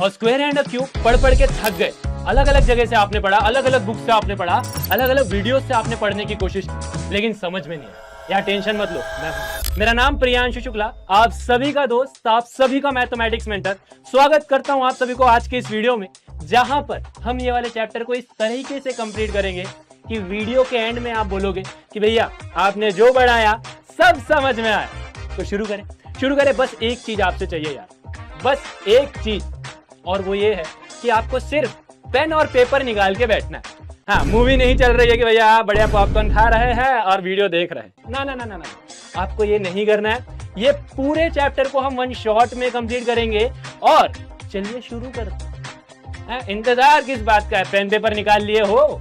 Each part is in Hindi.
और स्क्वायर एंड क्यूब पढ़ पढ़ के थक गए, अलग अलग जगह से आपने पढ़ा, अलग अलग बुक से आपने पढ़ा, अलग अलग वीडियो से आपने पढ़ने की कोशिश की, लेकिन समझ में नहीं आया। यार टेंशन मत लो, मेरा नाम प्रियांशु शुक्ला, आप सभी का दोस्त, आप सभी का मैथमेटिक्स मेंटर। स्वागत करता हूं आप सभी को आज के इस वीडियो में, जहां पर हम ये वाले चैप्टर को इस तरीके से कंप्लीट करेंगे कि वीडियो के एंड में आप बोलोगे कि भैया आपने जो पढ़ाया सब समझ में आया। तो शुरू करें। बस एक चीज आपसे चाहिए यार, बस एक चीज, और वो ये है कि आपको सिर्फ पेन और पेपर निकाल के बैठना है। हाँ, मूवी नहीं चल रही है कि भैया आप बढ़िया पॉपकॉर्न खा रहे हैं और वीडियो देख रहे हैं, ना ना ना ना ना, आपको ये नहीं करना है। ये पूरे चैप्टर को हम वन शॉट में कंप्लीट करेंगे। और चलिए शुरू करते हैं। इंतजार किस बात का है? पेन पेपर निकाल लिए हो?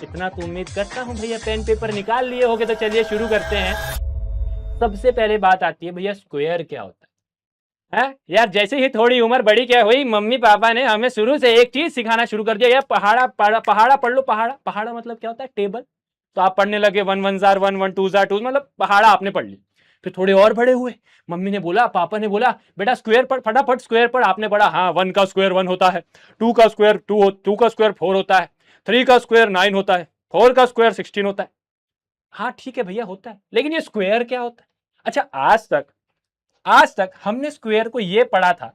इतना तो उम्मीद करता हूं भैया पेन पेपर निकाल लिए होगे, तो चलिए शुरू करते हैं। सबसे पहले बात आती है भैया स्क्वायर क्या होता है? यार जैसे ही थोड़ी उम्र बड़ी क्या हुई, मम्मी पापा ने हमें शुरू से एक चीज सिखाना शुरू कर दिया, यार पहाड़ा पढ़ लो। पहाड़ा मतलब क्या होता है? टेबल। तो आप पढ़ने लगे 1 1 जार 1 1 2 जार 2, मतलब पहाड़ा आपने पढ़ ली। फिर थोड़े और बड़े हुए, मम्मी ने बोला, पापा ने बोला, बेटा स्क्वायर पढ़, फटाफट स्क्वायर पढ़। आपने पढ़ा, हाँ 1 का स्क्वायर 1 होता है, 2 का स्क्वायर 2 का स्क्वायर 4 होता है, 3 का स्क्वायर 9 होता है, 4 का स्क्वायर 16 होता है। हाँ ठीक है भैया होता है, लेकिन ये स्क्वायर क्या होता है? अच्छा, आज तक हमने स्क्वायर को यह पढ़ा था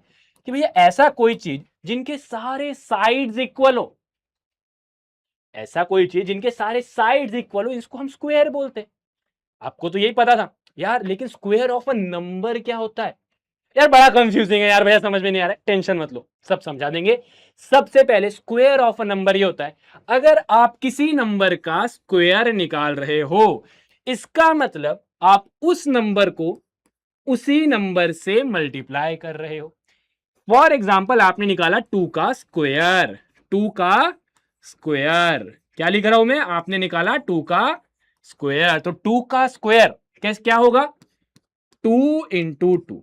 कि भैया ऐसा कोई चीज जिनके सारे साइड्स इक्वल हो, इसको हम स्क्वायर बोलते हैं। आपको तो यही पता था यार, लेकिन स्क्वायर ऑफ अ नंबर क्या होता है? यार बड़ा कंफ्यूजिंग है यार भैया, समझ में नहीं आ रहा है। टेंशन मत लो, सब समझा देंगे। सबसे पहले स्क्वायर ऑफ अ नंबर ये होता है, अगर आप किसी नंबर का स्क्वायर निकाल रहे हो, इसका मतलब आप उस नंबर को उसी नंबर से मल्टीप्लाई कर रहे हो। फॉर एग्जाम्पल आपने निकाला 2 का स्क्वायर, क्या लिख रहा हूं मैं? आपने निकाला 2 का स्क्वायर, तो 2 का स्क्वायर कैसे क्या होगा? 2 इंटू 2।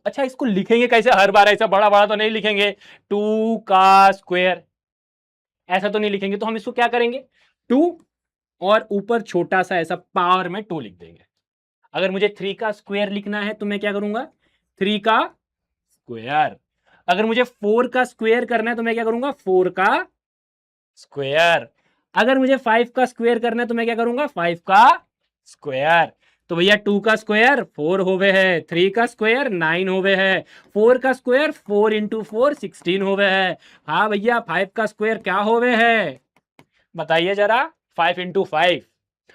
अच्छा, इसको लिखेंगे कैसे? हर बार ऐसा बड़ा बड़ा तो नहीं लिखेंगे, 2 का स्क्वायर ऐसा तो नहीं लिखेंगे। तो हम इसको क्या करेंगे? 2 और ऊपर छोटा सा ऐसा पावर में 2 लिख देंगे। अगर मुझे 3 का स्क्वायर लिखना है तो मैं क्या करूंगा? 3 का स्क्वायर। अगर मुझे 4 का स्क्वायर करना है तो मैं क्या करूंगा? 4 का स्क्वायर। अगर मुझे 5 का स्क्वायर करना है तो मैं क्या करूंगा? 5 का स्क्वायर। तो भैया 2 का स्क्वायर 4 होवे है, 3 का स्क्वायर 9 होवे है, 4 का स्क्वायर 4 इंटू 4 16 होवे है। हाँ भैया 5 का स्क्वायर क्या होवे है? बताइए जरा। 5 इंटू 5।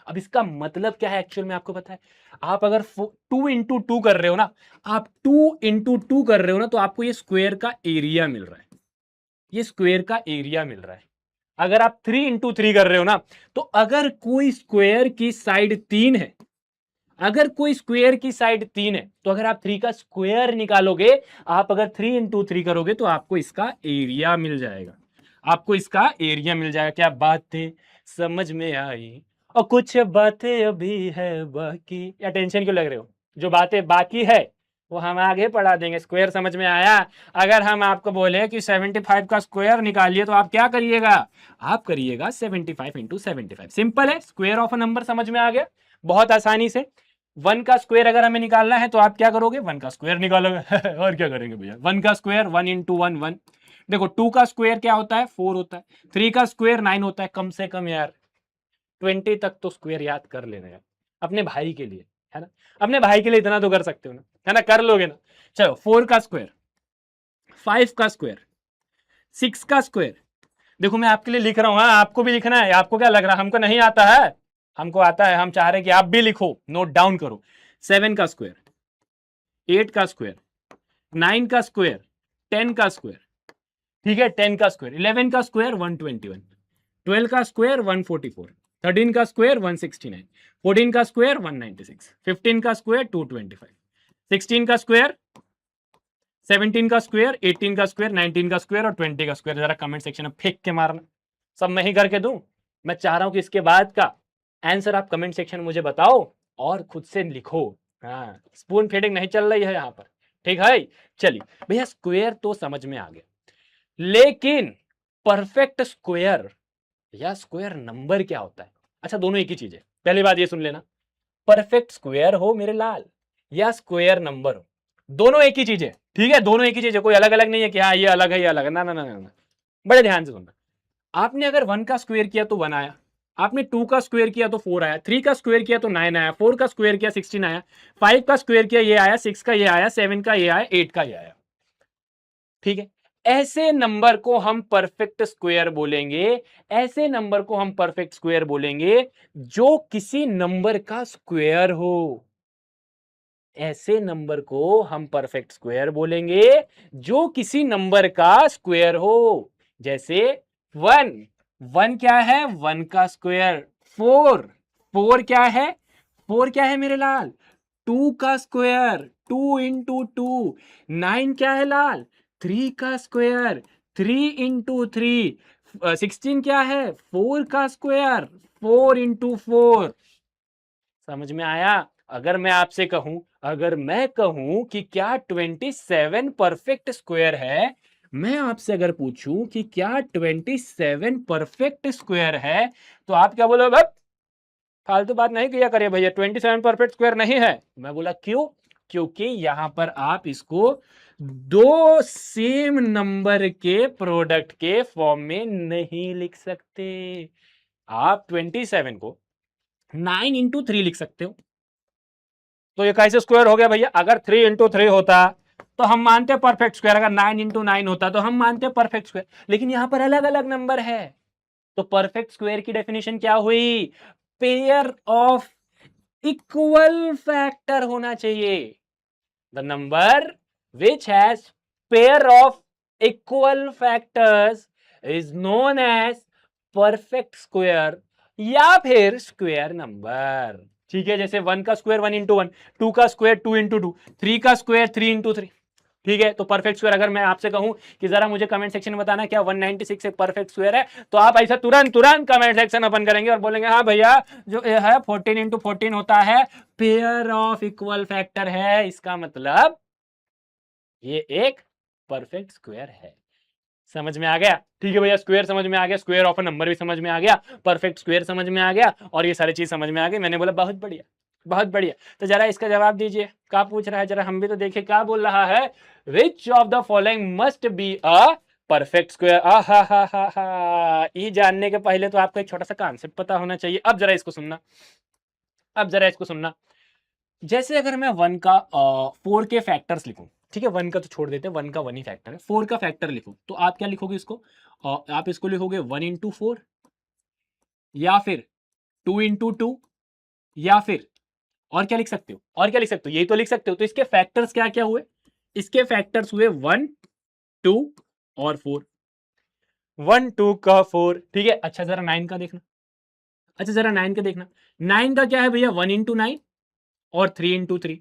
अब इसका मतलब क्या है एक्चुअल में आपको पता है? आप अगर 2 इंटू 2 कर रहे हो ना, तो आपको ये स्क्वायर का एरिया मिल रहा है। अगर आप 3 इंटू 3 कर रहे हो ना, तो अगर कोई स्क्वायर की साइड 3 है, तो अगर आप 3 का स्क्वायर निकालोगे, आप अगर 3 इंटू 3 करोगे, तो आपको इसका एरिया मिल जाएगा। क्या बातें समझ में आई? और कुछ बातें अभी है बाकी। या टेंशन क्यों लग रहे हो? जो बातें बाकी है वो हम आगे पढ़ा देंगे। स्क्वायर समझ में आया? अगर हम आपको बोले कि 75 का स्क्वायर निकालिए, तो आप क्या करिएगा? आप करिएगा 75 इंटू 75। सिंपल है, स्क्वायर ऑफ अ नंबर समझ में आ गया बहुत आसानी से। 1 का स्क्वायर अगर हमें निकालना है तो आप क्या करोगे? 1 का स्क्वायर निकालोगे। और क्या करेंगे भैया? 1 का स्क्वायर 1 इंटू 1 1। देखो 2 का स्क्वायर क्या होता है? 4 होता है। 3 का स्क्वायर 9 होता है। कम से कम यार 20 तक तो स्क्वायर याद कर लेना यार, अपने भाई के लिए, है ना? अपने भाई के लिए इतना तो कर सकते हो ना, है ना? कर लोगे ना? चलो 4 का स्क्वायर, 5 का स्क्वायर, 6 का स्क्वायर। देखो मैं आपके लिए लिख रहा हूं, हाँ आपको भी लिखना है। आपको क्या लग रहा है हमको नहीं आता है? हमको आता है। हम चाह रहे हैं कि आप भी लिखो, नोट डाउन करो। 7 का स्क्वायर, 8 का स्क्वायर, 9 का स्क्वायर, 10 का स्क्वायर, ठीक है 10 का स्क्वायर, 11 का स्क्वायर 121, 12 का स्क्वायर 144, 13 का स्क्वायर 169, 14 का स्क्वायर 196, 15 का स्क्वायर 225, 16 का स्क्वायर, 17 का स्क्वायर, 18 का स्क्वायर, 19 का स्क्वायर और 20 का स्क्वायर। जरा कमेंट सेक्शन में फेंक के मारना, सब मैं ही करके दूं? मैं चाह रहा हूं कि इसके बाद का आंसर आप कमेंट सेक्शन में मुझे बताओ और खुद से लिखो। हाँ, स्पून फीडिंग नहीं चल रही है यहाँ पर, ठीक है? चलिए भैया स्क्वायर तो समझ में आ गया, लेकिन परफेक्ट स्क्वायर या स्क्वायर नंबर क्या होता है? अच्छा, दोनों एक ही चीज है। पहली बात ये सुन लेना, परफेक्ट स्क्वायर हो मेरे लाल या स्क्वायर नंबर हो, दोनों एक ही चीज है, ठीक है, दोनों एक ही चीज है, कोई अलग अलग नहीं है कि हाँ ये अलग है ये अलग है, ना ना ना ना, बड़े ध्यान से सुनना। आपने अगर 1 का स्क्वायर किया तो 1 आया, आपने 2 का स्क्वायर किया तो 4 आया, 3 का स्क्वायर किया तो 9 आया, 4 का स्क्वायर किया 16 आया, 5 का स्क्वायर किया ये आया, 6 का ये आया, 7 का ये आया, 8 का ये आया। ठीक है, ऐसे नंबर को हम परफेक्ट स्क्वायर बोलेंगे, ऐसे नंबर को हम परफेक्ट स्क्वायर बोलेंगे जो किसी नंबर का स्क्वायर हो। ऐसे नंबर को हम परफेक्ट स्क्वायर बोलेंगे जो किसी नंबर का स्क्वायर हो। जैसे 1, 1 क्या है? 1 का स्क्वायर। 4, 4 क्या है? 4 क्या है मेरे लाल? 2 का स्क्वायर, 2 इंटू 2। 9 क्या है लाल? 3 का स्क्वायर, 3 इंटू 3। 16 क्या है? 4 का स्क्वायर, 4 इंटू 4। समझ में आया? अगर मैं आपसे कहूं, अगर मैं कहूं कि क्या 27 परफेक्ट स्क्वायर है, मैं आपसे अगर पूछूं कि क्या 27 परफेक्ट स्क्वायर है, तो आप क्या बोलोगे? "बस, फालतू बात नहीं किया करिए भैया, 27 परफेक्ट स्क्वायर नहीं है।" मैं बोला क्यों? क्योंकि यहां पर आप इसको दो सेम नंबर के प्रोडक्ट के फॉर्म में नहीं लिख सकते। आप 27 को 9 इंटू 3 लिख सकते हो, तो ये कैसे स्क्वायर हो गया भैया? अगर 3 इंटू 3 होता तो हम मानते परफेक्ट स्क्वायर, अगर 9 इंटू 9 होता तो हम मानते परफेक्ट स्क्वायर, लेकिन यहां पर अलग अलग नंबर है। तो परफेक्ट स्क्वायर की डेफिनेशन क्या हुई? पेयर ऑफ इक्वल फैक्टर होना चाहिए। The number which has pair of equal factors is known as perfect square या फिर स्क्वायर नंबर। ठीक है, जैसे 1 का स्क्वायर 1 इंटू 1, 2 का स्क्वायर 2 इंटू 2, 3 का स्क्वायर 3 इंटू 3। ठीक है, तो परफेक्ट स्क्वायर अगर मैं आपसे कहूं कि जरा मुझे कमेंट सेक्शन में बताना क्या 196 एक परफेक्ट स्क्वायर है, तो आप ऐसा तुरंत तुरंत कमेंट सेक्शन ओपन करेंगे और बोलेंगे हाँ भैया, जो ये है 14 इंटू 14 होता है, पेयर ऑफ इक्वल फैक्टर है, इसका मतलब ये एक परफेक्ट स्क्वायर है। समझ में आ गया? ठीक है भैया, स्क्वायर समझ में आ गया, स्क्वायर ऑफ अ नंबर भी समझ में आ गया, परफेक्ट स्क्वायर समझ में आ गया, और ये सारी चीज समझ में आ गई। मैंने बोला बहुत बढ़िया, बहुत बढ़िया। तो जरा इसका जवाब दीजिए, क्या पूछ रहा है, जरा हम भी तो देखें क्या बोल रहा है। Which of the following must be a perfect square? हा हा हा हा, ये जानने के पहले तो आपको एक छोटा सा कॉन्सेप्ट पता होना चाहिए। अब जरा इसको सुनना, अब जरा इसको सुनना। जैसे अगर मैं 1 का 4 के फैक्टर्स लिखूं, ठीक है, 1 का तो छोड़ देते हैं, 1 का 1 ही फैक्टर है, 4 का फैक्टर लिखूं, तो आप क्या लिखोगे इसको? आप इसको लिखोगे 1 इंटू 4, या फिर 2 इंटू 2, या फिर और क्या लिख सकते हो? और क्या लिख सकते हो? यही तो लिख सकते हो। तो इसके फैक्टर्स क्या क्या हुए? इसके फैक्टर्स हुए 1, 2 और 4। 1 2 का 4, ठीक है। अच्छा जरा 9 का देखना, अच्छा जरा 9 का देखना। 9 का क्या है भैया? 1 इंटू 9 और 3 इंटू 3।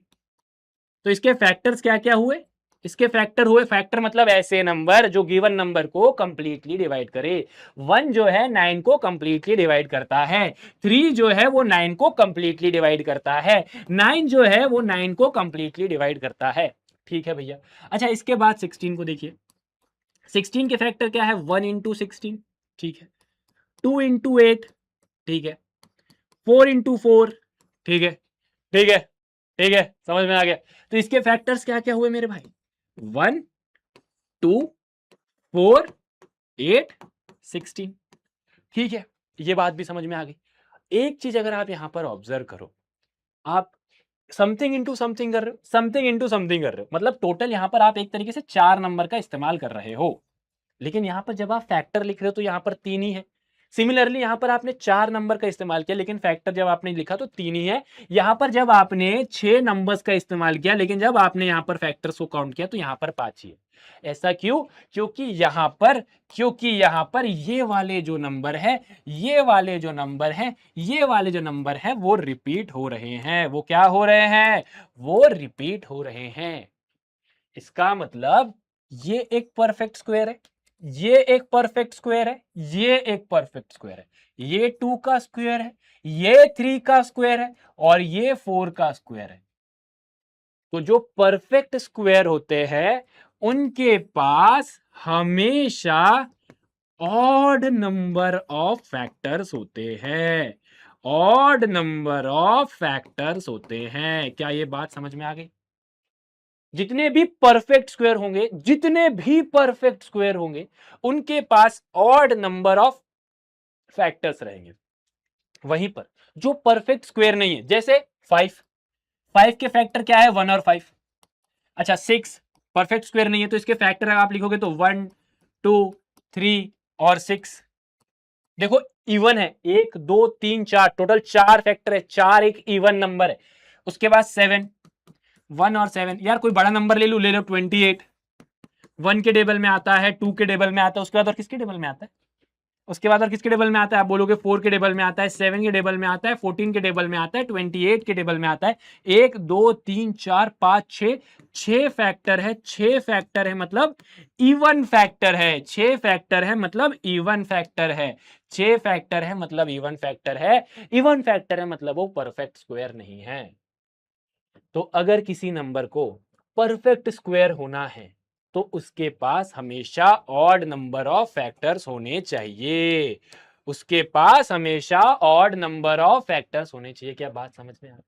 तो इसके फैक्टर्स क्या क्या हुए? इसके फैक्टर हुए, फैक्टर मतलब ऐसे नंबर जो गिवन नंबर को कंप्लीटली डिवाइड करे। 1 जो है 9 को कंप्लीटली डिवाइड करता है, 3 जो है वो 9 को कंप्लीटली डिवाइड करता है, 9 जो है वो 9 को कंप्लीटली डिवाइड करता है। ठीक है भैया। अच्छा इसके बाद 16 को देखिए, 16 के फैक्टर क्या है? 1 इंटू 16, ठीक है, 2 इंटू 8, ठीक है, 4 इंटू 4, ठीक है, ठीक है, ठीक है, समझ में आ गया। तो इसके फैक्टर्स क्या क्या हुए मेरे भाई? 1 2 4 8 16। ठीक है, ये बात भी समझ में आ गई। एक चीज अगर आप यहां पर ऑब्जर्व करो, आप समथिंग इंटू समथिंग कर रहे हो, समथिंग इंटू समथिंग कर रहे हो, मतलब टोटल यहां पर आप एक तरीके से 4 नंबर का इस्तेमाल कर रहे हो, लेकिन यहां पर जब आप फैक्टर लिख रहे हो तो यहां पर 3 ही है। सिमिलरली यहां पर आपने 4 नंबर का इस्तेमाल किया, लेकिन फैक्टर जब आपने लिखा तो 3 ही है। यहां पर जब आपने 6 नंबर्स का इस्तेमाल किया, लेकिन जब आपने यहां पर फैक्टर्स को काउंट किया तो यहां पर 5 ही है। ऐसा क्यों? क्योंकि यहां पर ये वाले जो नंबर है, ये वाले जो नंबर है, ये वाले जो नंबर है वो रिपीट हो रहे हैं। वो क्या हो रहे हैं? वो रिपीट हो रहे हैं। इसका मतलब ये एक परफेक्ट स्क्वायर है, ये एक परफेक्ट स्क्वायर है, ये एक परफेक्ट स्क्वायर है, ये 2 का स्क्वायर है, ये 3 का स्क्वायर है, और ये 4 का स्क्वायर है। तो जो परफेक्ट स्क्वायर होते हैं उनके पास हमेशा ऑड नंबर ऑफ फैक्टर्स होते हैं, ऑड नंबर ऑफ फैक्टर्स होते हैं। क्या ये बात समझ में आ गई? जितने भी परफेक्ट स्क्वायर होंगे, जितने भी परफेक्ट स्क्वायर होंगे, उनके पास ऑड नंबर ऑफ फैक्टर्स रहेंगे। वहीं पर जो परफेक्ट स्क्वायर नहीं है, जैसे 5 के फैक्टर क्या है? 1 और 5। अच्छा 6 परफेक्ट स्क्वायर नहीं है, तो इसके फैक्टर आप लिखोगे तो 1 2 3 और 6। देखो इवन है, 1 2 3 4, टोटल 4 फैक्टर है, 4 एक इवन नंबर है। उसके बाद 7, 1 और 7, यार कोई बड़ा नंबर ले लो 28। 1 के टेबल में आता है, 2 के टेबल में आता है, उसके बाद और किसके टेबल में आता है? उसके बाद और किसके टेबल में आता है? आप बोलोगे 4 के टेबल में आता है, 7 के टेबल में आता है, 14 के टेबल में आता है, 28 के टेबल में आता है। 1 2 3 4 5 6, 6 फैक्टर है। 6 फैक्टर है मतलब इवन फैक्टर है। 6 फैक्टर है मतलब इवन फैक्टर है। 6 फैक्टर है मतलब इवन फैक्टर है। इवन फैक्टर है मतलब वो परफेक्ट स्क्वायर नहीं है। तो अगर किसी नंबर को परफेक्ट स्क्वायर होना है तो उसके पास हमेशा ऑड नंबर ऑफ फैक्टर्स होने चाहिए। उसके पास हमेशा ऑड नंबर ऑफ फैक्टर्स होने चाहिए। क्या बात समझ में आ गई?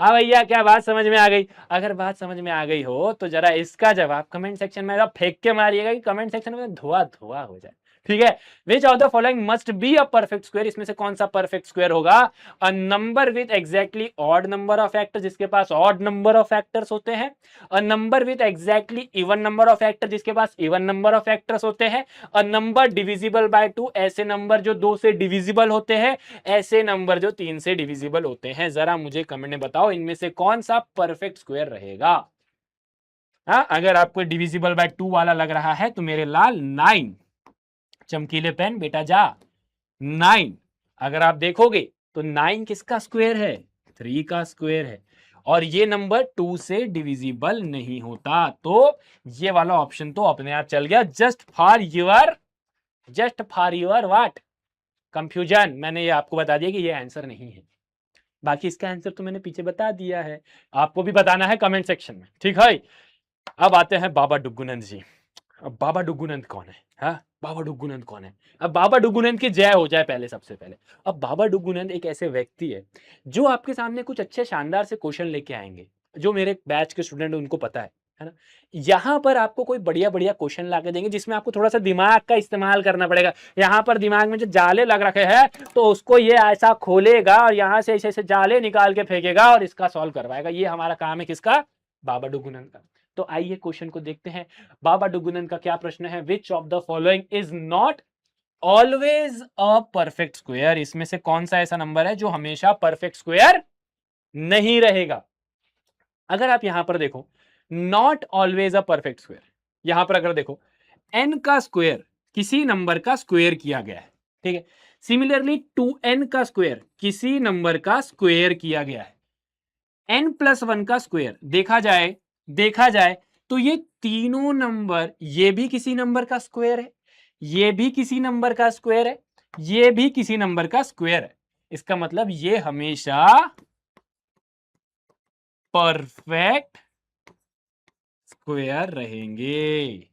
हाँ भैया, क्या बात समझ में आ गई? अगर बात समझ में आ गई हो तो जरा इसका जवाब कमेंट सेक्शन में फेंक के मारिएगा कि कमेंट सेक्शन में धुआं धुआं हो जाए। ठीक है? Which of the following must be a perfect square? इसमें से कौन सा परफेक्ट स्क्वायर होगा? A number with exactly odd number of factors, जिसके पास ऑड नंबर ऑफ फैक्टर्स होते हैं। A number with exactly even number of factor, जिसके पास इवन नंबर ऑफ फैक्टर्स होते हैं। अ नंबर डिविजिबल बाय 2, ऐसे नंबर जो 2 से डिविजिबल होते हैं, ऐसे नंबर जो 3 से डिविजिबल होते हैं। जरा मुझे कमेंट में बताओ इनमें से कौन सा परफेक्ट स्क्वायर रहेगा? हाँ, अगर आपको डिविजिबल बाय 2 वाला लग रहा है तो मेरे लाल 9, चमकीले पेन बेटा जा 9। अगर आप देखोगे तो 9 किसका स्क्वायर है? 3 का स्क्वायर है। और ये नंबर 2 से डिविजिबल नहीं होता। तो ये वाला ऑप्शन तो अपने आप चल गया। Just for your what confusion, मैंने ये आपको बता दिया कि ये आंसर नहीं है। बाकी इसका आंसर तो मैंने पीछे बता दिया है, आपको भी बताना है कमेंट सेक्शन में। ठीक है? अब आते हैं बाबा डुग्गुनंद जी। अब बाबा डुग्गुनंद कौन है? हाँ, बाबा डुग्गुनंद कौन है? अब बाबा डुग्गुनंद की जय हो जाए पहले, सबसे पहले। अब बाबा डुग्गुनंद एक ऐसे व्यक्ति है जो आपके सामने कुछ अच्छे शानदार से क्वेश्चन लेके आएंगे, जो मेरे बैच के स्टूडेंट उनको पता है ना। यहाँ पर आपको कोई बढ़िया बढ़िया क्वेश्चन ला के देंगे जिसमें आपको थोड़ा सा दिमाग का इस्तेमाल करना पड़ेगा। यहाँ पर दिमाग में जो जाले लग रखे हैं तो उसको ये ऐसा खोलेगा और यहाँ से ऐसे ऐसे जाले निकाल के फेंकेगा और इसका सॉल्व करवाएगा। ये हमारा काम है किसका? बाबा डुग्गुनंद का। तो आइए क्वेश्चन को देखते हैं। बाबा डुग्गुनंद का क्या प्रश्न है? Which of the following is not always a perfect square? इसमें से कौन सा ऐसा नंबर है जो हमेशा परफेक्ट स्क्वायर नहीं रहेगा? अगर आप यहां पर देखो, not always a perfect square, यहां पर अगर देखो n का स्क्वायर किसी नंबर का स्क्वायर किया गया है, ठीक है। सिमिलरली 2n का स्क्वायर किसी नंबर का स्क्वायर किया गया है। n+1 का स्क्वायर देखा जाए तो ये तीनों नंबर, ये भी किसी नंबर का स्क्वायर है, ये भी किसी नंबर का स्क्वायर है, ये भी किसी नंबर का स्क्वायर है। इसका मतलब ये हमेशा परफेक्ट स्क्वायर रहेंगे।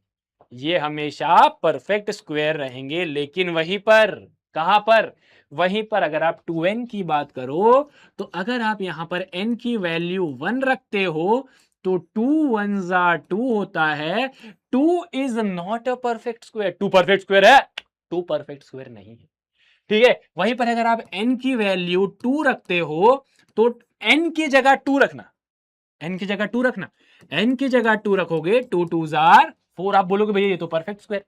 ये हमेशा परफेक्ट स्क्वायर रहेंगे। लेकिन वहीं पर, कहां पर? वहीं पर अगर आप 2n की बात करो तो अगर आप यहां पर n की वैल्यू 1 रखते हो तो 2 1s are 2 होता है। 2 is not a perfect square. 2 perfect square है? 2 परफेक्ट स्क्वायर नहीं है। ठीक है? वहीं पर अगर आप n की वैल्यू 2 रखते हो तो n की जगह 2 रखना, n की जगह 2 रखना, n की जगह 2 रखोगे, 2 2s are 4। आप बोलोगे भैया ये तो परफेक्ट स्क्वायर,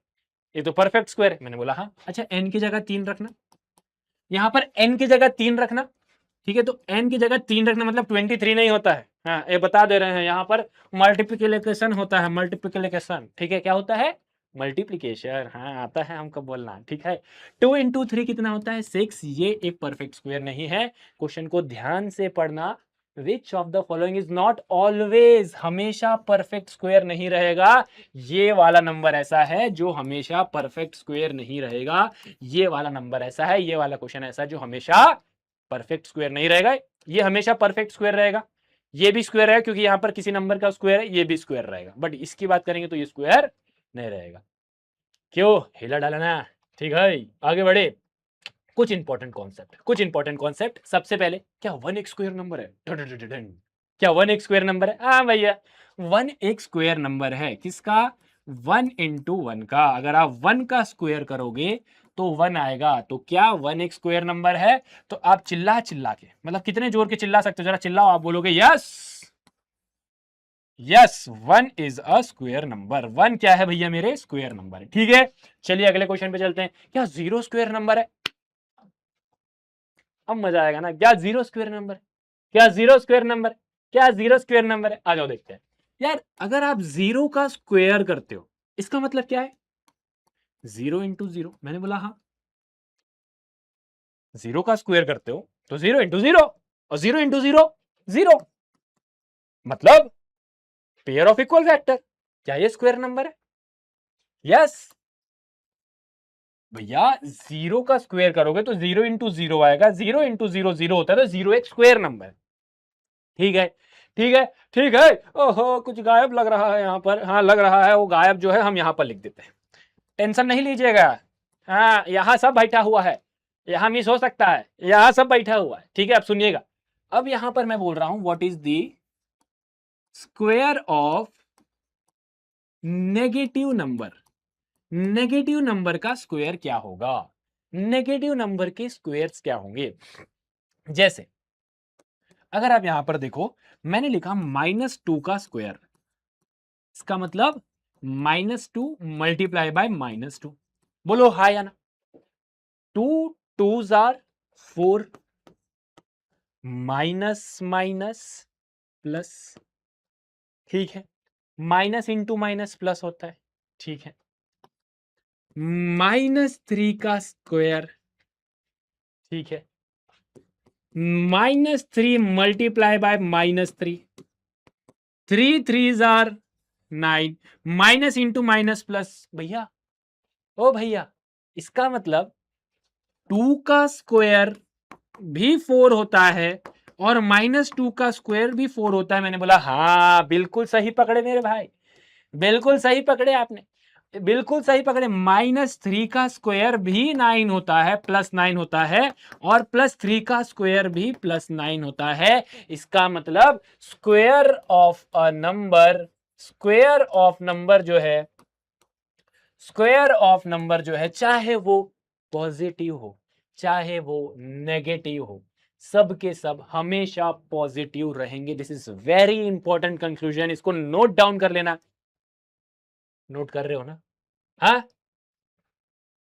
ये तो परफेक्ट स्क्वायर है। मैंने बोला हाँ। अच्छा n की जगह 3 रखना, यहां पर n की जगह 3 रखना, ठीक है। तो n की जगह 3 रखना मतलब 23 नहीं होता है। हाँ, ये बता दे रहे हैं, यहां पर मल्टीप्लिकेशन होता है, मल्टीप्लिकेशन। ठीक है? क्या होता है? मल्टीप्लीकेशन। हाँ, आता है हमको बोलना। ठीक है? 2 इंटू 3 कितना होता है? 6। ये एक परफेक्ट स्क्वायर नहीं है। क्वेश्चन को ध्यान से पढ़ना। Which of the following is not always, हमेशा परफेक्ट स्क्वायर नहीं रहेगा। ये वाला नंबर ऐसा है जो हमेशा परफेक्ट स्क्वायर नहीं रहेगा। ये वाला नंबर ऐसा है, ये वाला क्वेश्चन ऐसा है जो हमेशा परफेक्ट स्क्वायर नहीं रहेगा। ये हमेशा परफेक्ट स्क्वायर रहेगा। ये भी स्क्वायर है क्योंकि यहां पर किसी नंबर का स्क्वायर है, ये भी स्क्वायर रहेगा। बट इसकी बात करेंगे तो ये स्क्वायर नहीं रहेगा। क्यों? हिला डाला ना। ठीक है, आगे बढ़े। कुछ इंपॉर्टेंट कॉन्सेप्ट सबसे पहले, क्या 1 एक स्क्वायर नंबर है? क्या 1 एक स्क्वायर नंबर है? हाँ भैया, 1 एक स्क्वायर नंबर है। किसका? 1 इंटू 1 का। अगर आप 1 का स्क्वायर करोगे तो 1 आएगा। तो क्या 1 एक स्क्वायर नंबर है? तो आप चिल्ला चिल्ला के, मतलब कितने जोर के चिल्ला सकते हो, जरा चिल्लाओ। आप बोलोगे yes, yes 1 is a square number. 1 क्या है भैया? मेरे स्क्वायर नंबर है। ठीक है, चलिए अगले क्वेश्चन पे चलते हैं। क्या 0 स्क्वायर नंबर है? अब मजा आएगा ना। क्या 0 स्क्वायर नंबर है? क्या 0 स्क्वायर नंबर है? क्या 0 स्क्वायर नंबर है? आ जाओ देखते हैं। यार अगर आप 0 का स्क्वायर करते हो, इसका मतलब क्या है? 0 इंटू 0। मैंने बोला हाँ, 0 का स्क्वायर करते हो तो 0 इंटू 0, और 0 इंटू 0 0, मतलब पेयर ऑफ इक्वल फैक्टर। क्या ये स्क्वायर नंबर है? यस भैया, 0 का स्क्वायर करोगे तो 0 इंटू 0 आएगा। 0 इंटू 0 0 होता है, तो 0 एक स्क्वायर नंबर है। ठीक है, ठीक है, ठीक है। ओहो, कुछ गायब लग रहा है यहाँ पर। हाँ लग रहा है, वो गायब जो है हम यहाँ पर लिख देते हैं। टेंशन नहीं लीजिएगा। हाँ, यहाँ सब बैठा हुआ है, यहाँ मिस हो सकता है, यहाँ सब बैठा हुआ है। ठीक है, अब सुनिएगा। अब यहाँ पर मैं बोल रहा हूं what is the square of negative number. Negative number का स्क्वायर क्या होगा? नेगेटिव नंबर के स्क्वायर्स क्या होंगे? जैसे अगर आप यहां पर देखो, मैंने लिखा -2 का स्क्वायर। इसका मतलब -2 मल्टीप्लाई बाय -2। बोलो हाँ या ना। 2 2s are 4, minus minus plus. ठीक है, माइनस इंटू माइनस प्लस होता है। ठीक है, -3 का स्क्वायर। ठीक है, -3 multiply by -3। 3 3s are 9, minus into minus plus. भैया, ओ भैया, इसका मतलब 2 का स्क्वायर भी 4 होता है और -2 का स्क्वायर भी 4 होता है। मैंने बोला हाँ, बिल्कुल सही पकड़े मेरे भाई, बिल्कुल सही पकड़े आपने, बिल्कुल सही पकड़े। -3 का स्क्वायर भी 9 होता है, +9 होता है, और +3 का स्क्वायर भी +9 होता है। इसका मतलब square of a number, square of number जो है, स्क्वायर ऑफ नंबर जो है, चाहे वो पॉजिटिव हो चाहे वो नेगेटिव हो, सब के सब हमेशा पॉजिटिव रहेंगे। This is very important conclusion. इसको नोट डाउन कर लेना। नोट कर रहे हो ना? हाँ,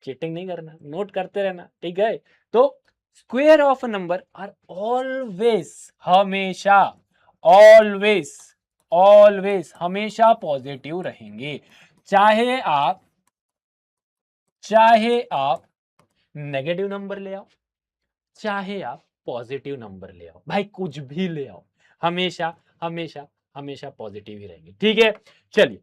चीटिंग नहीं करना, नोट करते रहना। ठीक है, तो square of number are always, हमेशा, ऑलवेज, ऑलवेज हमेशा पॉजिटिव रहेंगे। चाहे आप चाहे आप नेगेटिव नंबर ले आओ, चाहे आप पॉजिटिव नंबर ले आओ, भाई कुछ भी ले आओ, हमेशा हमेशा हमेशा पॉजिटिव ही रहेंगे। ठीक है, चलिए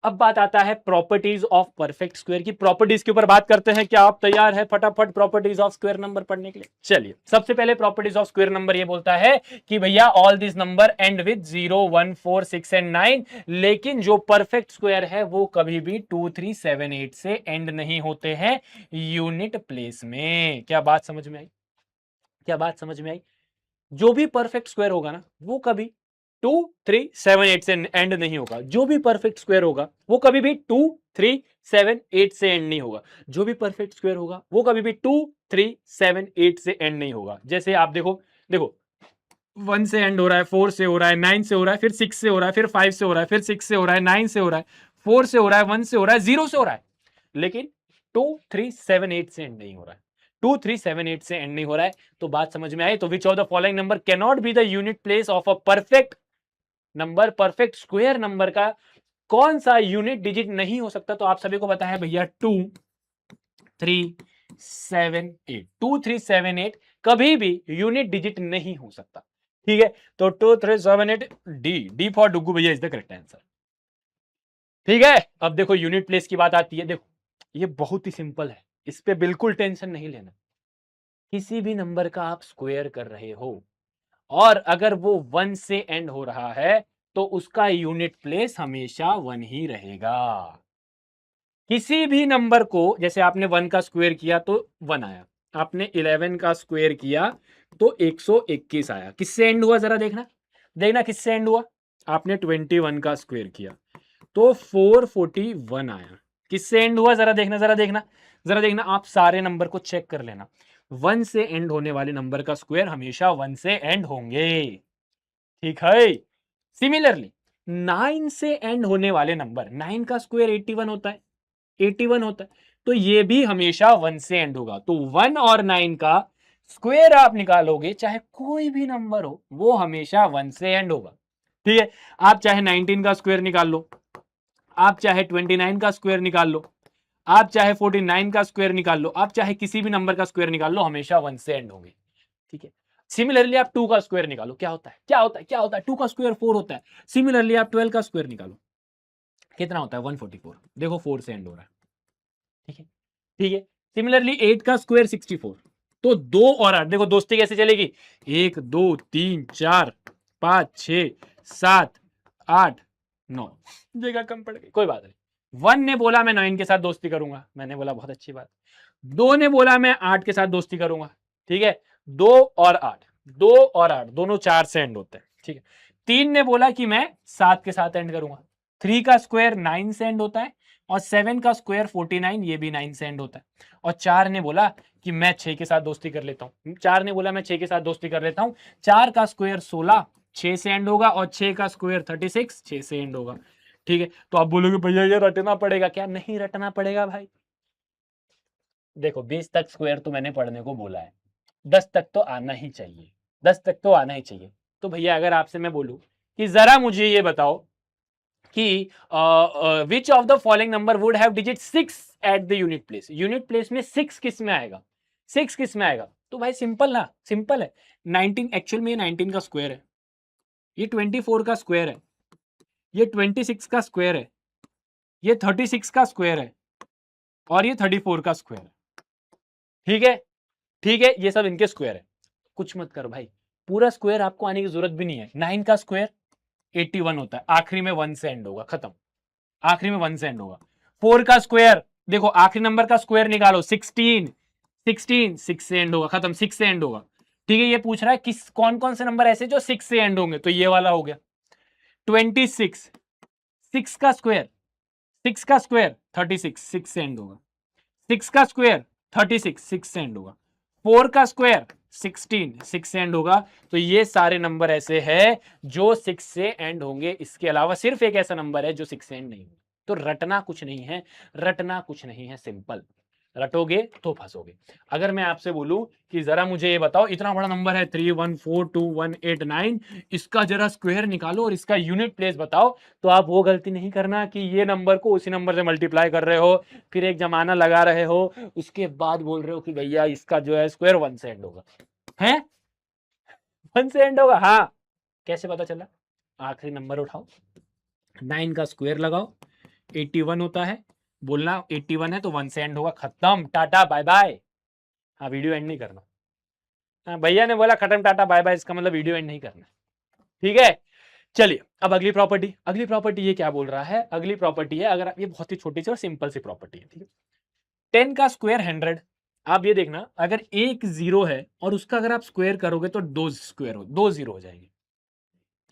अब बात आता है प्रॉपर्टीज ऑफ परफेक्ट स्क्वायर की। प्रॉपर्टीज के ऊपर बात करते हैं। क्या आप तैयार हैं फटाफट प्रॉपर्टीज ऑफ स्क्वायर नंबर पढ़ने के लिए? चलिए, सबसे पहले प्रॉपर्टीज ऑफ स्क्वायर नंबर ये बोलता है कि भैया all this number and with 0 1 4 6 and 9, लेकिन जो परफेक्ट स्क्वायर है वो कभी भी 2 3 7 8 से एंड नहीं होते हैं यूनिट प्लेस में। क्या बात समझ में आई? क्या बात समझ में आई? जो भी परफेक्ट स्क्वायर होगा ना, वो कभी 2 3 7 8 से एंड नहीं होगा। जो भी परफेक्ट स्क्वायर होगा वो कभी भी 2 3 7 8 से एंड नहीं होगा। जो भी परफेक्ट स्क्वायर होगा वो कभी भी 2 3 7 8 से एंड नहीं होगा। जैसे आप देखो, देखो 1 से एंड हो रहा है, 4 से हो रहा है, 9 से हो रहा है, फिर 6 से हो रहा है, फिर 5 से हो रहा है, फिर 6 से हो रहा है, 9 से हो रहा है, 4 से हो रहा है, 1 से हो रहा है, 0 से हो रहा है, लेकिन 2 3 7 8 से एंड नहीं हो रहा है। 2 3 7 8 से एंड नहीं हो रहा है। तो बात समझ में आई? तो which of the following number can not be the unit place of a perfect number? Perfect square number का कौन सा यूनिट डिजिट नहीं हो सकता? तो आप सभी को पता है भैया 2 3 7 8। 2 3 7 8 कभी भी यूनिट डिजिट नहीं हो सकता। ठीक है, तो 2 3 7 8 डी फॉर डुगू भैया इज द करेक्ट आंसर। ठीक है, अब देखो यूनिट प्लेस की बात आती है। देखो ये बहुत ही सिंपल है, इस पे बिल्कुल टेंशन नहीं लेना। किसी भी नंबर का आप स्क्वायर कर रहे हो और अगर वो 1 से एंड हो रहा है तो उसका यूनिट प्लेस हमेशा 1 ही रहेगा। किसी भी नंबर को, जैसे आपने 1 का स्क्वायर किया तो 1 आया, आपने 11 का स्क्वायर किया तो 121 आया, किससे एंड हुआ जरा देखना। देखना किससे एंड हुआ, आपने 21 का स्क्वायर किया तो 441 आया। किससे एंड हुआ जरा देखना, जरा देखना, जरा देखना, आप सारे नंबर को चेक कर लेना। 1 से एंड होने वाले नंबर का स्क्वायर हमेशा 1 से एंड होंगे, ठीक है। सिमिलरली 9 से एंड होने वाले नंबर, 9 का स्क्वायर 81 होता है, 81 होता है, तो ये भी हमेशा 1 से एंड होगा। तो 1 और 9 का स्क्वायर आप निकालोगे, चाहे कोई भी नंबर हो, वो हमेशा 1 से एंड होगा, ठीक है। आप चाहे 19 का स्क्वायर निकाल लो, आप चाहे 29 का स्क्वायर निकाल लो, आप चाहे 49 का स्क्वायर निकाल लो, आप चाहे किसी भी नंबर का स्क्वायर निकाल लो, हमेशा 1 से एंड होंगे, ठीक है। सिमिलरली आप 2 का स्क्वायर निकालो, क्या होता है, क्या होता है, क्या होता है, 2 का स्क्वायर 4 होता है। सिमिलरली आप 12 का स्क्वायर निकालो, कितना होता है 144, देखो 4 से एंड हो रहा है, ठीक है, ठीक है। सिमिलरली 8 का स्क्वायर 64, तो 2 और 8, देखो दोस्ती कैसे चलेगी, 1 2 3 4 5 6 7 8 9, जगह कम पड़ गई, कोई बात नहीं। 1 ने बोला मैं 9 के साथ दोस्ती करूंगा, मैंने बोला बहुत अच्छी बात। 2 ने बोला मैं 8 के साथ दोस्ती करूंगा, ठीक है। 2 और 8, 2 और 8 दोनों 4 से एंड होते हैं, ठीक है। 3 ने बोला कि मैं 7 के साथ एंड करूंगा, 3 का स्क्वायर 9 से एंड होता है, और 7 का स्क्वायर 49, ये भी 9 से एंड होता है। और 4 ने बोला कि मैं 6 के साथ दोस्ती कर लेता हूं, 4 ने बोला मैं 6 के साथ दोस्ती कर लेता हूं, 4 का स्क्वायर 16, 6 से एंड होगा, और 6 का स्क्वायर 36, 6 से एंड होगा, ठीक है। तो आप बोलोगे भैया ये रटना पड़ेगा क्या, नहीं रटना पड़ेगा भाई। देखो 20 तक स्क्वायर तो मैंने पढ़ने को बोला है, 10 तक तो आना ही चाहिए, 10 तक तो आना ही चाहिए। तो भैया अगर आपसे मैं बोलूं कि जरा मुझे ये बताओ कि which of the following number would have digit 6 at the unit place, unit place में 6 किस में आएगा, 6 किस में आएगा, तो भाई सिंपल ना, सिंपल है। 19 एक्चुअल में 19 का स्क्वायर है, ये 24 का स्क्वायर है, ये 26 का स्क्वायर है, ये 36 का स्क्वायर है, और ये 34 का स्क्वायर है, ठीक है, ठीक है। ये सब इनके स्क्वायर है, कुछ मत करो भाई, पूरा स्क्वायर आपको आने की जरूरत भी नहीं है। 9 का स्क्वायर 81 होता है, आखिरी में 1 से एंड होगा, खत्म, आखिरी में 1 से एंड होगा। 4 का स्क्वायर, देखो आखिरी नंबर का स्क्वायर निकालो, 16, 16 6 से एंड होगा, खत्म, 6 से एंड होगा, ठीक है। ये पूछ रहा है किस कौन कौन से नंबर ऐसे जो 6 से एंड होंगे, तो ये वाला हो गया। 26, 6 का स्क्वायर, 6 का स्क्वायर 36, 6 से एंड होगा। 6 का स्क्वायर 36, 6 से एंड होगा। 4 का स्क्वायर 16, 6 से एंड होगा। तो ये सारे नंबर ऐसे हैं जो 6 से एंड होंगे, इसके अलावा सिर्फ एक ऐसा नंबर है जो 6 से एंड नहीं होगा। तो रटना कुछ नहीं है, रटना कुछ नहीं है, सिंपल, रटोगे तो फंसोगे। अगर मैं आपसे बोलूं कि जरा मुझे ये बताओ, इतना बड़ा नंबर है 3142189, इसका जरा स्क्वायर निकालो और इसका यूनिट प्लेस बताओ, तो आप वो गलती नहीं करना कि ये नंबर को उसी नंबर से मल्टीप्लाई कर रहे हो, फिर एक जमाना लगा रहे हो, उसके बाद बोल रहे हो कि भैया इसका जो है स्क्वायर 1 से एंड होगा, है 1 से एंड होगा, हाँ कैसे पता चला, आखिरी नंबर उठाओ, 9 का स्क्वायर लगाओ, 81 होता है, बोलना 81 है तो 1 से एंड होगा, खत्म, टाटा बाय बाय। हाँ वीडियो एंड नहीं करना, हाँ भैया ने बोला खत्म टाटा बाय बाय, इसका मतलब वीडियो एंड नहीं करना, ठीक है। चलिए अब अगली प्रॉपर्टी, अगली प्रॉपर्टी ये क्या बोल रहा है, अगली प्रॉपर्टी है, अगर ये बहुत ही छोटी सी और सिंपल सी प्रॉपर्टी है, ठीक है। 10 का स्क्वायर 100, आप ये देखना अगर एक जीरो है और उसका अगर आप स्क्वायर करोगे तो दो स्क्वायर हो, दो जीरो हो जाएंगे,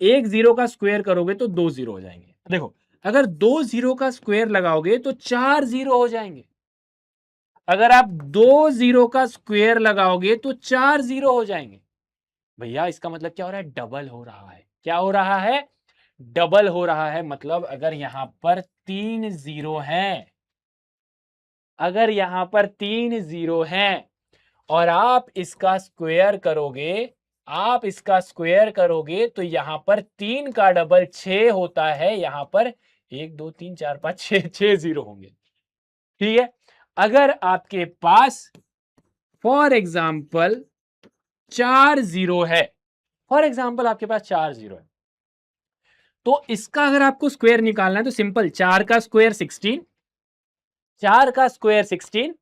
एक जीरो का स्क्वायर करोगे तो दो जीरो हो जाएंगे। देखो अगर दो जीरो का स्क्वायर लगाओगे तो चार जीरो हो जाएंगे, अगर आप दो जीरो का स्क्वायर लगाओगे तो चार जीरो हो जाएंगे। भैया इसका मतलब क्या हो रहा है, डबल हो रहा है, क्या हो रहा है, डबल हो रहा है। मतलब अगर यहां पर तीन जीरो हैं, अगर यहां पर तीन जीरो हैं और आप इसका स्क्वायर करोगे, आप इसका स्क्वायर करोगे तो यहां पर तीन का डबल छह होता है, यहां पर एक दो तीन चार पांच छह, छह जीरो होंगे, ठीक है। अगर आपके पास फॉर एग्जाम्पल चार जीरो है, फॉर एग्जाम्पल आपके पास चार जीरो है, तो इसका अगर आपको स्क्वायर निकालना है तो सिंपल, चार का स्क्वायर 16, चार का स्क्वायर 16,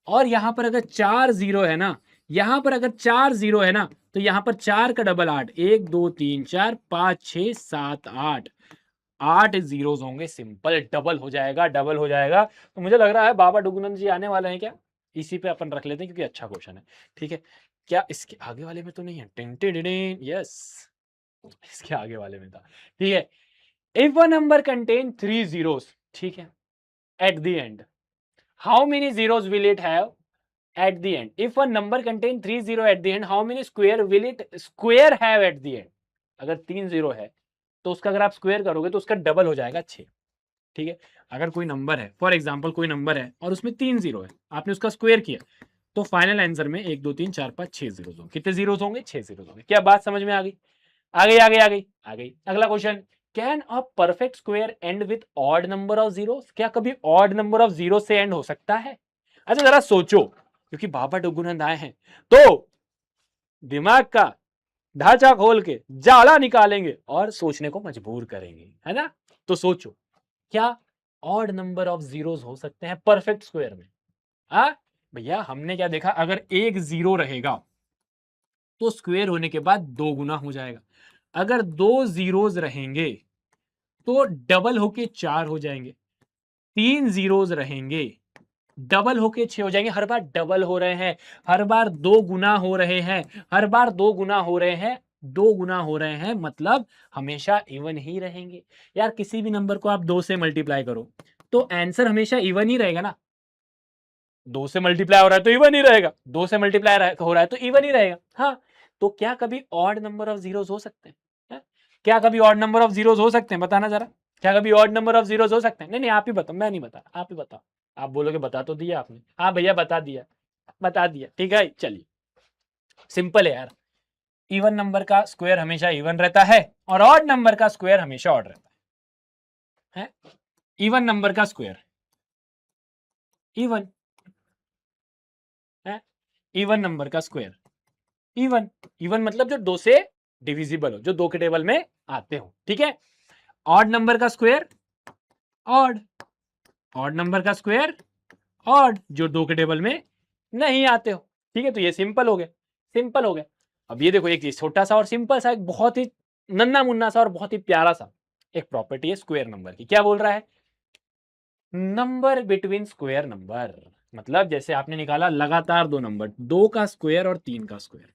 और यहां पर अगर चार जीरो है ना, यहां पर अगर चार जीरो है ना, तो यहां पर चार का डबल आठ, एक दो तीन चार पांच छह सात आठ, आठ जीरोस होंगे, सिंपल डबल हो जाएगा, डबल हो जाएगा। तो मुझे लग रहा है बाबा डुगनंद जी आने वाले हैं क्या, इसी पे अपन रख लेते हैं क्योंकि अच्छा क्वेश्चन है, ठीक है। क्या इसके आगे वाले में तो नहीं है, टिन टिन टिन, यस इसके आगे वाले में था, ठीक है। If a number contain 3 zeros, ठीक है, at the end, how many zeros will it have at the end? If a number contain 3 zero at the end, how many square will it square have at the end? अगर 3 जीरो है तो उसका अगर आप स्क्वायर करोगे तो उसका डबल हो जाएगा 6, ठीक है। अगर कोई नंबर है, फॉर एग्जांपल कोई नंबर है और उसमें 3 जीरो है, आपने उसका स्क्वायर किया तो फाइनल आंसर में 1 2 3 4 5 6 जीरो होंगे। कितने जीरो होंगे? 6 जीरो होंगे। क्या बात समझ में आ गई? आ गई, आ गई, आ गई, आ गई। अगला question, can a perfect square and with odd number of zeros? क्या कभी ऑड नंबर ऑफ जीरो से एंड हो सकता है? अच्छा जरा सोचो, क्योंकि बाबा डुगुनंद आए हैं तो दिमाग का ढांचा खोल के जाला निकालेंगे और सोचने को मजबूर करेंगे, है ना। तो सोचो, क्या ऑड नंबर ऑफ जीरोस हो सकते हैं परफेक्ट स्क्वायर में? हाँ भैया, हमने क्या देखा, अगर एक जीरो रहेगा तो स्क्वायर होने के बाद 2 गुना हो जाएगा। अगर 2 जीरोस रहेंगे तो डबल होके 4 हो जाएंगे। 3 जीरोस रहेंगे, डबल होके 6 हो जाएंगे। हर बार डबल हो रहे हैं, हर बार 2 गुना हो रहे हैं, हर बार 2 गुना हो रहे हैं, 2 गुना हो रहे हैं, मतलब हमेशा इवन ही रहेंगे। यार किसी भी नंबर को आप 2 से मल्टीप्लाई करो तो आंसर हमेशा इवन ही रहेगा ना। 2 से मल्टीप्लाई हो रहा है तो इवन ही रहेगा, 2 से मल्टीप्लाई हो रहा है तो इवन ही रहेगा। हाँ, तो क्या कभी ऑड नंबर ऑफ जीरोस हो सकते हैं? हैं? क्या कभी ऑड नंबर ऑफ जीरोस हो सकते हैं? बताना जरा, क्या कभी ऑड नंबर ऑफ जीरोस हो सकते हैं? नहीं नहीं, आप ही बताओ, मैं नहीं बता, आप ही बताओ। आप बोलोगे बता तो दिया आपने, हाँ भैया बता दिया, बता दिया, ठीक है। चलिए, सिंपल है यार, इवन नंबर का स्क्वायर हमेशा इवन रहता है और ऑड नंबर का स्क्वायर हमेशा ऑड रहता है। इवन नंबर का स्क्वायर इवन है, इवन नंबर का स्क्वायर इवन, इवन मतलब जो 2 से डिविजिबल हो, जो 2 के टेबल में आते हो, ठीक है। ऑड नंबर का स्क्वायर ऑड, ऑड नंबर का स्क्वायर ऑड, जो 2 के टेबल में नहीं आते हो, ठीक है। तो ये सिंपल हो गया, सिंपल हो गया। अब ये देखो, एक छोटा सा और सिंपल सा, एक बहुत ही नन्ना मुन्ना सा और बहुत ही प्यारा सा एक प्रॉपर्टी है स्क्वायर नंबर की। क्या बोल रहा है? नंबर बिटवीन स्क्वायर नंबर, मतलब जैसे आपने निकाला लगातार 2 नंबर, 2 का स्क्वायर और 3 का स्क्वायर,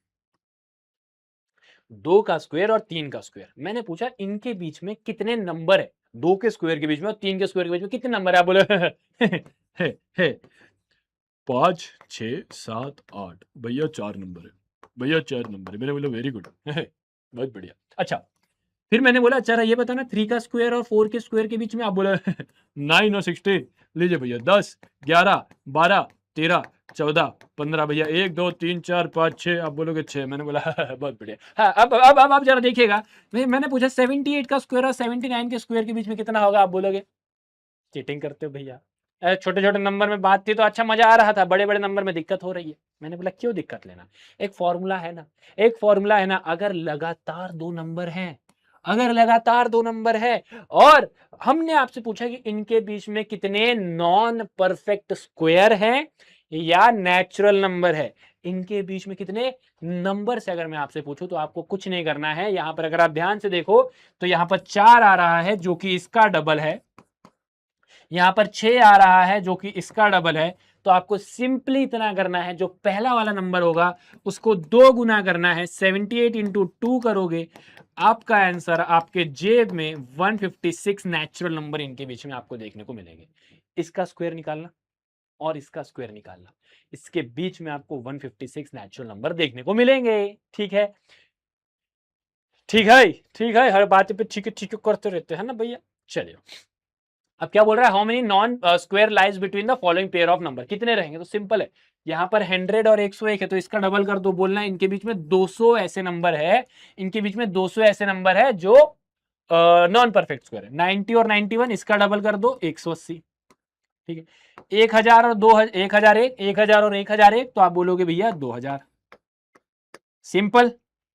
2 का स्क्वायर और 3 का स्क्वायर। मैंने पूछा इनके बीच में कितने नंबर है, 2 के स्क्वायर के बीच में और 3 के स्क्वायर के बीच में कितने नंबर है? आप बोले 5 6 7 8, भैया 4 नंबर है, भैया 4 नंबर है। मैंने बोला वेरी गुड, बहुत बढ़िया। अच्छा, फिर मैंने बोला अच्छा ये बताना 3 का स्क्वायर और 4 के स्क्वायर के बीच में। आप बोला 9 और 16, लीजिए भैया 10 11 12 13 14 15, भैया 1 2 3 4 5 6, आप बोलोगे 6। मैंने बोला बहुत बढ़िया। हाँ, अब आप जरा देखिएगा, मैंने पूछा 78 का स्क्वायर और 79 के स्क्वायर के बीच में कितना होगा? आप बोलोगे चीटिंग करते हो भैया, छोटे छोटे नंबर में बात थी तो अच्छा मजा आ रहा था, बड़े बड़े नंबर में दिक्कत हो रही है। मैंने बोला क्यों दिक्कत लेना, एक फॉर्मूला है ना, एक फॉर्मूला है ना, अगर लगातार 2 नंबर हैं, अगर लगातार 2 नंबर है और हमने आपसे पूछा कि इनके बीच में कितने नॉन परफेक्ट स्क्वायर हैं या नेचुरल नंबर है, इनके बीच में कितने नंबर से अगर मैं आपसे पूछूं तो आपको कुछ नहीं करना है। यहां पर अगर आप ध्यान से देखो तो यहां पर 4 आ रहा है जो कि इसका डबल है, यहां पर 6 आ रहा है जो कि इसका डबल है। तो आपको सिंपली इतना करना है, जो पहला वाला नंबर होगा उसको 2 गुना करना है, 78 इंटू 2 करोगे, आपका आंसर आपके जेब में 156 नेचुरल नंबर इनके बीच में आपको देखने को मिलेंगे। इसका स्क्वायर निकालना और इसका स्क्वायर निकालना, इसके बीच में आपको 156 नेचुरल नंबर देखने को मिलेंगे। ठीक है, ठीक है, ठीक है, हर बात पे ठीक करते रहते हैं ना भैया। चलिए, अब क्या बोल रहा है, how many non square lies between the following pair of number, कितने रहेंगे? तो सिंपल है, यहां पर 100 और 101 है तो इसका डबल कर दो। बोलना है इनके बीच में 200 ऐसे नंबर है, इनके बीच में 200 ऐसे नंबर है जो नॉन परफेक्ट स्क्वायर है। 90 और 91 इसका डबल कर दो, 180। ठीक है, 1000 और 1001, 1000 और 1001 तो आप बोलोगे भैया 2000। Simple,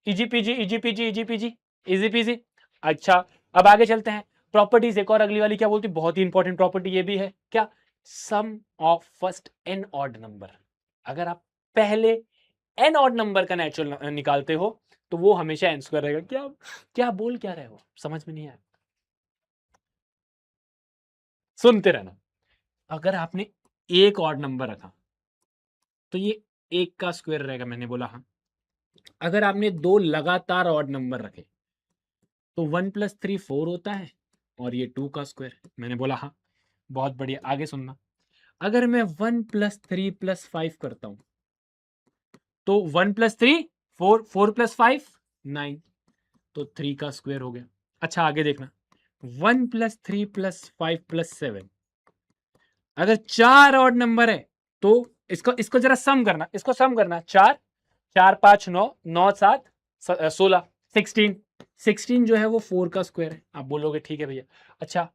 easy PG, easy PG, easy PG, easy PG. अच्छा, अब आगे चलते हैं। प्रॉपर्टीज एक और अगली वाली क्या बोलती है, बहुत ही इंपॉर्टेंट प्रॉपर्टी ये भी है, क्या? Sum of first n odd number. अगर आप पहले एन ऑड नंबर का नेचुरल निकालते हो तो वो हमेशा एन स्क्वायर रहेगा। क्या क्या बोल क्या रहे हो, समझ में नहीं आया, सुनते रहना। अगर आपने एक ऑड नंबर रखा तो ये एक का स्क्वायर रहेगा, मैंने बोला हाँ। अगर आपने 2 लगातार ऑड नंबर रखे तो 1+3 4 होता है और ये 2 का स्क्वायर। मैंने बोला हाँ, बहुत बढ़िया। आगे सुनना, अगर मैं 1+3+5 करता हूं तो 1+3 4, 4+5 9, तो 3 का स्क्वायर हो गया। अच्छा आगे देखना, 1+3+5+7, अगर 4 ऑड नंबर है तो इसको इसको जरा सम करना, इसको सम करना। 4 4 5 9, 9 7 16, 16 जो है वो 4 का स्क्वायर है। आप बोलोगे ठीक है भैया। अच्छा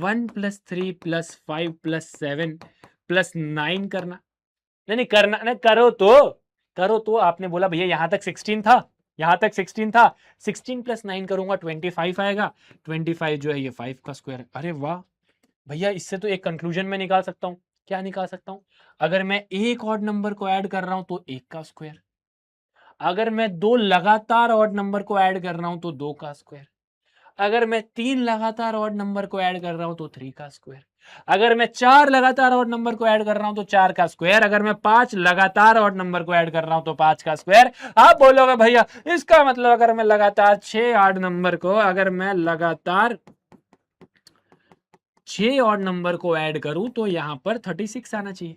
1+3+5+7+9 करना, नहीं करना नहीं, करो तो आपने बोला भैया यहां तक 16 था, यहां तक 16 था, 16+9 करूंगा 25 आएगा, 25 जो है ये 5 का स्क्वायर है। अरे वाह भैया, इससे तो एक कंक्लूजन में निकाल सकता हूं। क्या निकाल सकता हूं? अगर मैं एक ऑड नंबर को ऐड कर रहा हूं तो 1 का स्क्वायर, अगर मैं 2 लगातार ऑड नंबर को ऐड कर रहा हूं तो 2 का स्क्वायर, अगर मैं 3 लगातार ऑड नंबर को ऐड कर रहा हूं तो 3 का स्क्वायर, अगर मैं 4 लगातार ऑड नंबर को ऐड कर रहा हूं तो 4 का स्क्वायर, अगर मैं 5 लगातार ऑड नंबर को ऐड कर रहा हूं तो 5 का स्क्वायर। आप बोलोगे भैया इसका मतलब अगर मैं लगातार 6 ऑड नंबर को, अगर मैं लगातार 6 ऑड नंबर को ऐड करूं तो यहां पर 36 आना चाहिए,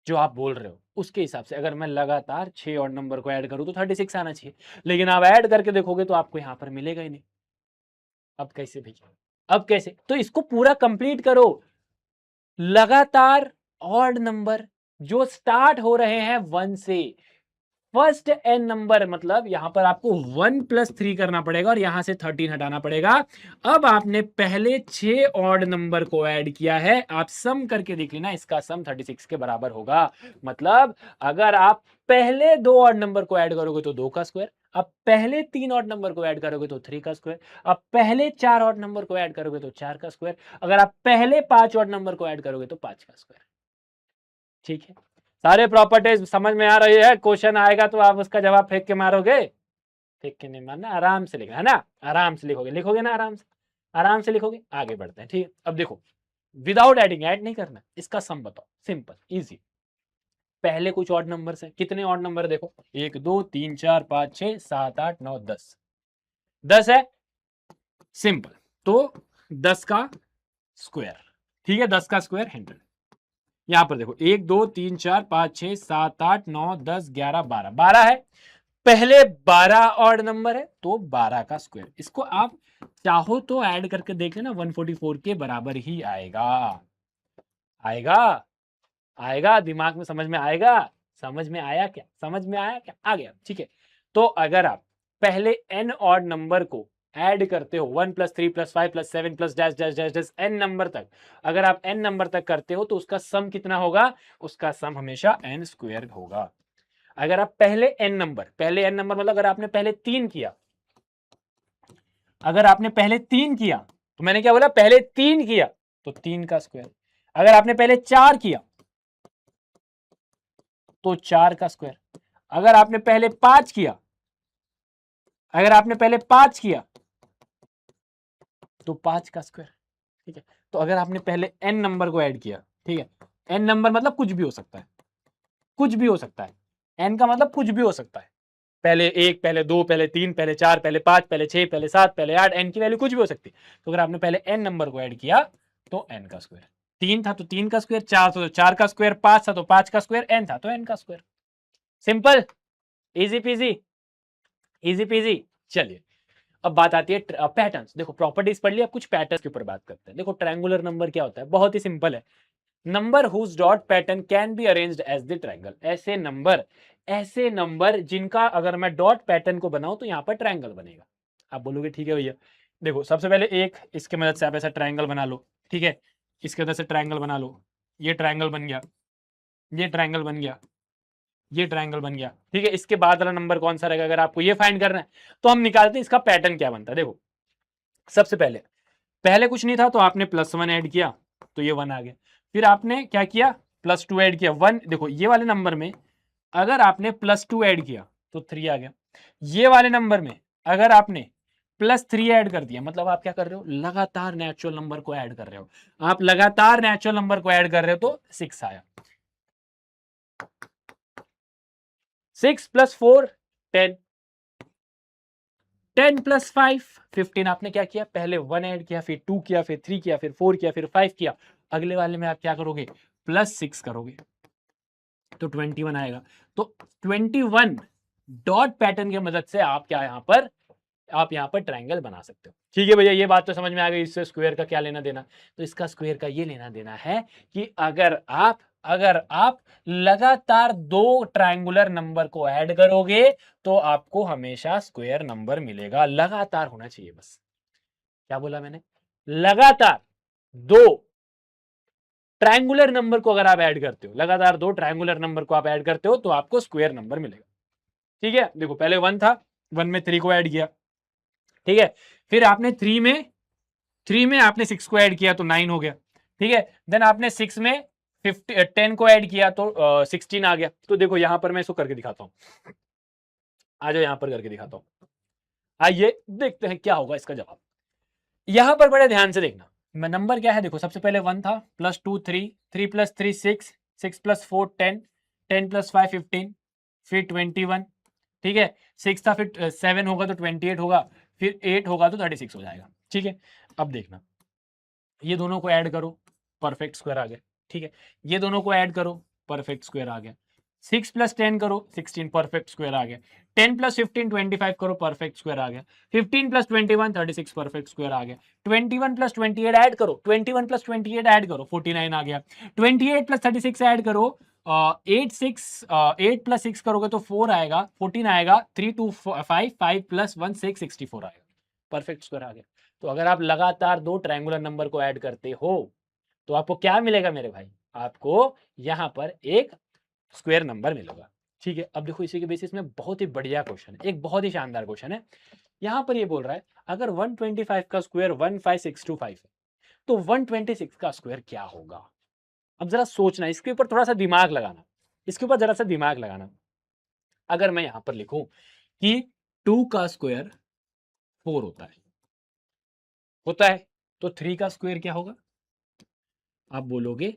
जो आप बोल रहे हो उसके हिसाब से। अगर मैं लगातार 6 ऑड नंबर को ऐड करूं तो 36 आना चाहिए, लेकिन आप ऐड करके देखोगे तो आपको यहां पर मिलेगा ही नहीं। अब कैसे भैया, अब कैसे? तो इसको पूरा कंप्लीट करो। लगातार ऑड नंबर जो स्टार्ट हो रहे हैं 1 से, फर्स्ट एन नंबर, मतलब यहां पर आपको 1+3 करना पड़ेगा और यहां से 13 हटाना पड़ेगा। अब आपने पहले 6 ऑड नंबर को ऐड किया है, आप सम करके देख लेना, इसका सम 36 के बराबर होगा। मतलब अगर आप पहले 2 ऑड नंबर को ऐड करोगे तो 2 का स्क्वायर, अब पहले 3 ऑड नंबर को ऐड करोगे तो 3 का स्क्वायर, अब पहले 4 ऑड नंबर को ऐड करोगे तो 4 का स्क्वायर, अगर आप पहले 5 ऑड नंबर को ऐड करोगे तो 5 का स्क्वायर। ठीक है, सारे प्रॉपर्टीज समझ में आ रही है? क्वेश्चन आएगा तो आप उसका जवाब फेंक के मारोगे? फेंक के नहीं मारना, आराम से लिखना है ना, आराम से लिखोगे, लिखोगे ना आराम से, आराम से लिखोगे। आगे बढ़ते हैं, ठीक है। अब देखो, विदाउट एडिंग, ऐड नहीं करना, इसका सम बताओ, सिंपल इजी। पहले कुछ ऑड नंबर है, कितने ऑड नंबर देखो, 1 2 3 4 5 6 7 8 9 10, 10 है, सिंपल। तो 10 का स्क्वायर, ठीक है, 10 का स्क्वायर 100। यहां पर देखो 1 2 3 4 5 6 7 8 9 10 11 12, 12 है, पहले 12 ऑड नंबर है तो 12 का स्क्वायर। इसको आप चाहो तो ऐड करके देख लेना, 144 के बराबर ही आएगा। आएगा, आएगा, दिमाग में समझ में आएगा। समझ में आया क्या? समझ में आया क्या? आ गया, ठीक है। तो अगर आप पहले n ऑड नंबर को ऐड करते हो, 1+3+5+7+-- n नंबर तक, अगर आप n नंबर तक करते हो तो उसका सम कितना होगा? उसका सम हमेशा n स्क्वायर होगा। अगर आप पहले n नंबर, पहले n नंबर मतलब अगर आपने पहले 3 किया, अगर आपने पहले 3 किया, तो मैंने क्या बोला? पहले 3 किया तो 3 का स्क्वायर, अगर आपने पहले 4 किया तो 4 का स्क्वायर, अगर आपने पहले 5 किया, अगर आपने पहले 5 किया तो 5 का स्क्वायर, ठीक है। तो अगर आपने पहले n नंबर को ऐड किया, ठीक है, n नंबर मतलब कुछ भी हो सकता है, कुछ भी हो सकता है, n का मतलब कुछ भी हो सकता है, पहले 1, पहले 2, पहले 3, पहले 4, पहले 5, पहले 6, पहले 7, पहले 8, n की वैल्यू कुछ भी हो सकती है। तो अगर आपने पहले n नंबर को ऐड किया तो n का स्क्वायर, 3 था तो 3 का स्क्वायर, 4 था तो 4 का स्क्वायर, 5 था तो 5 का स्क्वायर, n था तो n का square. Simple, easy PG, easy PG. चलिए, अब बात आती है पैटर्न्स। देखो प्रॉपर्टीज पढ़ लिया, कुछ पैटर्न्स के ऊपर बात करते हैं। देखो ट्रायंगुलर नंबर क्या होता है? बहुत ही सिंपल है, number whose dot pattern can be arranged as the triangle. ऐसे नंबर जिनका अगर मैं डॉट पैटर्न को बनाऊं तो यहां पर ट्रायंगल बनेगा। आप बोलोगे ठीक है भैया, देखो सबसे पहले एक इसके मदद से आप ऐसा ट्रायंगल बना लो, ठीक है, इसके मदद से ट्रायंगल बना लो, ये ट्रायंगल बन गया, ये ट्रायंगल बन गया, ये ट्रायंगल बन गया, ठीक है। इसके बाद वाला नंबर कौन सा रहेगा? अगर आपको ये फाइंड करना है तो हम निकालते हैं इसका पैटर्न क्या बनता है। देखो सबसे पहले, पहले कुछ नहीं था तो आपने +1 ऐड किया तो ये 1 आ गया, फिर आपने क्या किया? +2 ऐड किया, 1। देखो ये वाले नंबर में अगर आपने +2 ऐड किया तो 3 आ गया, ये वाले नंबर में अगर आपने +3 ऐड कर दिया, मतलब आप क्या कर रहे हो? लगातार नेचुरल नंबर को ऐड कर रहे हो, आप लगातार नेचुरल नंबर को ऐड कर रहे हो तो 6 आया, 6 + 4 10, 10 प्लस 5 15। आपने क्या किया, पहले 1 ऐड किया, फिर 2 किया, फिर 3 किया, फिर 4 किया, फिर 5 किया। अगले वाले में आप क्या करोगे, प्लस 6 करोगे तो 21 आएगा। तो 21 डॉट पैटर्न की मदद से आप क्या यहाँ पर ट्रायंगल बना सकते हो। ठीक है भैया, ये बात तो समझ में आ गई। इससे स्क्वायर का क्या लेना देना, तो इसका स्क्वायर का ये लेना देना है कि अगर आप लगातार दो ट्रायंगुलर नंबर को ऐड करोगे तो आपको हमेशा स्क्वायर नंबर मिलेगा। लगातार होना चाहिए बस। क्या बोला मैंने, लगातार दो ट्रायंगुलर नंबर को अगर आप ऐड करते हो, लगातार दो ट्रायंगुलर नंबर को आप ऐड करते हो तो आपको स्क्वायर नंबर मिलेगा। ठीक है, देखो पहले 1 था, 1 में 3 को ऐड किया, ठीक है, फिर आपने 3 में आपने 6 को ऐड किया तो 9 हो गया। ठीक है, देन आपने 6 में 10 को ऐड किया तो 16 आ गया। तो देखो यहां पर मैं इसको करके दिखाता हूं, आ जाओ यहां पर करके दिखाता हूं। आइए देखते हैं क्या होगा इसका जवाब। यहां पर बड़े ध्यान से देखना, मैं नंबर क्या है देखो, सबसे पहले 1 था, प्लस 2 3, 3 प्लस 3 6, 6 प्लस 4 10, 10 प्लस 5 15, फिर 21। ठीक है, 6 था, फिर 7 होगा तो 28 होगा, फिर 8 होगा तो 36 हो जाएगा। ठीक है, अब देखना, ये दोनों को ऐड करो, परफेक्ट स्क्वायर आ गया। ठीक है, ये दोनों को ऐड करो, परफेक्ट स्क्वायर आ गया। 6 प्लस 10 करो, 16, परफेक्ट स्क्वायर आ गया। 10 प्लस 15 25 करो, परफेक्ट स्क्वायर आ गया। 15 प्लस 21 36, परफेक्ट स्क्वायर आ गया। 21 प्लस 28 ऐड करो, 21 प्लस 28 ऐड करो, 49 आ गया। 28 प्लस 36 ऐड करो, 8 प्लस 6 करोगे तो 4 आएगा, 14 आएगा, 3 2 5, 5 प्लस 1 6, 64 आएगा, परफेक्ट स्क्वायर आ गया। तो अगर आप लगातार दो ट्रायंगुलर नंबर को ऐड करते हो तो आपको क्या मिलेगा मेरे भाई, आपको यहां पर एक स्क्वायर नंबर मिलेगा। ठीक है, अब देखो इसी के बेसिस में बहुत ही बढ़िया क्वेश्चन है, एक बहुत ही शानदार क्वेश्चन है। यहां पर ये बोल रहा है अगर 125 का स्क्वायर 15625 है तो 126 का स्क्वायर क्या होगा। अब जरा सोचना, इसके ऊपर थोड़ा सा दिमाग लगाना, इसके ऊपर जरा सा दिमाग लगाना। अगर मैं यहां पर लिखूं कि 2 का स्क्वायर 4 होता है तो 3 का स्क्वायर क्या होगा। आप बोलोगे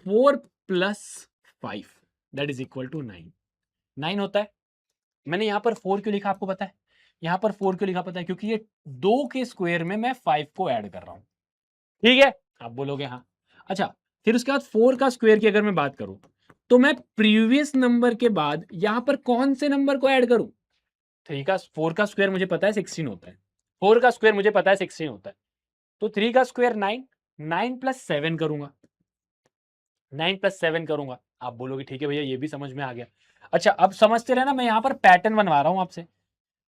4 plus 5 that is equal to 9। 9 होता है। मैंने यहां पर 4 क्यों लिखा आपको पता है, यहां पर 4 क्यों लिखा पता है, क्योंकि ये 2 के स्क्वायर में मैं 5 को ऐड कर रहा हूं। ठीक है, आप बोलोगे हाँ। अच्छा, फिर उसके बाद 4 का स्क्वायर की अगर मैं बात करूं तो मैं प्रीवियस नंबर के बाद यहां पर कौन से नंबर को ऐड करूं। 4 का स्क्वायर मुझे पता है 16 होता है, 4 का स्क्वायर मुझे पता है 16 होता है, तो 3 का स्क्वायर 9, 9 प्लस 7 करूंगा, 9 प्लस 7 करूंगा। आप बोलोगे ठीक है भैया ये भी समझ में आ गया। अच्छा, अब समझते रहना, मैं यहां पर पैटर्न बनवा रहा हूं आपसे,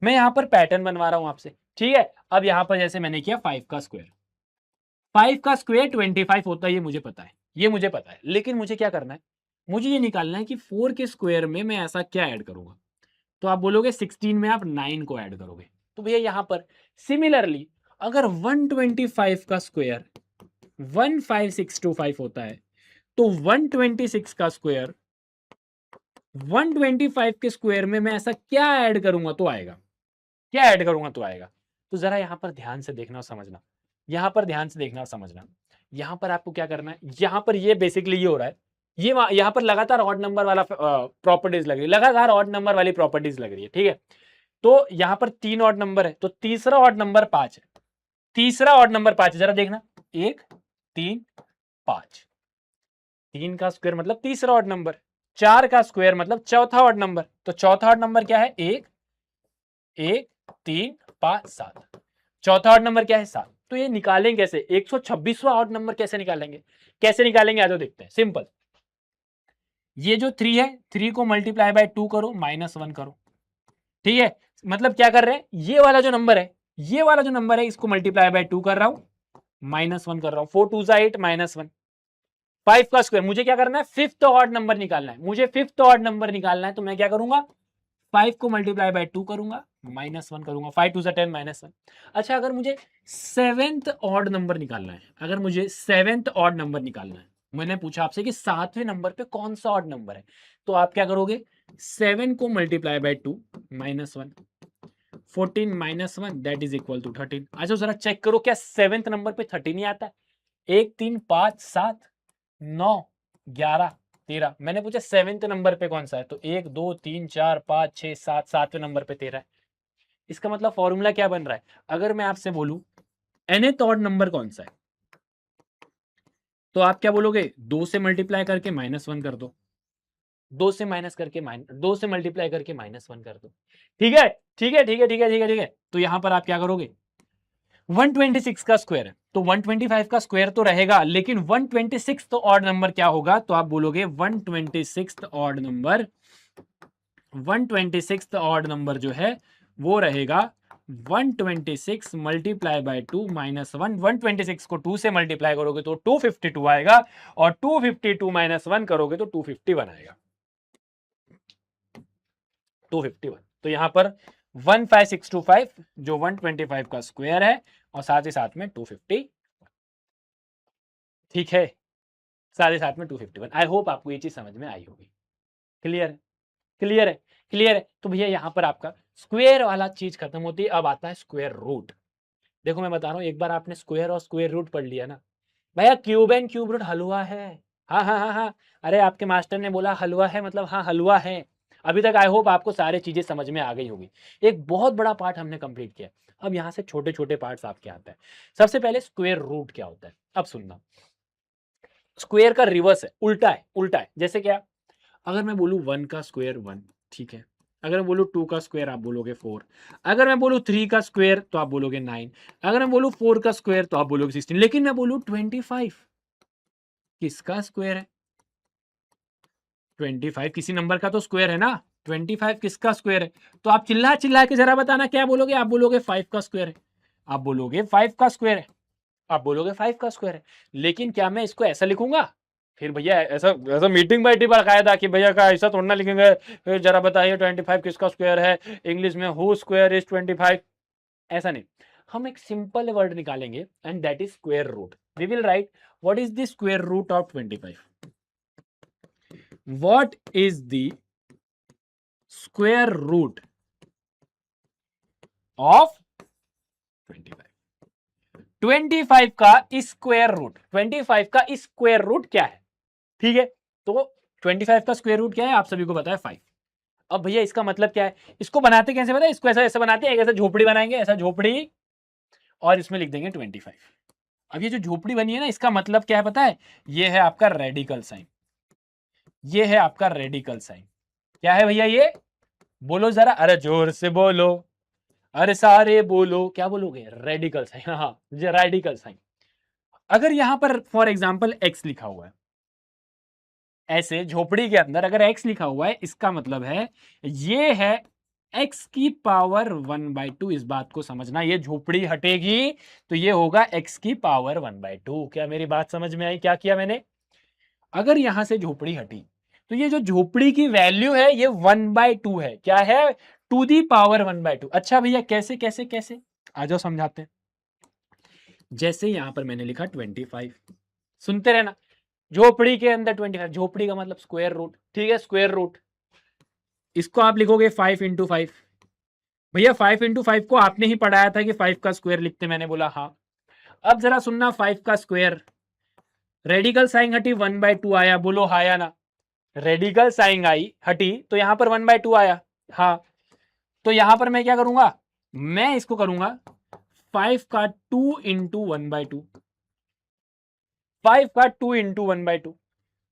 मैं यहां पर पैटर्न बनवा रहा हूं आपसे। ठीक है, अब यहां पर जैसे मैंने किया 5 का स्क्वायर, 5 का स्क्वायर 25 होता है, ये मुझे पता है, ये मुझे पता है, लेकिन मुझे क्या करना है, मुझे ये निकालना है कि 4 के स्क्वायर में मैं ऐसा क्या ऐड करूंगा। तो आप बोलोगे 16 में आप 9 को ऐड करोगे। तो भैया यहां पर सिमिलरली अगर 125 का स्क्वायर 15625 होता है तो 126 का स्क्वायर 125 के स्क्वायर में मैं ऐसा क्या ऐड करूंगा तो आएगा, क्या ऐड करूंगा तो आएगा। तो जरा यहां पर ध्यान से देखना और समझना, यहां पर ध्यान से देखना और समझना। यहां पर आपको क्या करना है, यहां पर ये बेसिकली ये हो रहा है, ये यहां पर लगातार ऑड नंबर वाला प्रॉपर्टीज लग रही है, लगातार ऑड नंबर वाली प्रॉपर्टीज लग रही है। ठीक है, तो यहां पर 3 ऑड नंबर है तो तीसरा ऑड नंबर 5 है, तीसरा ऑड नंबर 5 है, जरा देखना 1 3 5, 3 का स्क्वायर मतलब तीसरा ऑड नंबर, 4 का स्क्वायर मतलब चौथा ऑड नंबर, तो चौथा ऑड नंबर क्या है 1 1 3 5 7, चौथा ऑड नंबर क्या है 7। तो ये निकालेंगे कैसे, 126वां ऑड नंबर कैसे निकालेंगे, कैसे निकालेंगे, आ जाओ देखते हैं। सिंपल, ये जो 3 है 3 को मल्टीप्लाई बाय 2 करो, -1 करो। ठीक है, मतलब क्या कर रहे हैं, ये वाला जो नंबर है, ये वाला जो नंबर है इसको मल्टीप्लाई बाय 2 कर रहा हूं, -1 कर रहा हूं, 4 2 8 -1। 5 का स्क्वायर मुझे क्या करना है, फिफ्थ ऑड नंबर निकालना है, मुझे फिफ्थ ऑड नंबर निकालना है, तो मैं क्या करूंगा 5 को मल्टीप्लाई बाय 2 करूंगा, -1 करूंगा, 5 2 10 -1। अच्छा, अगर मुझे सेवेंथ ऑड नंबर निकालना है, अगर मुझे सेवेंथ ऑड नंबर निकालना है, मैंने पूछा आपसे कि 7वें नंबर पे कौन सा ऑड नंबर है, तो आप क्या करोगे 7 को multiply by 2 -1, 14 -1 that is equal to 13। अच्छा जरा चेक करो क्या सेवेंथ नंबर पे 13 ही आता है, 1 3 5 7 9 11 13, मैंने पूछा सेवेंथ नंबर पे कौन सा है, तो 1 2 3 4 5 6 7, 7वें नंबर पे 13 है। इसका मतलब फॉर्मूला क्या बन रहा है, अगर मैं आपसे बोलूं nth ऑड नंबर कौन सा है, तो आप क्या बोलोगे, 2 से मल्टीप्लाई करके -1 कर दो, 2 से मल्टीप्लाई करके -1 कर दो। ठीक है, ठीक है, ठीक है, ठीक है, ठीक है, ठीक है। तो यहां पर आप क्या करोगे, 126 का स्क्वायर है तो 125 का स्क्वायर तो रहेगा, लेकिन 126 तो ऑड नंबर क्या होगा, तो आप बोलोगे 126 ऑड नंबर, 126 ऑड नंबर जो है वो रहेगा 126 मल्टीप्लाई बाय 2 -1। 126 को 2 से मल्टीप्लाई करोगे तो 252 आएगा, और 252 -1 करोगे तो 251 आएगा, 251। तो यहां पर 15625 जो 125 का स्क्वायर है, और साथ ही साथ में 250, ठीक है, साथ ही साथ में 251। आई होप आपको ये चीज समझ में आई होगी। क्लियर है, क्लियर है, क्लियर है। तो भैया यहां पर आपका स्क्वायर वाला चीज खत्म होती है, अब आता है स्क्वायर रूट। देखो मैं बता रहा हूं, एक बार आपने स्क्वायर और स्क्वायर रूट पढ़ लिया ना, भैया क्यूब एंड क्यूब रूट हलवा है। हाँ हाँ हाँ हाँ, अरे आपके मास्टर ने बोला हलवा है, मतलब हाँ हलवा है। अभी तक आई होप आपको सारी चीजें समझ में आ गई होगी। एक बहुत बड़ा पार्ट हमने कंप्लीट किया, अब यहाँ से छोटे छोटे पार्ट्स आपके आते हैं। सबसे पहले स्क्वायर रूट क्या होता है, अब सुनना। स्क्वायर का रिवर्स है, उल्टा है, उल्टा है। जैसे क्या, अगर मैं बोलूं 1 का स्क्वायर 1, ठीक है, अगर मैं बोलूं 2 का स्क्वायर आप बोलोगे 4, अगर मैं बोलूं 3 का स्क्वायर तो आप बोलोगे 9, अगर मैं बोलूं 4 का स्क्वायर तो आप बोलोगे 16, लेकिन मैं बोलूं 25 किसका स्क्वायर है, 25 किसी नंबर का तो स्क्वायर है ना, 25 किसका स्क्वायर है, तो आप चिल्ला चिल्ला के जरा बताना क्या बोलोगे, आप बोलोगे 5 का स्क्वायर है, आप बोलोगे 5 का स्क्वायर है, आप बोलोगे 5 का स्क्वायर है। लेकिन क्या मैं इसको ऐसा लिखूंगा, फिर भैया ऐसा ऐसा मीटिंग बैठी बकायदा कि भैया का ऐसा थोड़ा ना लिखेंगे, फिर जरा बताइए 25 किसका स्क्वायर है, इंग्लिश में हु स्क्वायर इज 25, ऐसा नहीं। हम एक सिंपल वर्ड निकालेंगे and that is square root. We will write what is the square root of 25, what is the square root of 25, 25 का स्क्वायर रूट, 25 का स्क्वायर रूट क्या है, ठीक है। तो 25 का स्क्वायर रूट क्या है, आप सभी को पता है 5। अब भैया इसका मतलब क्या है, इसको बनाते कैसे पता है, इसको ऐसा ऐसा बनाते हैं, ऐसा झोपड़ी बनाएंगे, ऐसा झोपड़ी, और इसमें लिख देंगे 25। अब ये जो झोपड़ी बनी है ना, इसका मतलब क्या है पता है, ये है आपका रेडिकल साइन, ये है आपका रेडिकल साइन। क्या है भैया ये, बोलो जरा, अरे जोर से बोलो, अरे सारे बोलो, क्या बोलोगे, रेडिकल साइन। हाँ, रेडिकल साइन। अगर यहां पर फॉर एग्जाम्पल एक्स लिखा हुआ है, ऐसे झोपड़ी के अंदर अगर x लिखा हुआ है, इसका मतलब है ये है x की पावर 1/2। इस बात को समझना, ये झोपड़ी हटेगी तो ये होगा x की पावर 1/2। क्या मेरी बात समझ में आई, क्या किया मैंने, अगर यहां से झोपड़ी हटी तो ये जो झोपड़ी की वैल्यू है ये 1/2 है, क्या है, टू दी पावर 1/2। अच्छा भैया कैसे कैसे कैसे, आ जाओ समझाते हैं। जैसे यहां पर मैंने लिखा 25, सुनते रहना, झोपड़ी के अंदर 25, झोपड़ी का मतलब स्क्वायर रूट, ठीक है, स्क्वायर रूट। इसको आप लिखोगे 5 × 5। भैया 5 × 5 को आपने ही पढ़ाया था कि 5 का स्क्वायर लिखते, मैंने बोला हाँ। अब जरा सुनना, 5 का स्क्वायर, रेडिकल साइन हटी 1/2 आया, बोलो हाँ या ना, रेडिकल साइन आई हटी तो यहां पर 1/2 आया, हाँ। तो यहां पर मैं क्या करूंगा, मैं इसको करूंगा 5 का 2 × 1/2, 5 का 2 × 1/2,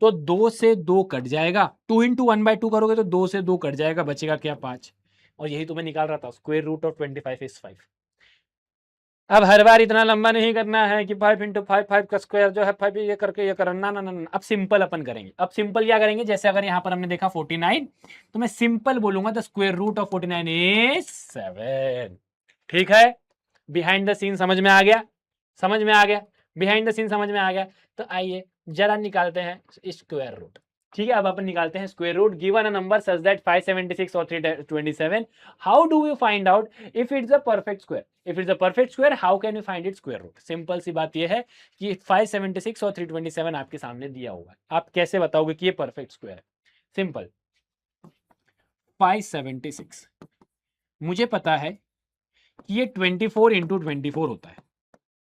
तो 2 से 2 कट जाएगा, 2 × 1/2 करोगे तो 2 से 2 कट जाएगा, बचेगा क्या, 5। और यही तो मैं निकाल रहा था, स्क्वायर रूट ऑफ 25 इज 5। अब हर बार इतना लंबा नहीं करना है कि 5 × 5, 5 का स्क्वायर जो है 5 ये करके ये करना, ना ना ना। अब सिंपल अपन करेंगे, अब सिंपल क्या करेंगे, जैसे अगर यहां पर हमने देखा 49, तो मैं सिंपल बोलूंगा the square root of 49 is 7। ठीक है, बिहाइंड द सीन समझ में आ गया, समझ में आ गया, बिहाइंड द सीन समझ में आ गया। तो आइए जरा निकालते हैं स्क्वायर रूट। ठीक है, अब अपन निकालते हैं square root. Given a number such that 576 और 327, how do you find out if it's a perfect square, if it's a perfect square how can you find it square root. Simple सी बात यह है कि 576 और 327 आपके सामने दिया हुआ है, आप कैसे बताओगे कि ये परफेक्ट स्क्वायर है। सिंपल, 576 मुझे पता है कि ये 24 × 24 होता है,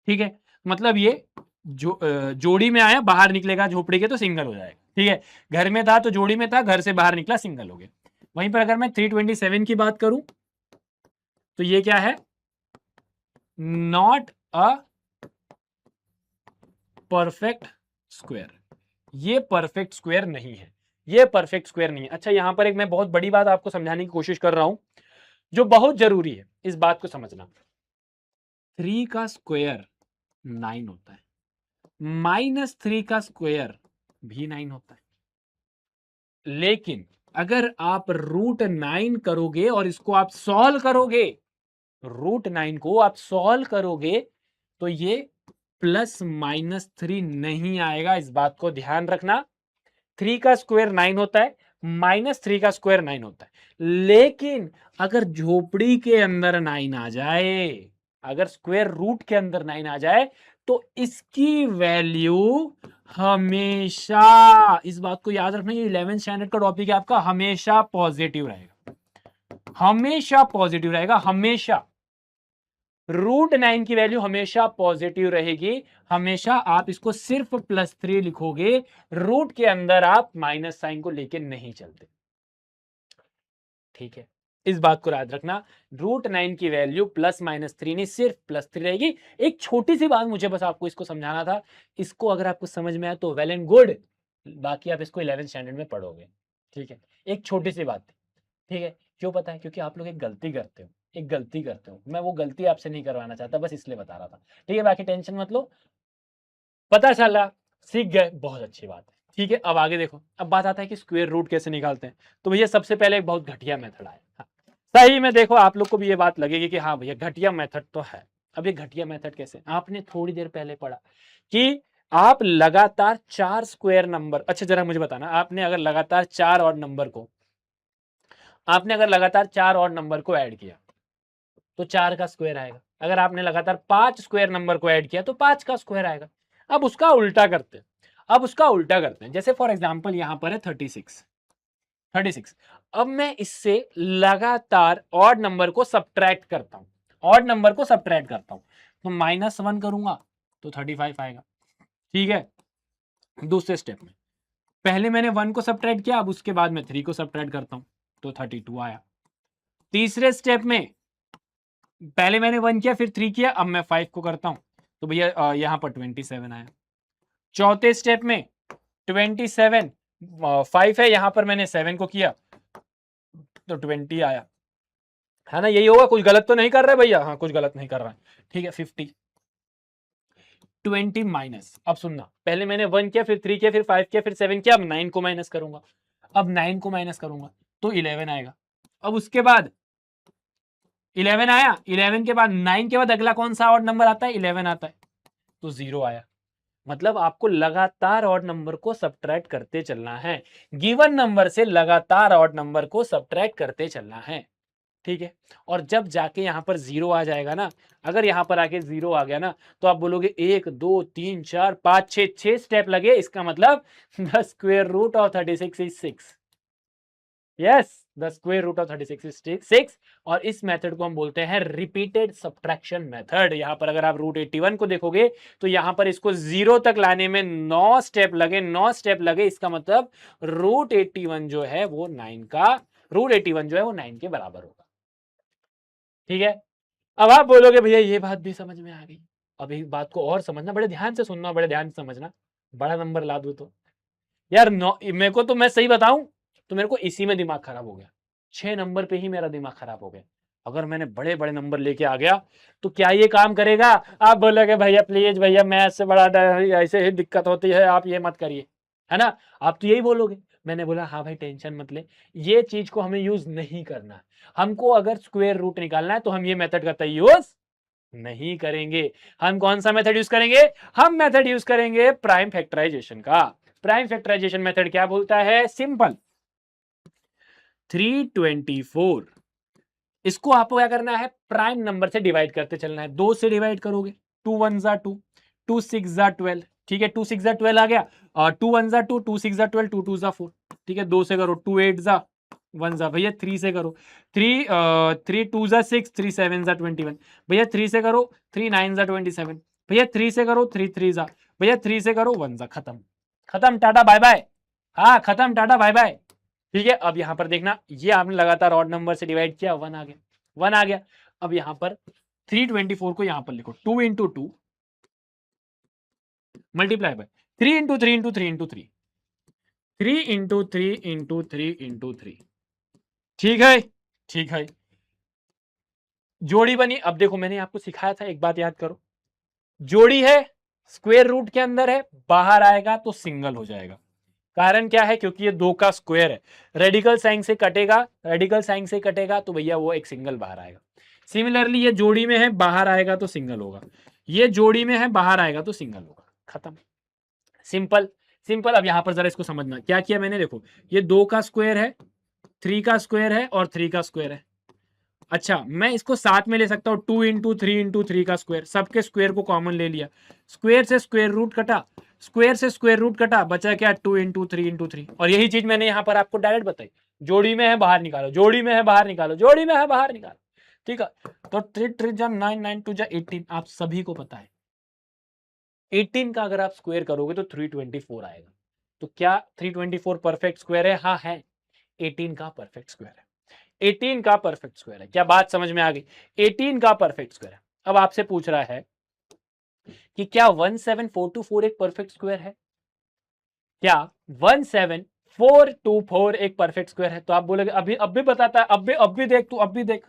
ठीक है, मतलब ये जोड़ी में आया, बाहर निकलेगा झोपड़ी के तो सिंगल हो जाएगा, ठीक है। घर में था तो जोड़ी में था, घर से बाहर निकला सिंगल हो गया। वहीं पर अगर मैं 327 की बात करूं तो ये क्या है, नॉट अ परफेक्ट स्क्वायर, ये परफेक्ट स्क्वायर नहीं है, ये परफेक्ट स्क्वायर नहीं है। अच्छा, यहां पर एक मैं बहुत बड़ी बात आपको समझाने की कोशिश कर रहा हूं जो बहुत जरूरी है, इस बात को समझना। 3 का स्क्वायर 9 होता है, -3 का स्क्वायर भी 9 होता है। लेकिन अगर आप √9 करोगे और इसको आप सॉल्व करोगे, √9 को आप सॉल्व करोगे, तो ये +-3 नहीं आएगा, इस बात को ध्यान रखना। 3 का स्क्वायर 9 होता है, -3 का स्क्वायर 9 होता है। लेकिन अगर झोपड़ी के अंदर 9 आ जाए, अगर स्क्वायर रूट के अंदर 9 आ जाए, तो इसकी वैल्यू हमेशा, इस बात को याद रखना, ये 11th स्टैंडर्ड का टॉपिक है आपका, हमेशा पॉजिटिव रहेगा, हमेशा पॉजिटिव रहेगा, हमेशा √9 की वैल्यू हमेशा पॉजिटिव रहेगी, हमेशा आप इसको सिर्फ +3 लिखोगे, रूट के अंदर आप माइनस साइन को लेके नहीं चलते, ठीक है। इस बात को याद रखना, √9 की वैल्यू +-3 नहीं, सिर्फ +3 रहेगी। एक छोटी सी बात मुझे बस आपको इसको समझाना था, इसको अगर आपको समझ में आया तो वेल एंड गुड, बाकी आप इसको 11th स्टैंडर्ड में पढ़ोगे, ठीक है। एक छोटी सी बात थी, ठीक है। क्यों पता है? क्योंकि आप लोग एक गलती करते हो, एक गलती करते हो, मैं वो गलती आपसे नहीं करवाना चाहता, बस इसलिए बता रहा था, ठीक है। बाकी टेंशन मत लो, पता चला, सीख गए, बहुत अच्छी बात है, ठीक है। अब आगे देखो, अब बात आता है कि स्क्वायर रूट कैसे निकालते हैं। तो भैया सबसे पहले एक बहुत घटिया मेथड आया, हाँ, सही में देखो आप लोग को भी ये बात लगेगी कि हाँ भैया घटिया मेथड तो है। अब ये घटिया मेथड कैसे, आपने थोड़ी देर पहले पढ़ा कि आप लगातार 4 स्क्वायर नंबर, अच्छा जरा मुझे बताना, आपने अगर लगातार 4 और नंबर को, आपने अगर लगातार 4 और नंबर को ऐड किया तो 4 का स्क्वायर आएगा। अगर आपने लगातार 5 स्क्वायर नंबर को ऐड किया तो 5 का स्क्वायर आएगा। अब उसका उल्टा करते हैं, अब उसका उल्टा करते हैं। जैसे फॉर एग्जांपल यहां पर है 36। अब मैं इससे लगातार ऑड नंबर को सब्ट्रैक्ट करता हूं, ऑड नंबर को सब्ट्रैक्ट करता हूं, तो -1 करूंगा तो 35 आएगा, ठीक है। दूसरे स्टेप में पहले मैंने 1 को सब्ट्रैक्ट किया, अब उसके बाद मैं 3 को सब्ट्रैक्ट करता हूं तो 32 आया। तीसरे स्टेप में पहले मैंने 1 किया फिर 3 किया, अब मैं 5 को करता हूं तो भैया यहां पर 27 आया। चौथे स्टेप में 27, 5 है, यहां पर मैंने 7 को किया तो 20 आया, है ना। यही होगा, कुछ गलत तो नहीं कर रहे भैया? हाँ, कुछ गलत नहीं कर रहा है, ठीक है। 50, 20 माइनस, अब सुनना, पहले मैंने 1 किया फिर 3 किया फिर 5 किया फिर 7 किया, अब 9 को माइनस करूंगा, अब 9 को माइनस करूंगा तो 11 आएगा। अब उसके बाद 11 आया, 11 के बाद 9 के बाद अगला कौन सा ऑड नंबर आता है? 11 आता है, तो 0 आया। मतलब आपको लगातार ऑड नंबर को सब्ट्रैक्ट करते चलना है, गिवन नंबर से लगातार ऑड नंबर को सब्ट्रैक्ट करते चलना है, ठीक है। और जब जाके यहां पर 0 आ जाएगा ना, अगर यहां पर आके 0 आ गया ना, तो आप बोलोगे 1 2 3 4 5 6 स्टेप लगे, इसका मतलब the square root of 36 is 6। Yes, the square root of 36 is 6। और इस मेथड को हम बोलते हैं रिपीटेड सब्ट्रैक्शन मेथड। यहां पर अगर आप √81 को देखोगे तो यहां पर इसको 0 तक लाने में 9 स्टेप लगे, 9 स्टेप लगे, इसका मतलब √81 जो है वो 9 का, √81 जो है वो 9 के बराबर होगा, ठीक है। अब आप बोलोगे भैया ये बात भी समझ में आ गई, अब एक बात को और समझना, बड़े ध्यान से सुनना, बड़े ध्यान से समझना, बड़ा नंबर ला दूं तो यार मेरे को तो, मैं सही बताऊं तो मेरे को इसी में दिमाग खराब हो गया, 6 नंबर पे ही मेरा दिमाग खराब हो गया। अगर मैंने बड़े बड़े नंबर लेके आ गया तो क्या ये काम करेगा? आप बोलोगे भैया प्लीज भैया मैथ से बड़ा ऐसे ही दिक्कत होती है, आप ये मत करिए, है ना, आप तो यही बोलोगे। मैंने बोला हाँ भाई टेंशन मत ले, ये चीज को हमें यूज नहीं करना है, हमको अगर स्क्वायर रूट निकालना है तो हम ये मेथड का यूज नहीं करेंगे। हम कौन सा मेथड यूज करेंगे? हम मेथड यूज करेंगे प्राइम फैक्टराइजेशन का। प्राइम फैक्टराइजेशन मेथड क्या बोलता है? सिंपल, 324, इसको आपको क्या करना है? प्राइम नंबर से डिवाइड करते चलना है, 2 से डिवाइड करोगे, 2 1 जा 2, 2 6 जा 12, ठीक है, 2 6 जा 12 आ गया, और 2 1 जा 2, 2 6 जा 12, 2 2 जा 4, ठीक है। 2 से करो, 2 8 जा 1 जा, भैया 3 से करो, 3 2 जा 6, 3 7 जा 21, भैया 3 से करो, 3 9 जा 27, भैया 3 से करो, 3 3 जा, भैया 3 से करो 1 जा, खत्म, खत्म, टाटा बाय बाय, हाँ खत्म, टाटा बाय बाय, ठीक है। अब यहां पर देखना, ये आपने लगातार ऑड नंबर से डिवाइड किया, 1 आ गया, 1 आ गया। अब यहाँ पर 324 को यहाँ पर लिखो 2 into 2 multiply by 3 into 3 into 3 into 3 3 into 3 into 3 into 3। ठीक है, ठीक है, जोड़ी बनी। अब देखो मैंने आपको सिखाया था, एक बात याद करो, जोड़ी है, स्क्वायर रूट के अंदर है, बाहर आएगा तो सिंगल हो जाएगा। कारण क्या है? क्योंकि ये 2 का स्क्वायर है, रेडिकल साइन से कटेगा, रेडिकल साइन से कटेगा तो भैया वो एक सिंगल बाहर आएगा। सिमिलरली ये जोड़ी में है, बाहर आएगा तो सिंगल होगा, ये जोड़ी में है, बाहर आएगा तो सिंगल होगा, खत्म, सिंपल सिंपल। अब यहां पर जरा इसको समझना, क्या किया मैंने, देखो ये 2 का स्क्वायर है, 3 का स्क्वायर है और 3 का स्क्वायर है। अच्छा, मैं इसको साथ में ले सकता हूँ, 2 इंटू 3 इंटू 3 का स्क्वायर, सबके स्क्वायर को कॉमन ले लिया, स्क्वायर से स्क्वायर रूट कटा, स्क्वायर से स्क्वायर रूट कटा, बचा क्या, 2 इंटू 3 इंटू 3। और यही चीज मैंने यहाँ पर आपको डायरेक्ट बताई, जोड़ी में है बाहर निकालो, जोड़ी में है बाहर निकालो, जोड़ी में है बाहर निकालो। ठीक है, तो 3 3 जा 9, 9 2 जा 18, आप सभी को पता है 18 का अगर आप स्क्वायर करोगे तो 324 आएगा। तो क्या 324 परफेक्ट स्क्वायर है? हाँ है, 18 का परफेक्ट स्क्वायर है, 18 का परफेक्ट स्क्वायर है। क्या बात समझ में आ गई? 18 का परफेक्ट स्क्वायर है। अब आपसे पूछ रहा है कि क्या 17424 एक परफेक्ट स्क्वायर है? क्या 17424 एक परफेक्ट स्क्वायर है? तो आप बोलोगे अभी अब भी बताता है, अब भी देख, तू अब भी देख,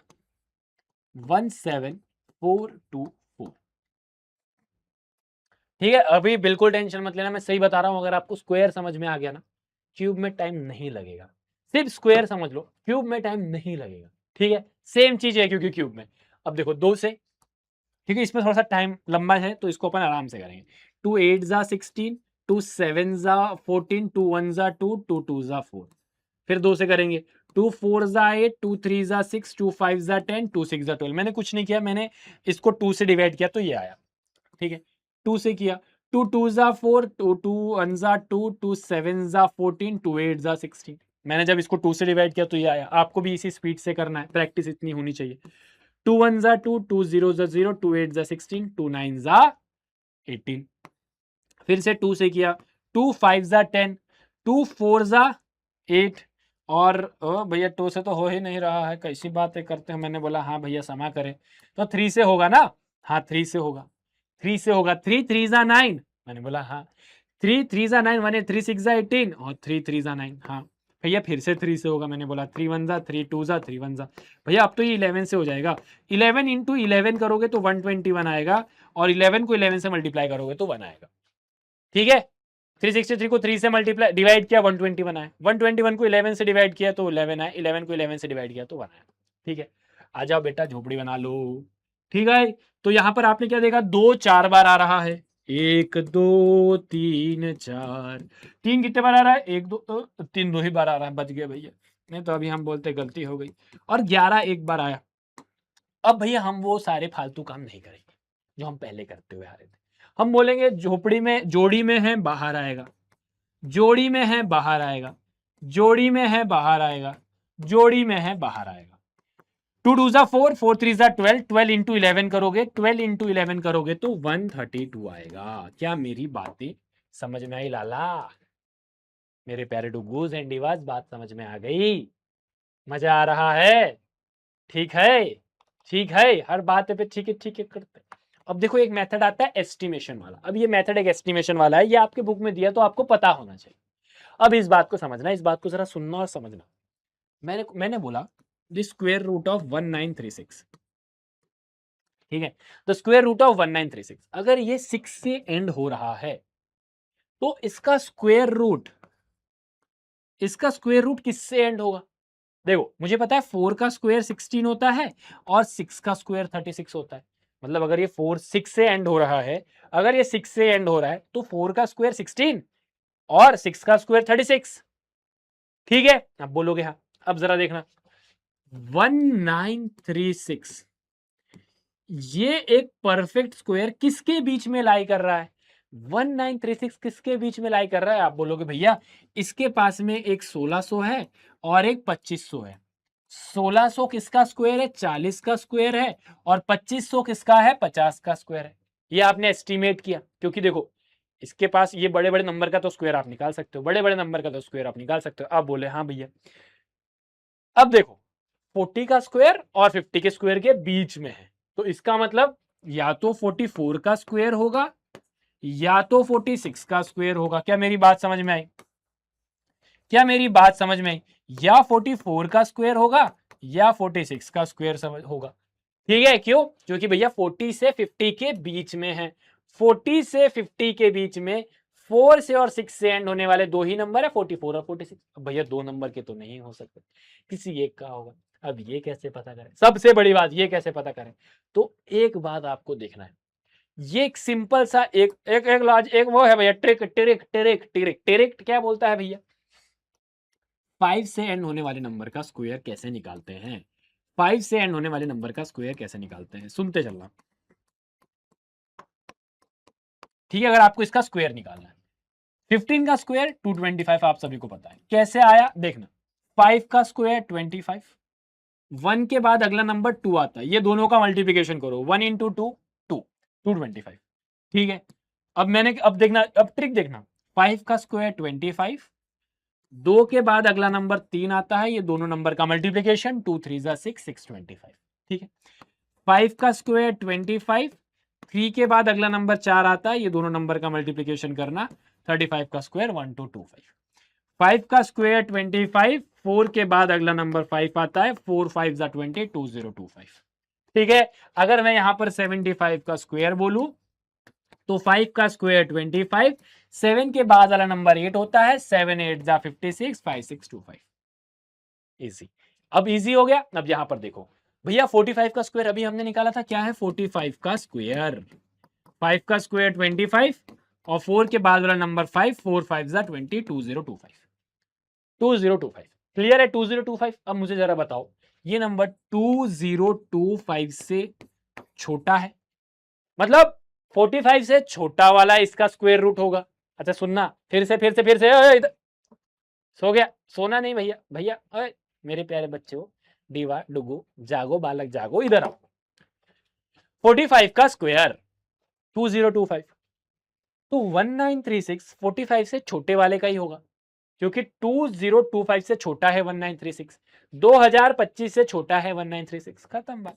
17424। ठीक है, अभी बिल्कुल टेंशन मत लेना, मैं सही बता रहा हूं। अगर आपको स्क्वायर समझ में आ गया ना, क्यूब में टाइम नहीं लगेगा, सिर्फ स्क्वायर समझ लो, क्यूब में टाइम नहीं लगेगा। ठीक है, सेम चीज है क्योंकि क्यूब में। अब देखो 2 से, क्योंकि इसमें थोड़ा सा टाइम लंबा है तो इसको अपन आराम से करेंगे। 2 8 जा 16, 2 7 जा 14, 2 1 जा 2, 2 2 जा 4। फिर 2 से करेंगे, 2 4 जा 8, 2 3 जा 6, 2 5 जा 10, 2 6 जा 12। मैंने कुछ नहीं किया, मैंने इसको 2 से डिवाइड किया तो ये आया। ठीक है, 2 से किया, 2 2 जा 4, 2 2 1 जा 2, 2 7 जा 14, 2 8 जा 16। मैंने जब इसको 2 से डिवाइड किया तो ये आया। आपको भी इसी स्पीड से करना है, प्रैक्टिस इतनी होनी चाहिए। 2 1 जा 2, 2 0 जा 0, 2 8 जा 16, 2 9 जा 18। फिर से 2 से किया, 2 5 जा 10, 2 4 जा 8। और भैया 2 से तो हो ही नहीं रहा है, कैसी बातें करते हैं। मैंने बोला हाँ भैया समा करें, तो 3 से होगा ना? हाँ 3 से होगा, 3 से होगा, 3 3 जा 9। मैंने बोला हाँ, 3 3 जा 9 माने 3 6 जा 18 और 3 3 जा 9। हाँ भैया फिर से 3 से होगा। मैंने बोला 3 1 जा 3 2 जा 3 1 जा। भैया अब तो ये 11 से हो जाएगा, 11 इंटू 11 करोगे तो 121 आएगा, और 11 को 11 से मल्टीप्लाई करोगे तो 1 आएगा। ठीक है, 363 को 3 से मल्टीप्लाई डिवाइड किया 121 आया, 121 को 11 से डिवाइड किया तो 11 आया, 11 को 11 से डिवाइड किया तो 1 आया। ठीक है, आ जाओ बेटा झोपड़ी बना लो। ठीक है, तो यहां पर आपने क्या देखा, 2 4 बार आ रहा है, 1 2 3 4, 3 कितने बार आ रहा है, 1 2 3 2 ही बार आ रहा है, बच गए भैया, नहीं तो अभी हम बोलते गलती हो गई। और 11 एक बार आया। अब भैया हम वो सारे फालतू काम नहीं करेंगे जो हम पहले करते हुए आ रहे थे। हम बोलेंगे झोपड़ी में, जोड़ी में है बाहर आएगा, जोड़ी में है बाहर आएगा, जोड़ी में है बाहर आएगा, जोड़ी में है बाहर आएगा। 2 2 जा 4, 4 3 जा 12, 12 इंटू 11 करोगे, 12 इंटू 11 करोगे तो 132 आएगा। क्या मेरी बातें समझ में आई लाला? मेरे प्यारे डुगूज एंड डिवास, बात समझ में आ गई? मजा आ रहा है? ठीक है, ठीक है, हर बात पे ठीक है करते। अब देखो एक मेथड आता है एस्टिमेशन वाला। अब ये मेथड एक एस्टिमेशन वाला है, ये आपके बुक में दिया तो आपको पता होना चाहिए। अब इस बात को समझना, इस बात को जरा सुनना और समझना। मैंने बोला द स्क्वायर रूट ऑफ 1936। ठीक है, द स्क्वायर रूट ऑफ 1936, अगर ये 6 से एंड हो रहा है तो इसका स्क्वायर रूट, इसका स्क्वायर रूट किससे एंड होगा? देखो मुझे पता है 4 का स्क्वायर 16 होता है और 6 का स्क्वायर 36 होता है। मतलब अगर ये 4 6 से एंड हो रहा है, अगर ये 6 से एंड हो रहा है तो 4 का स्क्वायर 16 और 6 का स्क्वायर 36। ठीक है, अब बोलोगे हाँ। अब जरा देखना, 1936 ये एक परफेक्ट स्क्वायर किसके बीच में लाई कर रहा है? 1936 किसके बीच में लाई कर रहा है? आप बोलोगे भैया इसके पास में एक 1600 है और एक 2500 है। 1600 किसका स्क्वायर है? 40 का स्क्वायर है, और 2500 किसका है? 50 का स्क्वायर है। ये आपने एस्टीमेट किया, क्योंकि देखो इसके पास ये बड़े बड़े नंबर का तो स्क्वायर आप निकाल सकते हो, बड़े बड़े नंबर का तो स्क्वायर आप निकाल सकते हो। आप बोले हाँ भैया। अब देखो 40 का स्क्वायर और 50 के स्क्वायर के बीच में है, तो इसका मतलब या तो 44 का स्क्वायर होगा या तो 46 का स्क्वायर होगा। क्या मेरी बात समझ में आई? क्या मेरी बात समझ में आई? या 44 का स्क्वायर होगा या 46 का स्क्वायर समझ होगा। ठीक है, क्यों? क्योंकि भैया 40 से 50 के बीच में है, 40 से 50 के बीच में 4 से और 6 से एंड होने वाले दो ही नंबर है, 44 और 46। अब भैया दो नंबर के तो नहीं हो सकते, किसी एक का होगा। अब ये कैसे पता करें? सबसे बड़ी बात ये कैसे पता करें? तो एक बात आपको देखना है, ये एक सिंपल सा एक एक एक लाज एक वो है भैया, trick trick trick trick trick क्या बोलता है भैया? 5 से एंड होने वाले नंबर का स्क्वायर कैसे निकालते हैं? 5 से एंड होने वाले नंबर का स्क्वायर कैसे निकालते हैं? सुनते चलना। ठीक है, अगर आपको इसका स्क्वायर निकालना है, 15 का स्क्वायर 225 आप सभी को पता है कैसे आया, देखना। 5 का स्क्वायर 25, 1 के बाद अगला नंबर 2 आता है, ये दोनों का मल्टीप्लीकेशन करो, 1 इंटू 2 2 225। ठीक है, अब देखना, अब ट्रिक देखना। 5 का स्क्वायर 25, 2 के बाद अगला नंबर 3 आता है, ये दोनों नंबर का मल्टीप्लीकेशन, 2 3 जा 6 625। ठीक है, 5 का स्क्वायर 25, 3 के बाद अगला नंबर 4 आता है, ये दोनों नंबर का मल्टीप्लीकेशन करना, 35 का स्क्वायर 1225। 5 का स्क्वायर 25, 4 के बाद अगला नंबर 5 आता है, 4 5 जा 20 2025। ठीक है, अगर मैं यहां पर 75 का स्क्वायर बोलूं तो 5 का स्क्वायर 25, 7 के बाद वाला नंबर 8 होता है, 7 8 जा 56 5625। इजी। अब इजी हो गया। अब यहां पर देखो भैया, 45 का स्क्वायर अभी हमने निकाला था, क्या है 45 का स्क्वायर? 5 का स्क्वायर 25 और 4 के बाद वाला नंबर 5, 4 5 जा 20 2025 2025। क्लियर है? 2025। अब मुझे जरा बताओ, ये नंबर 2025 से छोटा है, मतलब 45 से छोटा वाला इसका स्क्वायर रूट होगा। अच्छा सुनना, फिर से इधर सो गया? सोना नहीं भैया, भैया ओए मेरे प्यारे बच्चों, डीवा डुगू जागो, बालक जागो, इधर आओ। 45 का स्क्वायर 2025, तो 1936 45 से छोटे वाले का ही होगा, क्योंकि 2025 से छोटा है 1936, 2025 से छोटा है 1936, खत्म बात।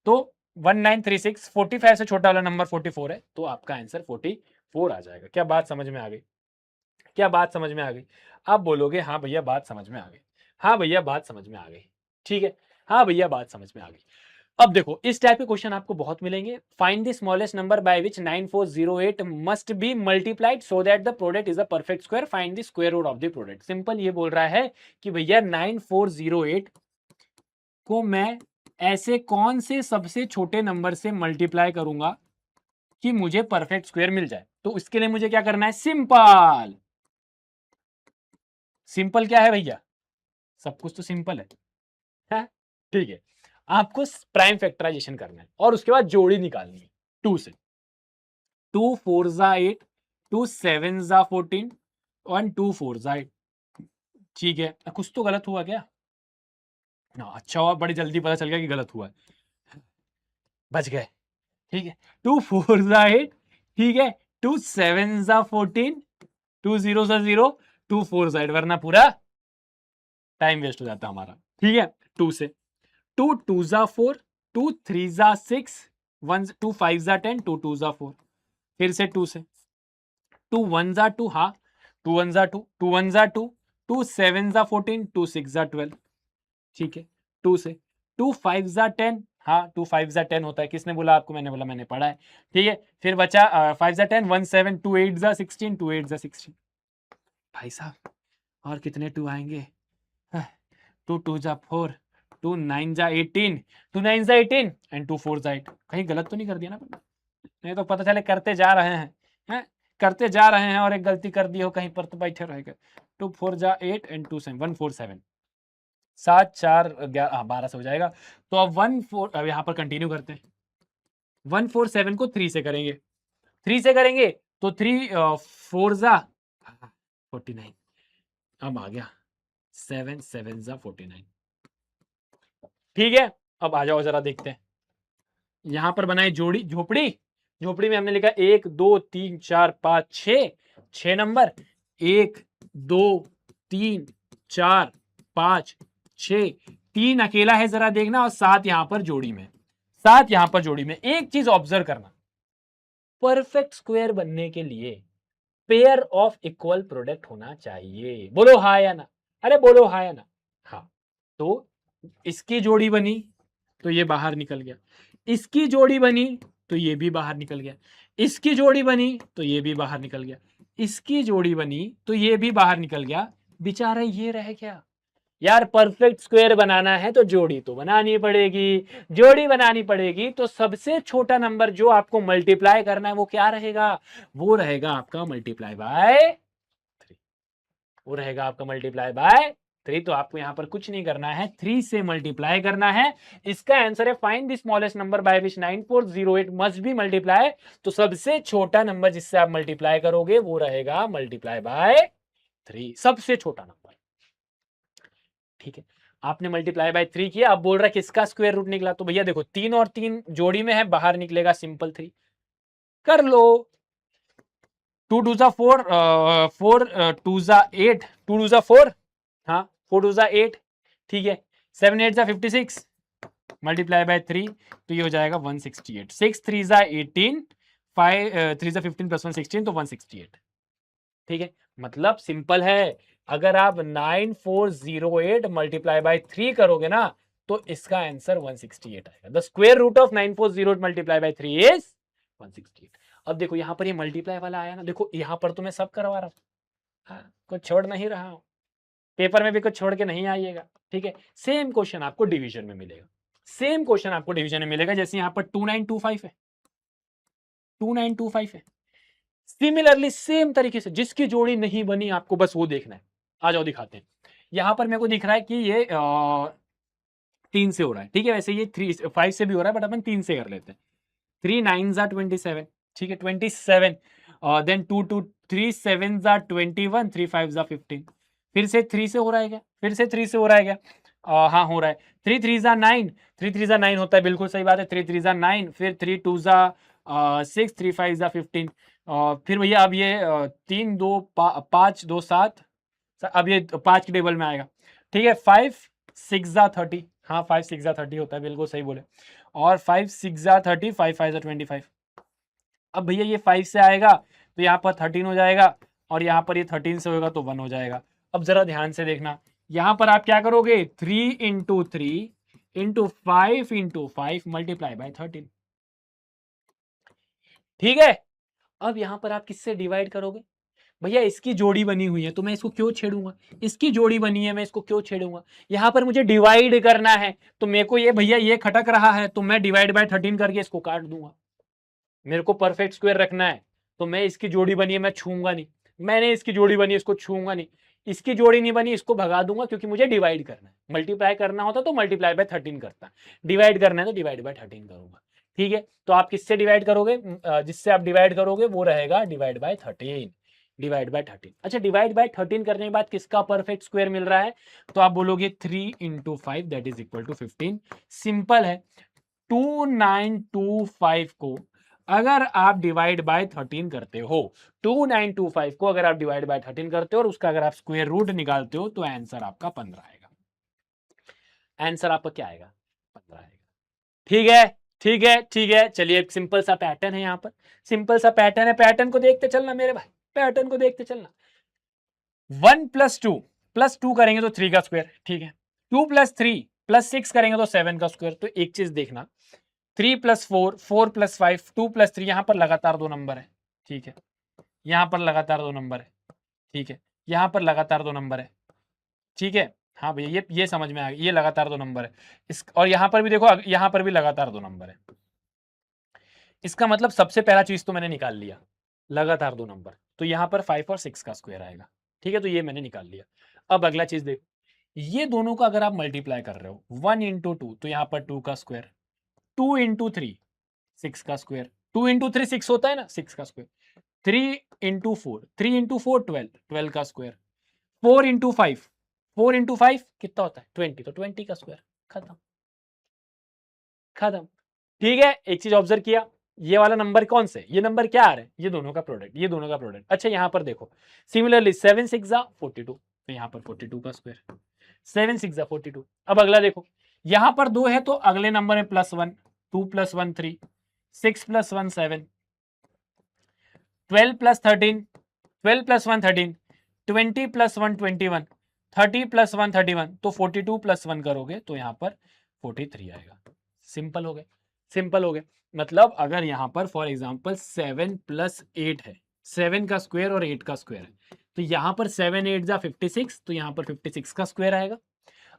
तो 1936 45 से छोटा वाला नंबर 44 है, तो आपका आंसर 44 आ जाएगा। क्या बात समझ में आ गई? क्या बात समझ में आ गई? आप बोलोगे हाँ भैया बात समझ में आ गई, हाँ भैया बात समझ में आ गई। ठीक है, हाँ भैया बात समझ में आ गई। अब देखो, इस टाइप के क्वेश्चन आपको बहुत मिलेंगे। Find the smallest number by which 9408 must be multiplied so that the product is a perfect square, find the square root of the product. Simple ये बोल रहा है कि भैया 9408 को मैं ऐसे कौन से सबसे छोटे नंबर से मल्टीप्लाई करूंगा कि मुझे परफेक्ट स्क्वायर मिल जाए। तो इसके लिए मुझे क्या करना है? सिंपल। सिंपल क्या है भैया? सब कुछ तो सिंपल है? ठीक है, आपको प्राइम फैक्टराइजेशन करना है और उसके बाद जोड़ी निकालनी है 2 से। 2 4 जा 8, 2 7 जा 14 और 2 4 जा 8। ठीक है, कुछ तो गलत हुआ क्या? ना, अच्छा हुआ बड़ी जल्दी पता चल गया कि गलत हुआ है, बच गए। ठीक है, 2 4 जा 8, ठीक है, 2 7 जा 14, 2 0 जा 0, 2 4 जा 8, वरना पूरा टाइम वेस्ट हो जाता हमारा। ठीक है, 2 से 2 2 जा 4, 2 3 जा 6, 1 2 5 जा 10, 2 2 जा 4। फिर से 2 से 2 1 जा 2, हाँ 2 1 जा 2, 2 1 जा 2, 2 7 जा 14, 2 6 जा 12। ठीक है, 2 से 2 5 जा 10, हाँ 2 5 जा 10 होता है। किसने बोला आपको? मैंने बोला, मैंने पढ़ा है। ठीक है, फिर बचा 5 जा 10, 1 7, 2 8 जा 16, 2 8 जा 16। भाई साहब और कितने 2 आएंगे? 2 2 जा 4, 2 9 जा 18, 2 9 जा 18 एंड 2 4 जा 8। कहीं गलत तो नहीं कर दिया ना? नहीं तो पता चले करते जा रहे हैं करते जा रहे हैं और एक गलती कर दी हो कहीं पर, तो बैठे रहेगा। 2 4 जा 8 एंड 2 7 147, 7 4 11 12 से हो जाएगा। तो अब 1 4, अब यहाँ पर कंटिन्यू करते हैं। 147 को 3 से करेंगे, 3 से करेंगे तो 3 4 जा 49। अब आ गया 7 7 जा 49। ठीक है, अब आ जाओ जरा देखते हैं। यहां पर बनाए जोड़ी झोपड़ी, झोपड़ी में हमने लिखा 1 2 3 4 5 6, 6 नंबर 1 2 3 4 5 6, 3 अकेला है जरा देखना, और 7 यहां पर जोड़ी में, 7 यहां पर जोड़ी में। एक चीज ऑब्जर्व करना, परफेक्ट स्क्वायर बनने के लिए पेयर ऑफ इक्वल प्रोडक्ट होना चाहिए। बोलो हाँ या ना, अरे बोलो हाँ या ना। हाँ, तो इसकी जोड़ी बनी तो ये बाहर निकल गया, इसकी जोड़ी बनी तो ये भी बाहर निकल गया, इसकी जोड़ी बनी तो ये भी बाहर निकल गया, इसकी जोड़ी बनी तो ये भी बाहर निकल गया, बेचारा ये रह गया। यार परफेक्ट स्क्वायर बनाना है तो जोड़ी तो बनानी पड़ेगी, जोड़ी बनानी पड़ेगी, तो सबसे छोटा नंबर जो आपको मल्टीप्लाई करना है वो क्या रहेगा, वो रहेगा आपका मल्टीप्लाई बाय 3, वो रहेगा आपका मल्टीप्लाई बाय 3। तो आपको यहां पर कुछ नहीं करना है, 3 से मल्टीप्लाई करना है। इसका आंसर है find the smallest number by which 9408 must B multiply. तो सबसे छोटा नंबर जिससे आप मल्टीप्लाई करोगे वो रहेगा मल्टीप्लाई बाय 3, सबसे छोटा नंबर। ठीक है, आपने मल्टीप्लाई बाय 3 किया, अब बोल रहा है किसका स्क्वायर रूट निकला, तो भैया देखो 3 और 3 जोड़ी में है, बाहर निकलेगा सिंपल 3, कर लो। 2 2 जा 4, 4 2 जा 8, 2 2 जा 4, हाँ 4 2 जा 8, ठीक है, 7 8 जा 56, मल्टीप्लाई बाय 3 तो ये हो जाएगा 168, 6 3 जा 18, 5 3 जा 15 प्लस 1 16 तो 168। ठीक है, मतलब सिंपल है, अगर आप 9408 मल्टीप्लाई बाय 3 करोगे ना तो इसका आंसर 168 आएगा। The square root of 9408 multiply by 3 is 168। अब देखो यहां पर ये मल्टीप्लाई वाला आया ना, देखो यहां पर तो मैं सब करवा रहा हूं, हाँ, कुछ छोड़ नहीं रहा हूं, पेपर में भी कुछ छोड़ के नहीं आइएगा। ठीक है, सेम क्वेश्चन आपको डिवीजन में मिलेगा, सेम क्वेश्चन आपको डिवीजन में मिलेगा, जैसे यहां पर 2925 है, 2925 है। सिमिलरली सेम तरीके से जिसकी जोड़ी नहीं बनी आपको बस वो देखना है। आ जाओ दिखाते हैं। यहां पर मेरे को दिख रहा है कि ये 3 से हो रहा है, ठीक है, वैसे ये 5 से भी हो रहा है, बट अपन 3 से कर लेते हैं। 3 9 जा 27, ठीक है 27, देन 2 2 3 7 जा 21, 3 5 जा 15, फिर से 3 से हो रहा है क्या, फिर से 3 से हो रहा है क्या, हाँ हो रहा है। 3 3 जा 9, 3 3 जा 9 होता है, बिल्कुल सही बात है, 3 3 जा 9, फिर 3 2 जा 6, 3 5 जा 15, फिर भैया अब ये 3 2 5 2 7, अब ये 5 के टेबल में आएगा, ठीक है। 5 6 जा 30, हाँ 5 6 जा 30 होता है, बिल्कुल सही बोले, और 5 6 जा 30, 5 5 जा 25। अब भैया ये 5 से आएगा तो यहाँ पर 13 हो जाएगा, और यहाँ पर ये 13 से होगा तो 1 हो जाएगा। अब जरा ध्यान से देखना, यहाँ पर आप क्या करोगे, 3 into 3 into 5 into 5 multiply by 13, ठीक है। अब यहाँ पर आप किससे डिवाइड करोगे, भैया इसकी जोड़ी बनी हुई है तो मैं इसको क्यों छेड़ूंगा, इसकी जोड़ी बनी है मैं इसको क्यों छेड़ूंगा, यहां पर मुझे डिवाइड करना है तो मेरे को ये भैया ये खटक रहा है तो मैं डिवाइड बाय 13 करके इसको काट दूंगा। मेरे को परफेक्ट स्क्वायर रखना है तो मैं इसकी जोड़ी बनी है मैं छूंगा नहीं, मैंने इसकी जोड़ी बनी इसको छूंगा नहीं, इसकी जोड़ी नहीं बनी इसको भगा दूंगा, क्योंकि मुझे डिवाइड करना है। मल्टीप्लाई करना होता तो मल्टीप्लाई बाय 13 करता, डिवाइड करना है तो डिवाइड बाय 13 करूंगा। ठीक है, तो आप किससे डिवाइड करोगे, जिससे आप डिवाइड करोगे वो रहेगा डिवाइड बाय 13, डिवाइड बाय 13। अच्छा, डिवाइड बाय 13 करने के बाद किसका परफेक्ट स्क्वायर मिल रहा है, तो आप बोलोगे 3 into 5 that is equal to 15। Simple है, 2925 को अगर आप डिवाइड बाय 13 करते हो, 2925 को अगर आप डिवाइड बाय 13 करते हो और उसका अगर आप स्क्वायर रूट निकालते हो तो आंसर आपका 15 आएगा। आंसर आपका क्या आएगा, 15 आएगा। ठीक है, ठीक है, ठीक है, चलिए एक सिंपल सा पैटर्न है, यहाँ पर सिंपल सा पैटर्न है, पैटर्न को देखते चलना मेरे भाई, पैटर्न को देखते चलना। 1 प्लस टू करेंगे तो 3 का स्क्वायर, ठीक है। 2 प्लस 3 प्लस 6 करेंगे तो 7 का स्क्वायर। तो एक चीज देखना, 3 प्लस 4, 4 प्लस 5, 2 प्लस 3, यहां पर लगातार 2 नंबर है, ठीक है, यहां पर लगातार 2 नंबर है, ठीक है, यहां पर लगातार 2 नंबर है, ठीक है। हाँ भैया ये समझ में आ गया, ये लगातार 2 नंबर है इस, और यहां पर भी देखो, यहां पर भी लगातार 2 नंबर है। इसका मतलब सबसे पहला चीज तो मैंने निकाल लिया, लगातार 2 नंबर, तो यहां पर 5 और 6 का स्क्वायर आएगा, ठीक है, तो ये मैंने निकाल लिया। अब अगला चीज देखो, ये दोनों का अगर आप मल्टीप्लाई कर रहे हो, 1 इंटू 2 तो यहाँ पर 2 का स्क्वायर, 2 इंटू 3 6 का स्क्वायर, 2 इंटू 3 6 होता है ना, 6 का स्क्वायर, 3 इंटू 4, 3 इंटू 4 12, 12 का स्क्वायर, 4 इंटू 5, 4 इंटू 5 कितना होता है 20, तो 20 का स्क्वायर, खत्म खत्म। ठीक है, एक चीज ऑब्जर्व किया, ये वाला नंबर कौन से, ये नंबर क्या आ रहा है, ये दोनों का प्रोडक्ट, ये दोनों का प्रोडक्ट। अच्छा, यहां पर देखो सिमिलरली 7 6 जा 42, तो यहां पर 42 का स्क्वायर, 7 6 42। अब अगला देखो, यहां पर 2 है तो अगले नंबर में +1, 2 + 1 3, 6 + 1 7, 12 + 13, 12 + 1 13, 20 + 1 21, 30 + 1 31, तो 42 + 1 करोगे तो यहाँ पर 43 आएगा। सिंपल हो गया, सिंपल हो गया। मतलब अगर यहाँ पर फॉर एग्जांपल 7 + 8 है, 7 का स्क्वायर और 8 का स्क्वायर है, तो यहाँ पर 7 8 जा 56, तो यहाँ पर 56 का स्क्वायर आएगा।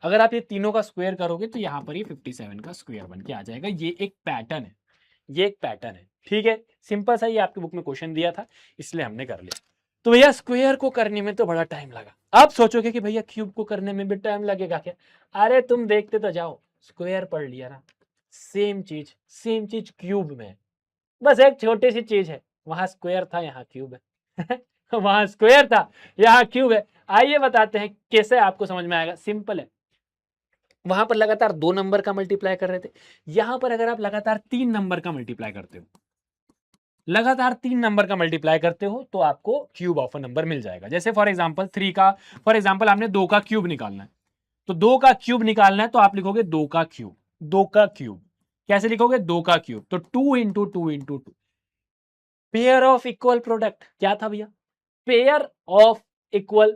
अगर आप ये तीनों का स्क्वायर करोगे तो यहाँ पर ये 57 का स्क्वायर बन के आ जाएगा। ये एक पैटर्न है, ये एक पैटर्न है, ठीक है। सिंपल सा, ये आपकी बुक में क्वेश्चन दिया था इसलिए हमने कर लिया। तो भैया स्क्वायर को करने में तो बड़ा टाइम लगा। आप सोचोगे कि भैया क्यूब को करने में भी टाइम लगेगा क्या? अरे तुम देखते तो जाओ, स्क्वायर पढ़ लिया ना, सेम चीज क्यूब में, बस एक छोटी सी चीज है, वहां स्क्वायर था यहाँ क्यूब है वहां स्क्वायर था यहाँ क्यूब है। आइए बताते हैं कैसे आपको समझ में आएगा। सिंपल है, वहां पर लगातार 2 नंबर का मल्टीप्लाई कर रहे थे, यहां पर अगर आप लगातार 3 नंबर का मल्टीप्लाई करते हो, लगातार 3 नंबर का मल्टीप्लाई करते हो तो आपको क्यूब ऑफ अ नंबर मिल जाएगा। जैसे फॉर एग्जांपल 3 का, फॉर एग्जांपल आपने 2 का क्यूब निकालना है, तो 2 का क्यूब निकालना है तो आप लिखोगे 2 का क्यूब, 2 का क्यूब कैसे लिखोगे? 2 का क्यूब, तो 2 into 2 into 2। Pair of equal product क्या था भैया? Pair of equal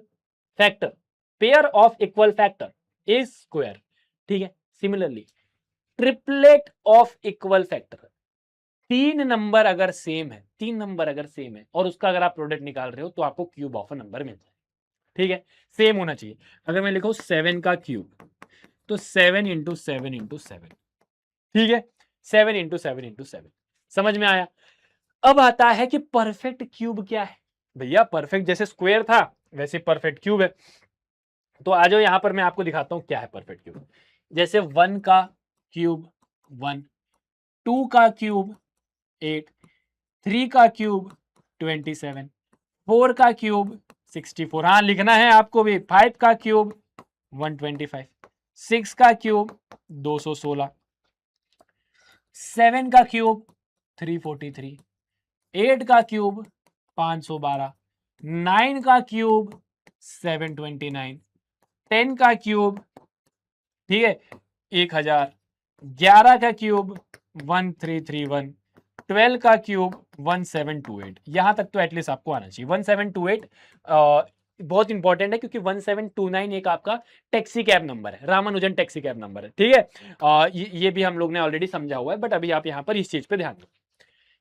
factor, pair of equal factor is square, ठीक है। Similarly triplet of equal factor, 3 number अगर सेम है, 3 नंबर अगर सेम है और उसका अगर आप प्रोडक्ट निकाल रहे हो तो आपको क्यूब ऑफ अ नंबर मिल जाए, ठीक है। सेम होना चाहिए। अगर मैं लिखूं 7 का क्यूब, तो 7 इंटू 7 इंटू 7, ठीक है, 7 इंटू 7 इंटू 7। समझ में आया? अब आता है कि परफेक्ट क्यूब क्या है। भैया परफेक्ट जैसे स्क्वायर था वैसे परफेक्ट क्यूब है। तो आ जाओ यहां पर मैं आपको दिखाता हूं क्या है परफेक्ट क्यूब। जैसे 1 का क्यूब 1, 2 का क्यूब 8, 3 का क्यूब 27, 4 का क्यूब 64, हाँ लिखना है आपको भी। 5 का क्यूब 125, 6 का क्यूब 216, 7 का क्यूब 343, 8 का क्यूब 512, 9 का क्यूब 729, 10 का क्यूब, ठीक है, 1000, 11 का क्यूब 1331, 12 का क्यूब 1728। यहां तक तो एटलीस्ट आपको आना चाहिए। 1728 बहुत इंपॉर्टेंट है क्योंकि 1729 एक आपका टैक्सी कैब नंबर है, रामानुजन टैक्सी कैब नंबर है, ठीक है। ये भी हम लोग ने ऑलरेडी समझा हुआ है, बट अभी आप यहाँ पर इस चीज पे ध्यान दो।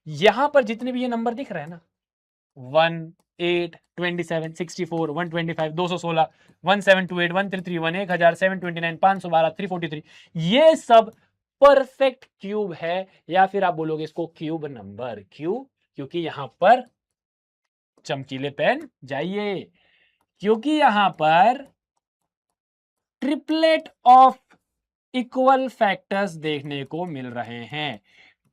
यहां पर जितने भी ये नंबर दिख रहे हैं ना, 1 8 27 64 125 216 1728 1331 1000 729 512 343, ये सब परफेक्ट क्यूब है, या फिर आप बोलोगे इसको क्यूब नंबर। क्यों? क्योंकि यहां पर चमकीले पेन जाइए, क्योंकि यहां पर ट्रिपलेट ऑफ इक्वल फैक्टर्स देखने को मिल रहे हैं,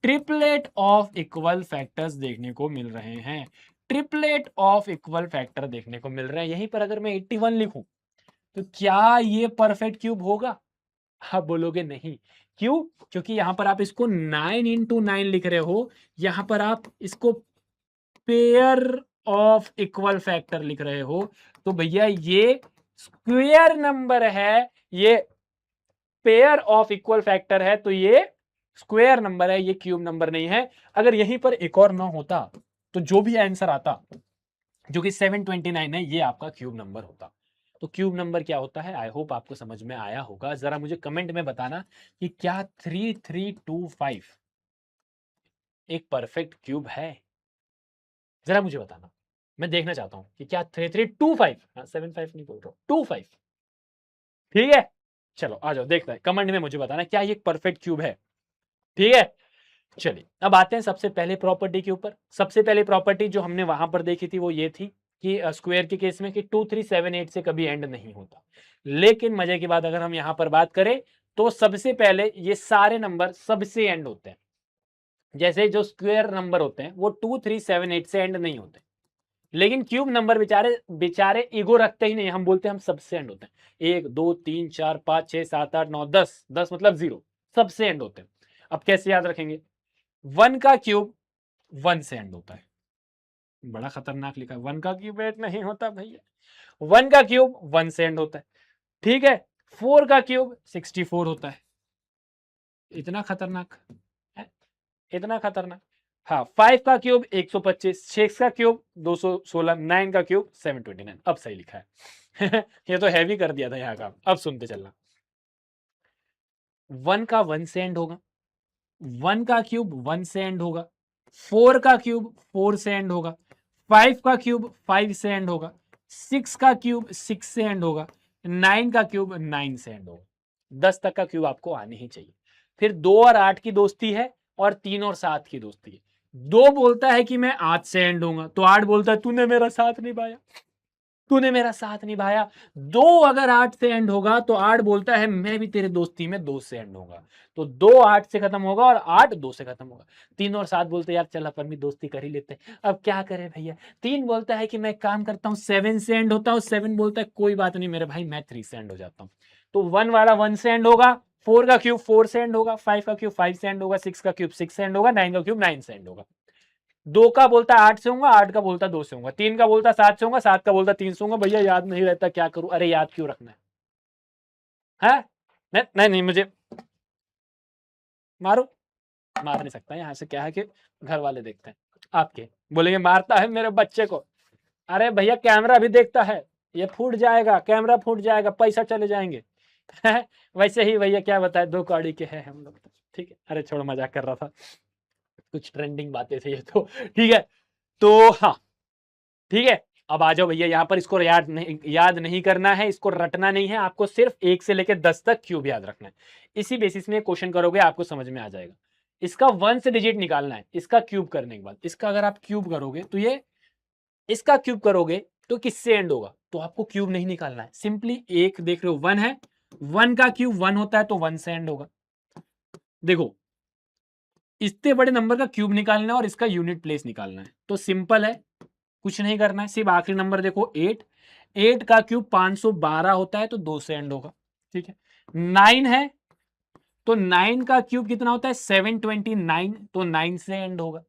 ट्रिपलेट ऑफ इक्वल फैक्टर्स देखने को मिल रहे हैं, ट्रिपलेट ऑफ इक्वल फैक्टर देखने को मिल रहे हैं। यहीं पर अगर मैं 81 लिखूं तो क्या ये परफेक्ट क्यूब होगा? आप बोलोगे नहीं। क्यों? क्योंकि यहां पर आप इसको 9 इंटू 9 लिख रहे हो, यहां पर आप इसको पेयर ऑफ इक्वल फैक्टर लिख रहे हो, तो भैया ये स्क्वायर नंबर है, ये पेयर ऑफ इक्वल फैक्टर है, तो ये स्क्वायर नंबर है, ये क्यूब नंबर नहीं है। अगर यहीं पर एक और ना होता तो जो भी आंसर आता, जो कि 729 है, ये आपका क्यूब नंबर होता। तो क्यूब नंबर क्या होता है, आई होप आपको समझ में आया होगा। जरा मुझे कमेंट में बताना कि क्या 3325 एक परफेक्ट क्यूब है? जरा मुझे बताना, मैं देखना चाहता हूं कि क्या 3325, 75 नहीं बोल रहा, 25, ठीक है। चलो आ जाओ, देखते हैं, कमेंट में मुझे बताना क्या ये परफेक्ट क्यूब है, ठीक है। चलिए अब आते हैं सबसे पहले प्रॉपर्टी के ऊपर। सबसे पहले प्रॉपर्टी जो हमने वहां पर देखी थी वो ये थी कि स्क्वायर के केस में कि 2378 से कभी एंड नहीं होता। लेकिन मजे की बात अगर हम यहां पर बात करें तो सबसे पहले ये सारे नंबर सबसे एंड होते हैं। जैसे जो स्क्वायर नंबर होते हैं वो 2378 से एंड नहीं होते, लेकिन क्यूब नंबर बेचारे बेचारे ईगो रखते ही नहीं, हम बोलते हैं हम सबसे एंड होते हैं। 1 2 3 4 5 6 7 8 9 10, 10 मतलब 0, सबसे एंड होते हैं। अब कैसे याद रखेंगे? 1 का क्यूब 1 से एंड होता है, बड़ा खतरनाक लिखा है, 1 का क्यूब 8 नहीं होता भैया, 1 का क्यूब 1 से एंड होता है, ठीक है। 4 का क्यूब 64 होता है। इतना खतरनाक है, इतना खतरनाक। हाँ, 5 का क्यूब 125, 6 का क्यूब 216, 9 का क्यूब 729। अब सही लिखा है। ये तो हैवी कर दिया था यहाँ का। अब सुनते चलना। 1 का 1 से एंड होगा, 1 का क्यूब 1 से एंड होगा, 4 का क्यूब 4 से एंड होगा, 5 का क्यूब 5 से एंड होगा, 6 का क्यूब 6 से एंड होगा, 9 का क्यूब 9 से एंड होगा। 10 तक का क्यूब आपको आने ही चाहिए। फिर 2 और 8 की दोस्ती है और 3 और 7 की दोस्ती है। 2 बोलता है कि मैं 8 से एंड होऊंगा, तो 8 बोलता है तूने मेरा साथ निभाया, तूने मेरा साथ निभाया। 2 अगर 8 से एंड होगा तो 8 बोलता है मैं भी तेरे दोस्ती में 2 से एंड होगा, तो 2 8 से खत्म होगा और 8 2 से खत्म होगा। 3 और 7 बोलते यार चल अपन भी दोस्ती कर ही लेते हैं, अब क्या करें भैया। 3 बोलता है कि मैं काम करता हूँ 7 से एंड होता हूँ, 7 बोलता है कोई बात नहीं मेरे भाई मैं 3 से एंड हो जाता हूँ। तो 1 वाला 1 से एंड होगा, 4 का क्यूब 4 से एंड होगा, 5 का क्यूब 5 से एंड होगा, 6 का क्यूब 6 से एंड होगा, 9 का क्यूब 9 से एंड होगा। 2 का बोलता 8 से होगा, 8 का बोलता 2 से होगा, 3 का बोलता 7 से होगा, 7 का बोलता 3 से होगा। भैया याद नहीं रहता क्या करूं? अरे याद क्यों रखना है? नहीं नहीं मुझे मारो, मार नहीं सकता। यहाँ से क्या है कि घर वाले देखते हैं, आपके बोलेंगे मारता है मेरे बच्चे को। अरे भैया कैमरा भी देखता है, ये फूट जाएगा, कैमरा फूट जाएगा, पैसा चले जाएंगे। वैसे ही भैया क्या बताए, 2 कौड़ी के हैं हम लोग। ठीक है, अरे छोड़ो मजाक कर रहा था, कुछ ट्रेंडिंग बातें थी ये तो। ठीक है, तो हाँ ठीक है। अब आ जाओ भैया, यहाँ पर इसको याद नहीं करना है, इसको रटना नहीं है, आपको सिर्फ 1 से लेकर 10 तक क्यूब याद रखना है। इसी बेसिस में क्वेश्चन करोगे आपको समझ में आ जाएगा। इसका 1 से डिजिट निकालना है, इसका क्यूब करने के बाद। इसका अगर आप क्यूब करोगे तो ये, इसका क्यूब करोगे तो किससे एंड होगा? तो आपको क्यूब नहीं निकालना है, सिंपली एक देख रहे हो 1 है, 1 का क्यूब 1 होता है तो 1 से एंड होगा। देखो इतने बड़े नंबर का क्यूब निकालना है और इसका यूनिट प्लेस निकालना है, तो सिंपल है, कुछ नहीं करना है, सिर्फ आखिरी नंबर देखो 8, 8 का क्यूब 512 होता है तो 2 से एंड होगा। ठीक है, 9 है तो 9 का क्यूब कितना होता है 729, तो 9 से एंड होगा।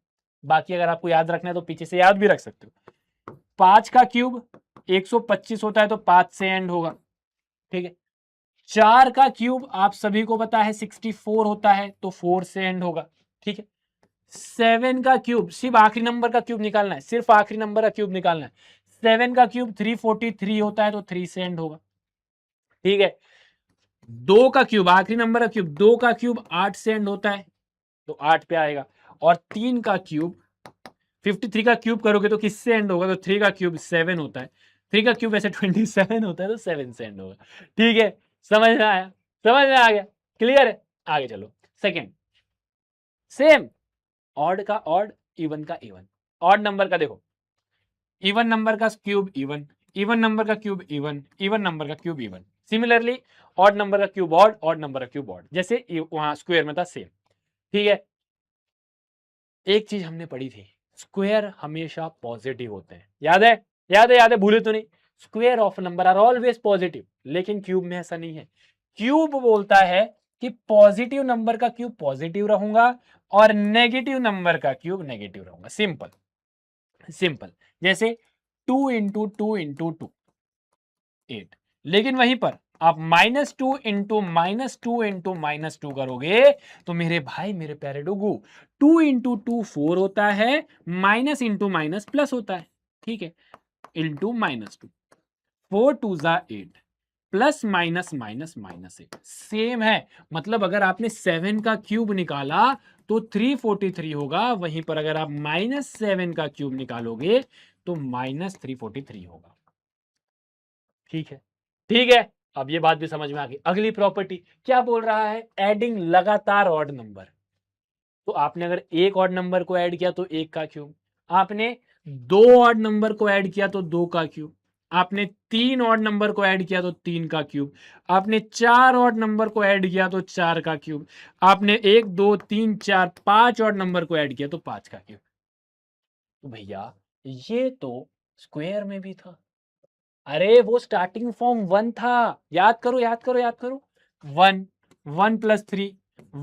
बाकी अगर आपको याद रखना है तो पीछे से याद भी रख सकते हो। 5 का क्यूब 125 होता है तो 5 से एंड होगा। ठीक है, 4 का क्यूब आप सभी को पता है 64 होता है तो 4 से एंड होगा। ठीक है, 7 का क्यूब, सिर्फ आखिरी नंबर का क्यूब निकालना है, सिर्फ आखिरी नंबर का क्यूब निकालना है। 7 का क्यूब 343 होता है तो 3 से एंड होगा। ठीक है, 2 का क्यूब, आखिरी नंबर का क्यूब, 2 का क्यूब 8 से एंड होता है तो 8 पे आएगा। और 3 का क्यूब 53 का क्यूब करोगे तो किससे एंड होगा? तो 3 का क्यूब 7 होता है, 3 का क्यूब ऐसे 27 होता है तो 7 से एंड होगा। ठीक है, समझ में आया? समझ में आ गया? क्लियर है? आगे चलो। सेकेंड, सेम ऑड का ऑड, इवन का इवन। ऑड नंबर का देखो, इवन नंबर का क्यूब इवन, इवन नंबर का क्यूब इवन, इवन नंबर का cube even. Similarly odd number का क्यूब ऑड, ऑड नंबर का क्यूब ऑड, जैसे वहां स्क्वायर में था सेम। ठीक है, एक चीज हमने पढ़ी थी, स्क्वायर हमेशा पॉजिटिव होते हैं, याद है? याद है? याद है? भूले तो नहीं? Square of number are always positive, लेकिन क्यूब में ऐसा नहीं है। क्यूब बोलता है कि पॉजिटिव नंबर का क्यूब पॉजिटिव रहूंगा और नेगेटिव नंबर का क्यूब नेगेटिव रहूंगा। सिंपल सिंपल, जैसे 2 × 2 × 2 8, लेकिन वहीं पर आप -2 × -2 × -2 करोगे तो मेरे भाई मेरे प्यारे डुगू 2 × 2 4 होता है, माइनस इंटू माइनस प्लस होता है। ठीक है, into -2, 4 2 8, plus minus minus minus 8 same है। मतलब अगर आपने 7 का क्यूब निकाला तो 343 होगा, वहीं पर अगर आप -7 का क्यूब निकालोगे तो -343 होगा। ठीक है, ठीक है, अब ये बात भी समझ में आ गई। अगली प्रॉपर्टी क्या बोल रहा है? एडिंग लगातार ऑड नंबर। तो आपने अगर एक ऑड नंबर को ऐड किया तो 1 का क्यूब, आपने 2 ऑड नंबर को ऐड किया तो 2 का क्यूब, आपने 3 ऑड नंबर को ऐड किया तो 3 का क्यूब, आपने 4 ऑड नंबर को ऐड किया तो 4 का क्यूब, आपने 1 2 3 4 5 ऑड नंबर को ऐड किया तो 5 का क्यूब। तो भैया ये तो स्क्वायर में भी था। अरे वो स्टार्टिंग फॉर्म 1 था, याद करो याद करो याद करो। 1 1 + 3,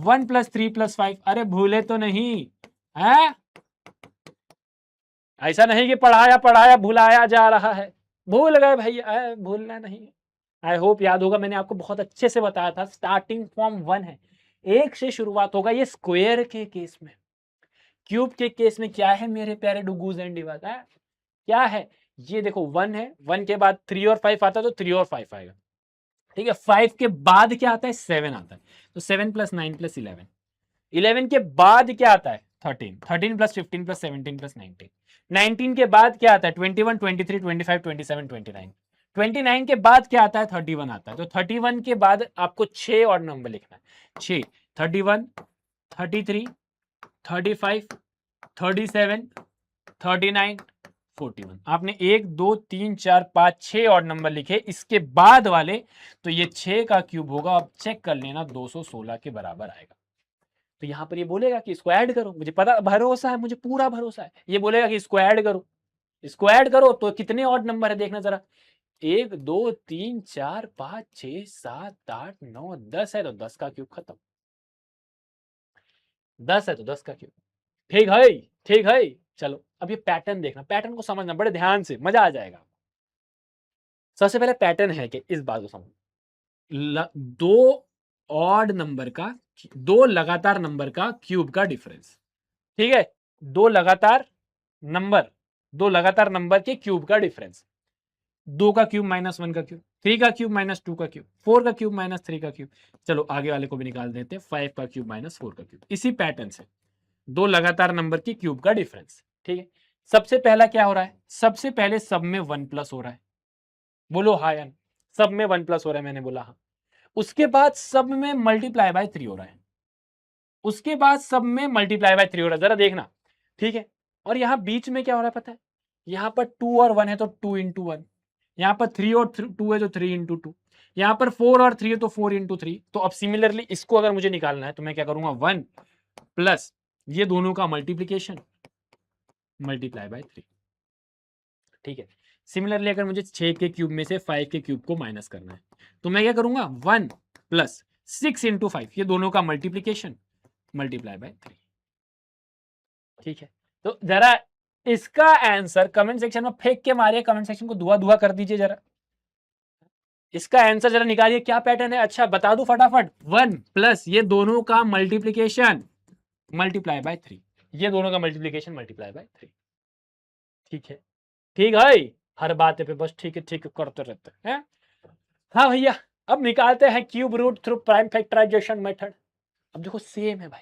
1 + 3 + 5। अरे भूले तो नहीं है? ऐसा नहीं कि पढ़ाया पढ़ाया भुलाया जा रहा है। भूल गए भैया, भूलना नहीं। आई होप याद होगा, मैंने आपको बहुत अच्छे से बताया था, स्टार्टिंग फॉर्म 1 है, 1 से शुरुआत होगा। ये स्क्वायर के केस में, क्यूब के केस में क्या है मेरे प्यारे डुगूज एंड डिवास, क्या है? ये देखो 1 है, 1 के बाद 3 और 5 आता है तो 3 और 5 आएगा, ठीक है। 5 के बाद क्या आता है? 7 आता है, तो 7 प्लस 9 प्लस 11, 11 के बाद क्या आता है? 13, 13 प्लस 15 प्लस 17 प्लस 19, 19 के बाद क्या आता है? 21, 23, 25, 27, 29, 29 के बाद क्या आता है? 31 आता है, तो 31 के बाद आपको 6 और नंबर लिखना है, 6, 31, 33, 35, 37, 39, 41। आपने 1 2 3 4 5 6 और नंबर लिखे, इसके बाद वाले तो ये 6 का क्यूब होगा। अब चेक कर लेना, 216 के बराबर आएगा। तो यहां पर ये बोलेगा कि इसको ऐड करो, मुझे पता, भरोसा है, मुझे पूरा भरोसा है, ये बोलेगा कि इसको ऐड करो, इसको ऐड करो, तो कितने ऑड नंबर है देखना जरा, 1 2 3 4 5 6 7 8 9 10 है, तो 10 का क्यूब खत्म, 10 है तो 10 का क्यूब, ठीक है, ठीक है। चलो अब ये पैटर्न देखना, पैटर्न को समझना बड़े ध्यान से, मजा आ जाएगा। सबसे पहले पैटर्न है कि इस बात को समझ, दो ऑड नंबर का, दो लगातार नंबर का क्यूब का डिफरेंस, ठीक है, दो लगातार नंबर, दो लगातार नंबर के क्यूब का डिफरेंस, 2 का क्यूब माइनस 1 का क्यूब, 3 का क्यूब माइनस 2 का क्यूब, 4 का क्यूब माइनस 3 का क्यूब, चलो आगे वाले को भी निकाल देते हैं, 5 का क्यूब माइनस 4 का क्यूब। इसी पैटर्न से दो लगातार नंबर की क्यूब का डिफरेंस, ठीक है। सबसे पहला क्या हो रहा है? सबसे पहले सब में 1 प्लस हो रहा है, बोलो हाँ या सब में 1 प्लस हो रहा है, मैंने बोला हाँ। उसके बाद सब में मल्टीप्लाई बाय 3 हो रहा है, उसके बाद सब में मल्टीप्लाई बाय 3 हो रहा है, जरा देखना, ठीक है। और यहां बीच में क्या हो रहा है पता है? यहां पर 2 और 1 है तो 2 इंटू 1, यहां पर 3 और 2 है तो 3 इंटू 2, यहां पर 4 और 3 है तो 4 इंटू 3। तो अब सिमिलरली इसको अगर मुझे निकालना है तो मैं क्या करूंगा, 1 प्लस ये दोनों का मल्टीप्लीकेशन मल्टीप्लाई बाय 3, ठीक है। सिमिलरली अगर मुझे 6 के क्यूब में से 5 के क्यूब को माइनस करना है तो मैं क्या करूंगा, 1 प्लस 6 इंटू 5, ये दोनों का मल्टीप्लीकेशन मल्टीप्लाई बाय 3, ठीक है। तो जरा इसका आंसर कमेंट सेक्शन में फेंक के मारिए, कमेंट सेक्शन को धुआं धुआं कर दीजिए जरा, इसका आंसर जरा निकालिए, क्या पैटर्न है? अच्छा बता दो फटाफट, 1 प्लस ये दोनों का मल्टीप्लीकेशन मल्टीप्लाई बाय 3, ये दोनों का मल्टीप्लीकेशन मल्टीप्लाई बाय 3, ठीक है, ठीक है। हर बात पे बस ठीक है ठीक है करते रहते हैं। हाँ भैया, अब निकालते हैं cube root through prime factorization method. अब देखो सेम है भाई,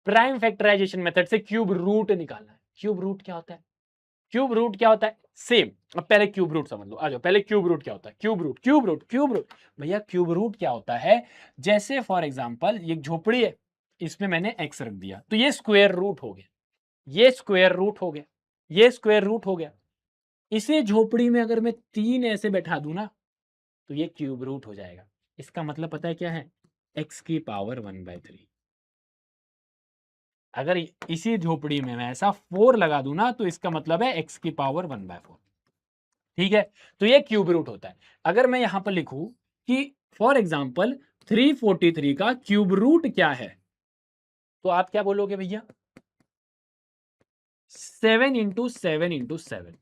प्राइम फैक्टराइजेशन मेथड से क्यूब रूट निकालना है। क्यूब रूट क्या होता है? क्यूब रूट क्या होता है? सेम। अब पहले क्यूब रूट समझ लो, आ जाओ, पहले क्यूब रूट क्या होता है? Cube root, cube root, cube root. भैया क्यूब रूट क्या होता है? जैसे फॉर एग्जांपल ये झोपड़ी है, इसमें मैंने एक्स रख दिया तो ये स्क्वायर रूट हो गया, ये स्क्वायर रूट हो गया, ये स्क्वायर रूट हो गया। इसे झोपड़ी में अगर मैं 3 ऐसे बैठा दूं ना तो ये क्यूब रूट हो जाएगा। इसका मतलब पता है क्या है? एक्स की पावर 1/3। अगर इसी झोपड़ी में मैं ऐसा 4 लगा दूं ना तो इसका मतलब है एक्स की पावर 1/4, ठीक है। तो ये क्यूब रूट होता है। अगर मैं यहां पर लिखूं कि फॉर एग्जांपल 343 का क्यूब रूट क्या है, तो आप क्या बोलोगे भैया? 7 इंटू 7 इंटू 7,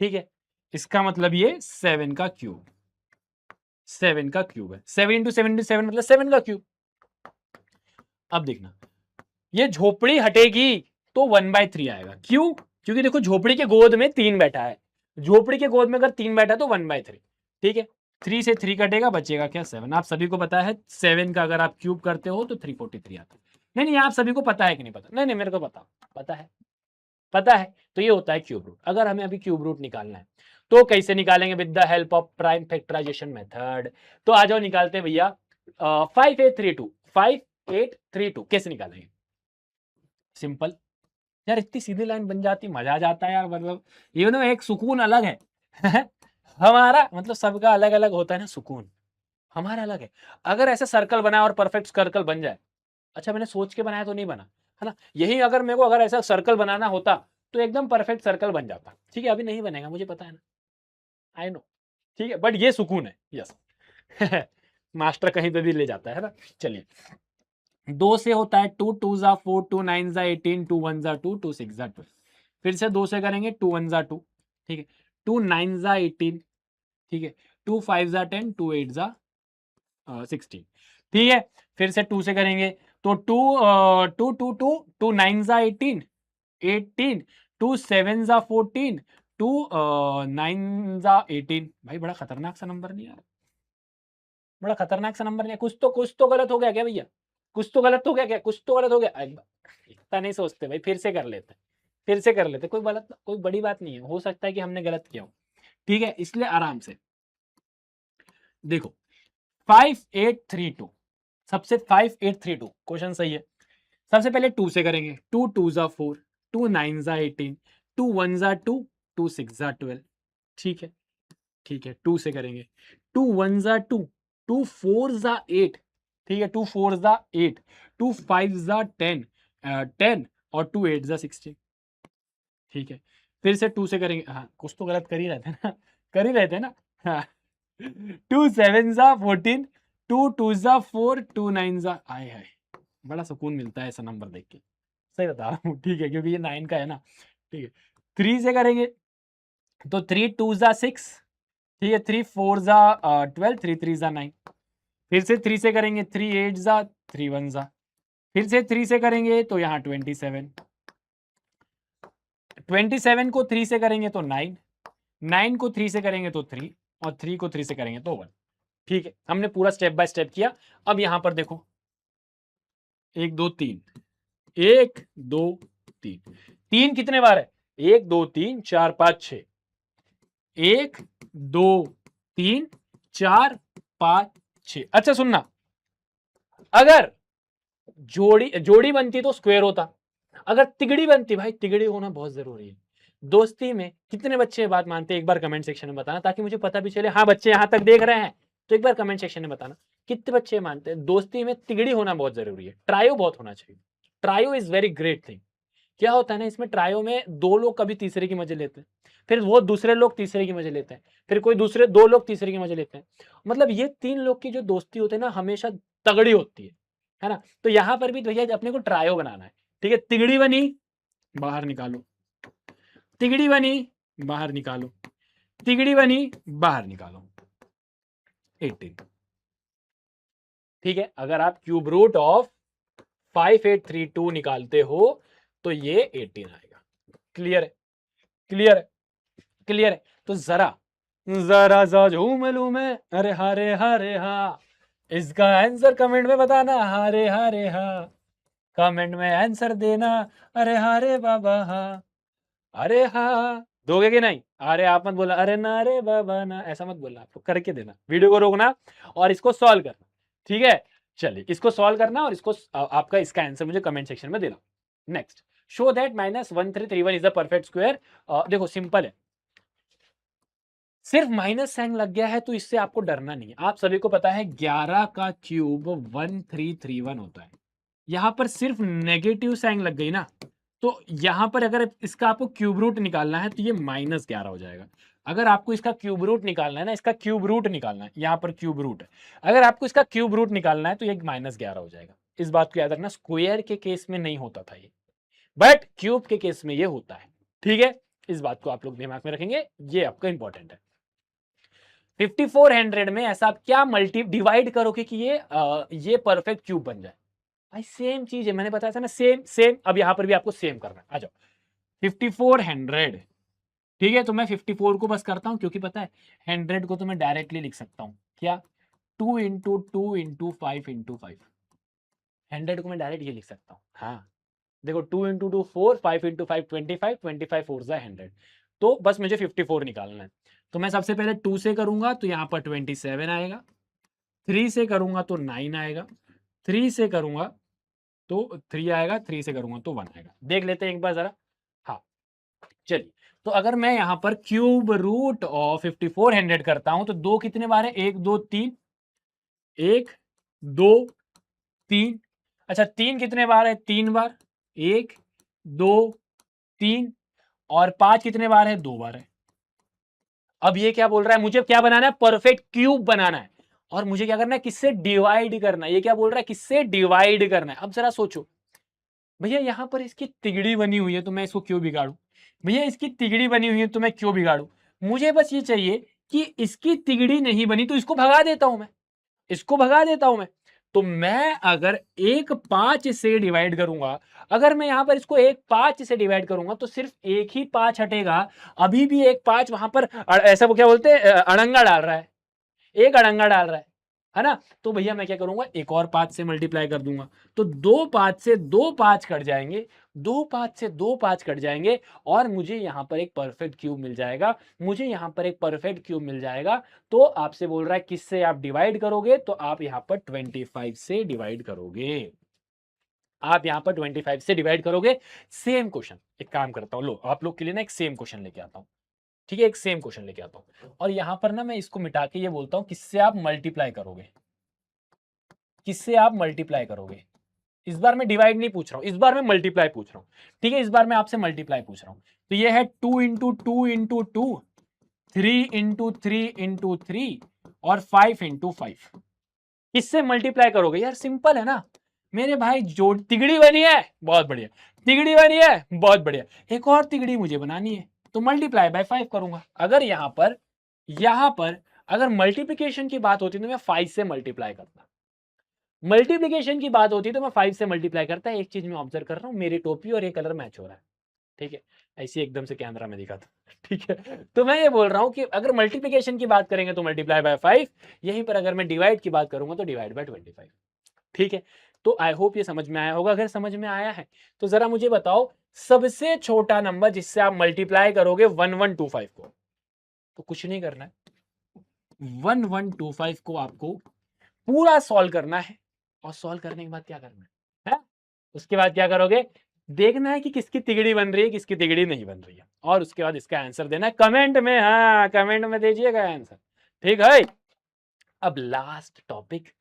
ठीक है। इसका मतलब ये 7 का क्यूब, 7 का क्यूब है। 7 इंटू 7 इंटू 7 मतलब 7 का क्यूब। अब देखना, ये झोपड़ी हटेगी तो 1/3 आएगा। क्यों? क्योंकि देखो झोपड़ी के गोद में 3 बैठा है, झोपड़ी के गोद में अगर 3 बैठा तो 1/3, ठीक है। 3 से 3 कटेगा, बचेगा क्या? 7। आप सभी को पता है 7 का अगर आप क्यूब करते हो तो 343 आता है। नहीं नहीं, आप सभी को पता है कि नहीं पता? नहीं नहीं, मेरे को पता पता है, पता है। तो ये होता है क्यूब रूट। अगर हमें अभी क्यूब रूट निकालना है तो कैसे निकालेंगे? With the help of prime factorization method. तो आ जाओ निकालते हैं भैया। 5832, 5832 कैसे निकालेंगे? सिंपल यार, इतनी सीधी लाइन बन जाती, मजा आ जाता है यार, मतलब एक सुकून अलग है। हमारा मतलब सबका अलग अलग होता है ना सुकून, हमारा अलग है। अगर ऐसे सर्कल बना और परफेक्ट सर्कल बन जाए, अच्छा मैंने सोच के बनाया तो नहीं बना, है ना। यही अगर मेरे को अगर ऐसा सर्कल बनाना होता तो एकदम परफेक्ट सर्कल बन जाता, ठीक है। अभी नहीं बनेगा, मुझे पता है ना, आई नो, ठीक है। बट ये सुकून है, यस। मास्टर कहीं पे भी ले जाता है ना। चलिए, 2 से होता है 2, 2 जा 4, 2 9 जा 18, 2 1 जा 2, 2 6 जा 12। फिर से 2 से करेंगे, 2 1 जा 2, ठीक है। 2 9 जा 18, ठीक है। 2 5 जा 10, 2 8 जा 16। ठीक है, फिर से 2 से करेंगे तो 2 2 2 2 2 9 जा 18, 18 2 7 जा 14, 2 9 जा 18। भाई बड़ा खतरनाक सा नंबर नहीं यार, बड़ा खतरनाक सा नंबर नहीं है। कुछ तो गलत हो गया क्या भैया? कुछ तो गलत हो गया क्या? कुछ तो गलत हो गया। इतना नहीं सोचते भाई, फिर से कर लेते, फिर से कर लेते। कोई बड़ी बात नहीं है, हो सकता है कि हमने गलत किया हो। ठीक है, इसलिए आराम से देखो 5832, सबसे 5832 क्वेश्चन सही है। सबसे पहले 2 से करेंगे, 2 2 जा 4, 2 9 जा 18, 2 1 जा 2, 2 6 जा 12। ठीक है, ठीक है, 2 से करेंगे, 2 1 जा 2, 2 4 जा 8। ठीक है, 2 4 जा 8, 2 5 जा 10, 10 और 2 8 जा 16। ठीक है, फिर से 2 से करेंगे। हाँ, कुछ तो गलत कर ही रहते हैं ना, कर ही रहते हैं ना। हाँ, 2 7 जा 14, 2 2 जा 4, 2 9 जा, आए हाय बड़ा सुकून मिलता है ऐसा नंबर देख के, सही बता रहा हूँ। ठीक है, क्योंकि ये 9 का है ना। ठीक है, 3 से करेंगे तो 3 2 जा 6। ठीक है, 3 4 जा 12, 3 3 जा 9। फिर से 3 से करेंगे, 3 8 जा, 3 1 जा। फिर से 3 से करेंगे तो यहाँ 27, 27 को 3 से करेंगे तो 9, 9 को 3 से करेंगे तो 3, और 3 को 3 से करेंगे तो 1। ठीक है, हमने पूरा स्टेप बाय स्टेप किया। अब यहां पर देखो 1 2 3, 1 2 3, 3 कितने बार है? 1 2 3 4 5 6, 1 2 3 4 5 6। अच्छा सुनना, अगर जोड़ी बनती तो स्क्वायर होता, अगर तिगड़ी बनती, भाई तिगड़ी होना बहुत जरूरी है। दोस्ती में कितने बच्चे बात मानते हैं, एक बार कमेंट सेक्शन में बताना, ताकि मुझे पता भी चले। हाँ, बच्चे यहां तक देख रहे हैं तो एक बार कमेंट सेक्शन में बताना कितने बच्चे मानते हैं दोस्ती में तिगड़ी होना बहुत जरूरी है, ट्रायो बहुत होना चाहिए। Trio is very great thing. क्या होता है ना, इसमें ट्रायो में 2 लोग कभी तीसरे की मजे लेते हैं, फिर वो दूसरे लोग तीसरे की मजे लेते हैं, फिर कोई दूसरे 2 लोग तीसरे की मजे लेते हैं। मतलब ये 3 लोग की जो दोस्ती होती है ना, हमेशा तगड़ी होती है ना। तो यहां पर भी भैया अपने को ट्रायो बनाना है। ठीक है, तिगड़ी बनी, बाहर निकालो, तिगड़ी बनी, बाहर निकालो, तिगड़ी बनी, बाहर निकालो, 18। ठीक है, अगर आप क्यूब रूट ऑफ 5832 निकालते हो तो ये 18 आएगा। क्लियर है, क्लियर है, क्लियर है। तो जरा जरा सा झूम लूं मैं, अरे हरे हरे हा, इसका आंसर कमेंट में बताना, हरे हरे हा, कमेंट में आंसर देना, अरे हरे बाबा हा, अरे हाँ दोगे कि नहीं? अरे आप मत बोला अरे ना, अरे बाबा ना, ऐसा मत बोलना, आपको करके देना, वीडियो को रोकना और इसको सॉल्व करना। ठीक है, चलिए इसको सॉल्व करना और इसको आपका इसका आंसर मुझे कमेंट सेक्शन में देना। Next, show that -1331 is the perfect square. देखो सिंपल है, सिर्फ माइनस साइन लग गया है तो इससे आपको डरना नहीं है। आप सभी को पता है 11 का क्यूब 1331 होता है। यहां पर सिर्फ नेगेटिव साइन लग गई ना, तो यहां पर अगर इसका आपको क्यूब रूट निकालना है तो ये -11 हो जाएगा। अगर आपको इसका क्यूब रूट निकालना है ना, इसका क्यूब रूट निकालना है, यहां पर क्यूब रूट है, अगर आपको इसका क्यूब रूट निकालना है तो ये -11 हो जाएगा। इस बात को याद रखना, स्क्वायर के केस में नहीं होता था ये, बट क्यूब के केस में ये होता है। ठीक है, इस बात को आप लोग दिमाग में रखेंगे, ये आपका इंपॉर्टेंट है। 5400 में ऐसा आप क्या मल्टी डिवाइड करोगे कि ये परफेक्ट क्यूब बन जाए? भाई सेम चीज है, मैंने बताया था ना, सेम सेम। अब यहां पर भी आपको सेम करना है, आ जाओ। 5400, ठीक है, तो मैं 54 को बस करता हूं, क्योंकि पता है 100 को तो मैं डायरेक्टली लिख सकता हूं, क्या 2 इंटू 2 इंटू 5 इंटू 5। 100 को मैं डायरेक्ट ये लिख सकता हूँ। हाँ देखो, 2 इंटू 2 4, 5 इंटू 5 25, 25 4 जा 100। तो बस मुझे 54 निकालना है। तो मैं सबसे पहले 2 से करूंगा तो यहाँ पर 27 आएगा, 3 से करूंगा तो 9 आएगा, 3 से करूंगा तो 3 आएगा, 3 से करूंगा तो 1 आएगा। देख लेते हैं एक बार जरा। हाँ चलिए, तो अगर मैं यहां पर क्यूब रूट ऑफ 5400 करता हूं तो 2 कितने बार है? 1 2 3, 1 2 3। अच्छा 3 कितने बार है? 3 बार, 1 2 3। और 5 कितने बार है? 2 बार है। अब ये क्या बोल रहा है? मुझे क्या बनाना है? परफेक्ट क्यूब बनाना है, और मुझे क्या करना है? किससे डिवाइड करना है। ये क्या बोल रहा है? किससे डिवाइड करना है। अब जरा सोचो भैया, यहां पर इसकी तिगड़ी बनी हुई है तो मैं इसको क्यों बिगाड़ू? भैया इसकी तिगड़ी बनी हुई है तो मैं क्यों बिगाड़ू? मुझे बस ये चाहिए कि इसकी तिगड़ी नहीं बनी तो इसको भगा देता हूं मैं, इसको भगा देता हूं मैं। तो मैं अगर 1 5 से डिवाइड करूंगा, अगर मैं यहां पर इसको 1 5 से डिवाइड करूंगा तो सिर्फ एक ही 5 हटेगा, अभी भी 1 5 वहां पर ऐसा वो क्या बोलते हैं, अड़ंगा डाल रहा है, एक अड़ंगा डाल रहा है ना। तो भैया मैं क्या करूंगा, एक और 5 से मल्टीप्लाई कर दूंगा, तो 2 5 से 2 5 कट जाएंगे, 2 5 से 2 5 कट जाएंगे, और मुझे यहां पर एक परफेक्ट क्यूब मिल जाएगा, मुझे यहां पर एक परफेक्ट क्यूब मिल जाएगा। तो आपसे बोल रहा है किससे आप डिवाइड करोगे, तो आप यहां पर 25 से डिवाइड करोगे, आप यहां पर 25 से डिवाइड करोगे। सेम क्वेश्चन एक काम करता हूं, लो आप लोग के लिए ना एक सेम क्वेश्चन लेके आता हूं, ठीक है, एक सेम क्वेश्चन लेके आता हूं, और यहां पर ना मैं इसको मिटा के ये बोलता हूं किससे आप मल्टीप्लाई करोगे, किससे आप मल्टीप्लाई करोगे। इस बार मैं डिवाइड नहीं पूछ रहा हूं, इस बार मैं मल्टीप्लाई पूछ रहा हूं, ठीक है, इस बार मैं आपसे मल्टीप्लाई पूछ रहा हूं। तो ये है 2 इंटू 2 इंटू 2, 3 इंटू 3 इंटू 3, और 5 इंटू 5। किससे मल्टीप्लाई करोगे यार, सिंपल है ना मेरे भाई, जोड़ तिगड़ी बनी है, बहुत बढ़िया, तिगड़ी बनी है, बहुत बढ़िया, एक और तिगड़ी मुझे बनानी है, तो मल्टीप्लाई बाय 5 करूंगा। अगर यहां पर अगर मल्टीप्लिकेशन की बात होती तो मैं 5 से मल्टीप्लाई करता, मल्टीप्लिकेशन की बात होती तो मैं 5 से मल्टीप्लाई करता। एक चीज मैं ऑब्जर्व कर रहा हूं, मेरी टोपी और ये कलर मैच हो रहा है, ठीक है, ऐसे एकदम से कैमरा में दिखा था, ठीक है। तो मैं ये बोल रहा हूं कि अगर मल्टीप्लिकेशन की बात करेंगे तो मल्टीप्लाई बाय 5, यहीं पर अगर मैं डिवाइड की बात करूंगा तो डिवाइड बाय 25, ठीक है। तो आई होप ये समझ में आया होगा, अगर समझ में आया है तो जरा मुझे बताओ सबसे छोटा नंबर जिससे आप मल्टीप्लाई करोगे 1125 को, तो कुछ नहीं करना है, 1125 को आपको पूरा सॉल्व करना है, और सॉल्व करने के बाद क्या करना है? उसके बाद क्या करोगे, देखना है कि किसकी तिगड़ी बन रही है, किसकी तिगड़ी नहीं बन रही है, और उसके बाद इसका आंसर देना है कमेंट में, हाँ कमेंट में दीजिएगा आंसर, ठीक है। अब लास्ट टॉपिक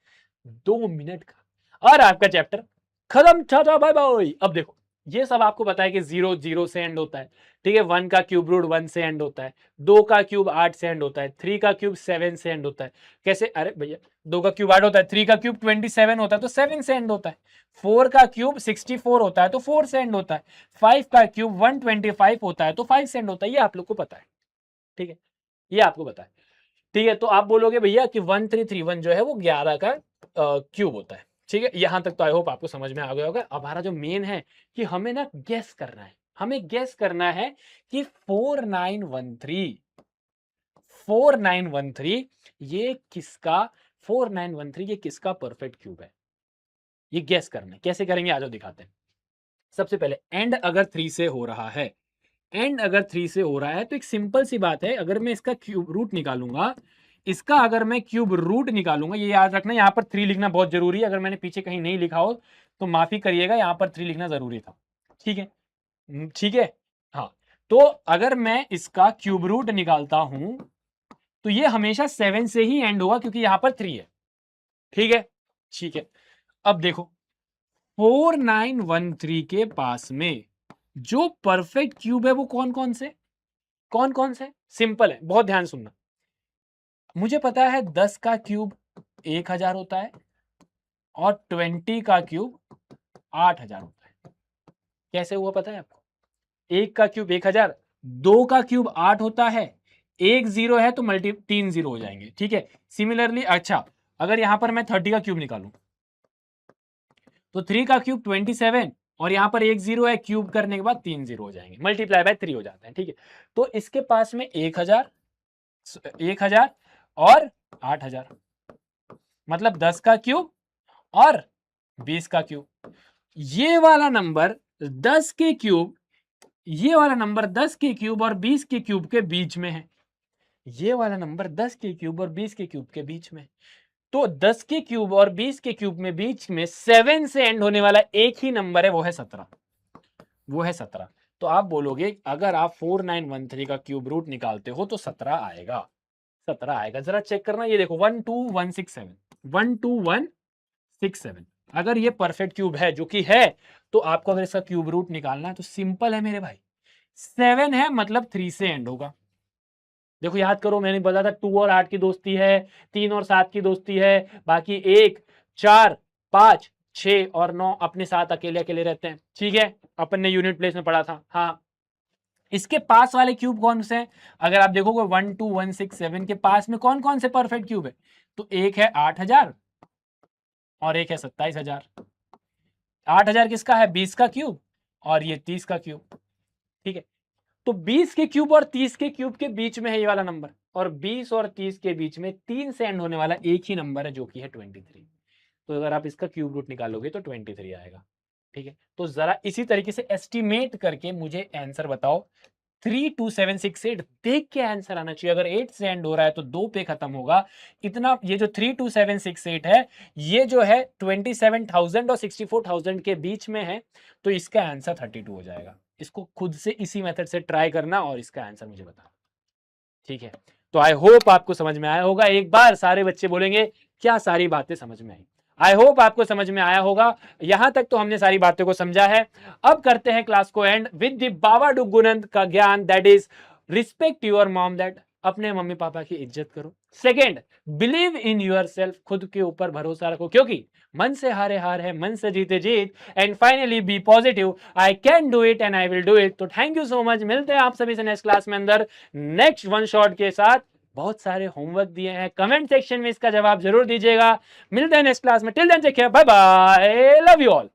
2 मिनट का, और आपका चैप्टर खत्म, टाटा बाय बाय। अब देखो ये सब आपको पता है कि 0 0 से एंड होता है, ठीक है, 1 का क्यूब रूट 1 से एंड होता है, 2 का क्यूब 8 से एंड होता है, 3 का क्यूब 7 से एंड होता है। कैसे, अरे भैया 2 का क्यूब 8 होता है, 3 का क्यूब 27 होता है तो 7 से एंड होता है, 4 का क्यूब 64 होता है तो 4 से एंड होता है, 5 का क्यूब 125 होता है तो 5 से एंड होता है, ये आप लोग को पता है, ठीक है, ये आपको पता है, ठीक है। तो आप बोलोगे भैया कि 1331 जो है वो 11 का क्यूब होता है, ठीक है, यहां तक तो आई होप आपको समझ में आ गया होगा। अब हमारा जो मेन है कि हमें ना गेस करना है, हमें गेस करना है कि 4913 ये किसका, 4913 ये किसका परफेक्ट क्यूब है, ये गेस करना है। कैसे करेंगे, आ जाओ दिखाते हैं। सबसे पहले एंड अगर 3 से हो रहा है, एंड अगर 3 से हो रहा है तो एक सिंपल सी बात है, अगर मैं इसका क्यूब रूट निकालूंगा, इसका अगर मैं क्यूब रूट निकालूंगा, ये याद रखना यहां पर 3 लिखना बहुत जरूरी है, अगर मैंने पीछे कहीं नहीं लिखा हो तो माफी करिएगा, यहां पर 3 लिखना जरूरी था, ठीक है, ठीक है, हाँ। तो अगर मैं इसका क्यूब रूट निकालता हूं तो ये हमेशा 7 से ही एंड होगा क्योंकि यहां पर 3 है, ठीक है, ठीक है। अब देखो 4913 के पास में जो परफेक्ट क्यूब है वो कौन कौन से, कौन कौन से, सिंपल है, बहुत ध्यान सुनना। मुझे पता है 10 का क्यूब 1000 होता है, और 20 का क्यूब 8000 होता है। कैसे हुआ पता है आपको, 1 का क्यूब 1000, 2 का क्यूब 8 होता है, एक जीरो है तो मल्टी 3 जीरो हो जाएंगे, ठीक है। सिमिलरली अच्छा, अगर यहां पर मैं 30 का क्यूब निकालूं तो 3 का क्यूब 27, और यहां पर एक जीरो है, क्यूब करने के बाद 3 जीरो हो जाएंगे, मल्टीप्लाई बाय 3 हो जाता है, ठीक है। तो इसके पास में 1000 और 8000, मतलब 10 का क्यूब और 20 का क्यूब। ये वाला नंबर 10 के क्यूब, ये वाला नंबर 10 के क्यूब और 20 के क्यूब के बीच में है, ये वाला नंबर 10 के क्यूब और 20 के क्यूब के बीच में। तो 10 के क्यूब और 20 के क्यूब में बीच में 7 से एंड होने वाला एक ही नंबर है, वो है 17, वो है 17। तो आप बोलोगे अगर आप 4913 का क्यूब रूट निकालते हो तो 17 आएगा, 17 आएगा। जरा चेक करना, ये देखो 12167, 12167, अगर ये परफेक्ट क्यूब है, जो कि है, तो आपको अगर इसका क्यूब रूट निकालना है तो सिंपल है मेरे भाई, 7 है मतलब 3 से एंड होगा। देखो याद करो, मैंने बताया था 2 और 8 की दोस्ती है, 3 और 7 की दोस्ती है, बाकी 1 4 5 6 और 9 अपने साथ अकेले अकेले रहते हैं, ठीक है, अपन ने यूनिट प्लेस में पढ़ा था, हाँ। इसके पास वाले क्यूब कौन से हैं? अगर आप देखोगे 1 2 1 6 7 के पास में कौन कौन से परफेक्ट क्यूब है? तो एक है 8000 और एक है 27000। 8000 किसका है? 20 का क्यूब और ये 30 का क्यूब। ठीक है, तो 20 के क्यूब और 30 के क्यूब के बीच में है ये वाला नंबर, और 20 और 30 के बीच में 3 से एंड होने वाला एक ही नंबर है जो कि है 23। तो अगर आप इसका क्यूब रूट निकालोगे तो 23 आएगा। ठीक है, तो जरा इसी तरीके से एस्टिमेट करके मुझे आंसर बताओ। 32768 देख के आंसर आना चाहिए। अगर 8 से एंड हो रहा है तो 2 पे खत्म होगा। इतना ये जो 32768 है ये जो है 27,000 और 64,000 के बीच में है, तो इसका आंसर 32 हो जाएगा। इसको खुद से इसी मेथड से ट्राई करना और इसका आंसर मुझे बताना। ठीक है, तो आई होप आपको समझ में आया होगा। एक बार सारे बच्चे बोलेंगे क्या सारी बातें समझ में आई? आई होप आपको समझ में आया होगा। यहां तक तो हमने सारी बातों को समझा है। अब करते हैं क्लास को and with the Baba Dugunand का ज्ञान, that is respect your mom dad. अपने मम्मी पापा की इज्जत करो। Second, believe in yourself, खुद के ऊपर भरोसा रखो, क्योंकि मन से हारे हार है, मन से जीते जीत। And finally be positive, I can do it and I will do it. तो थैंक यू सो मच। मिलते हैं आप सभी से नेक्स्ट क्लास में अंदर नेक्स्ट वन शॉट के साथ। बहुत सारे होमवर्क दिए हैं, कमेंट सेक्शन में इसका जवाब जरूर दीजिएगा। मिलते हैं नेक्स्ट क्लास में। Till then take care, bye bye, love you all.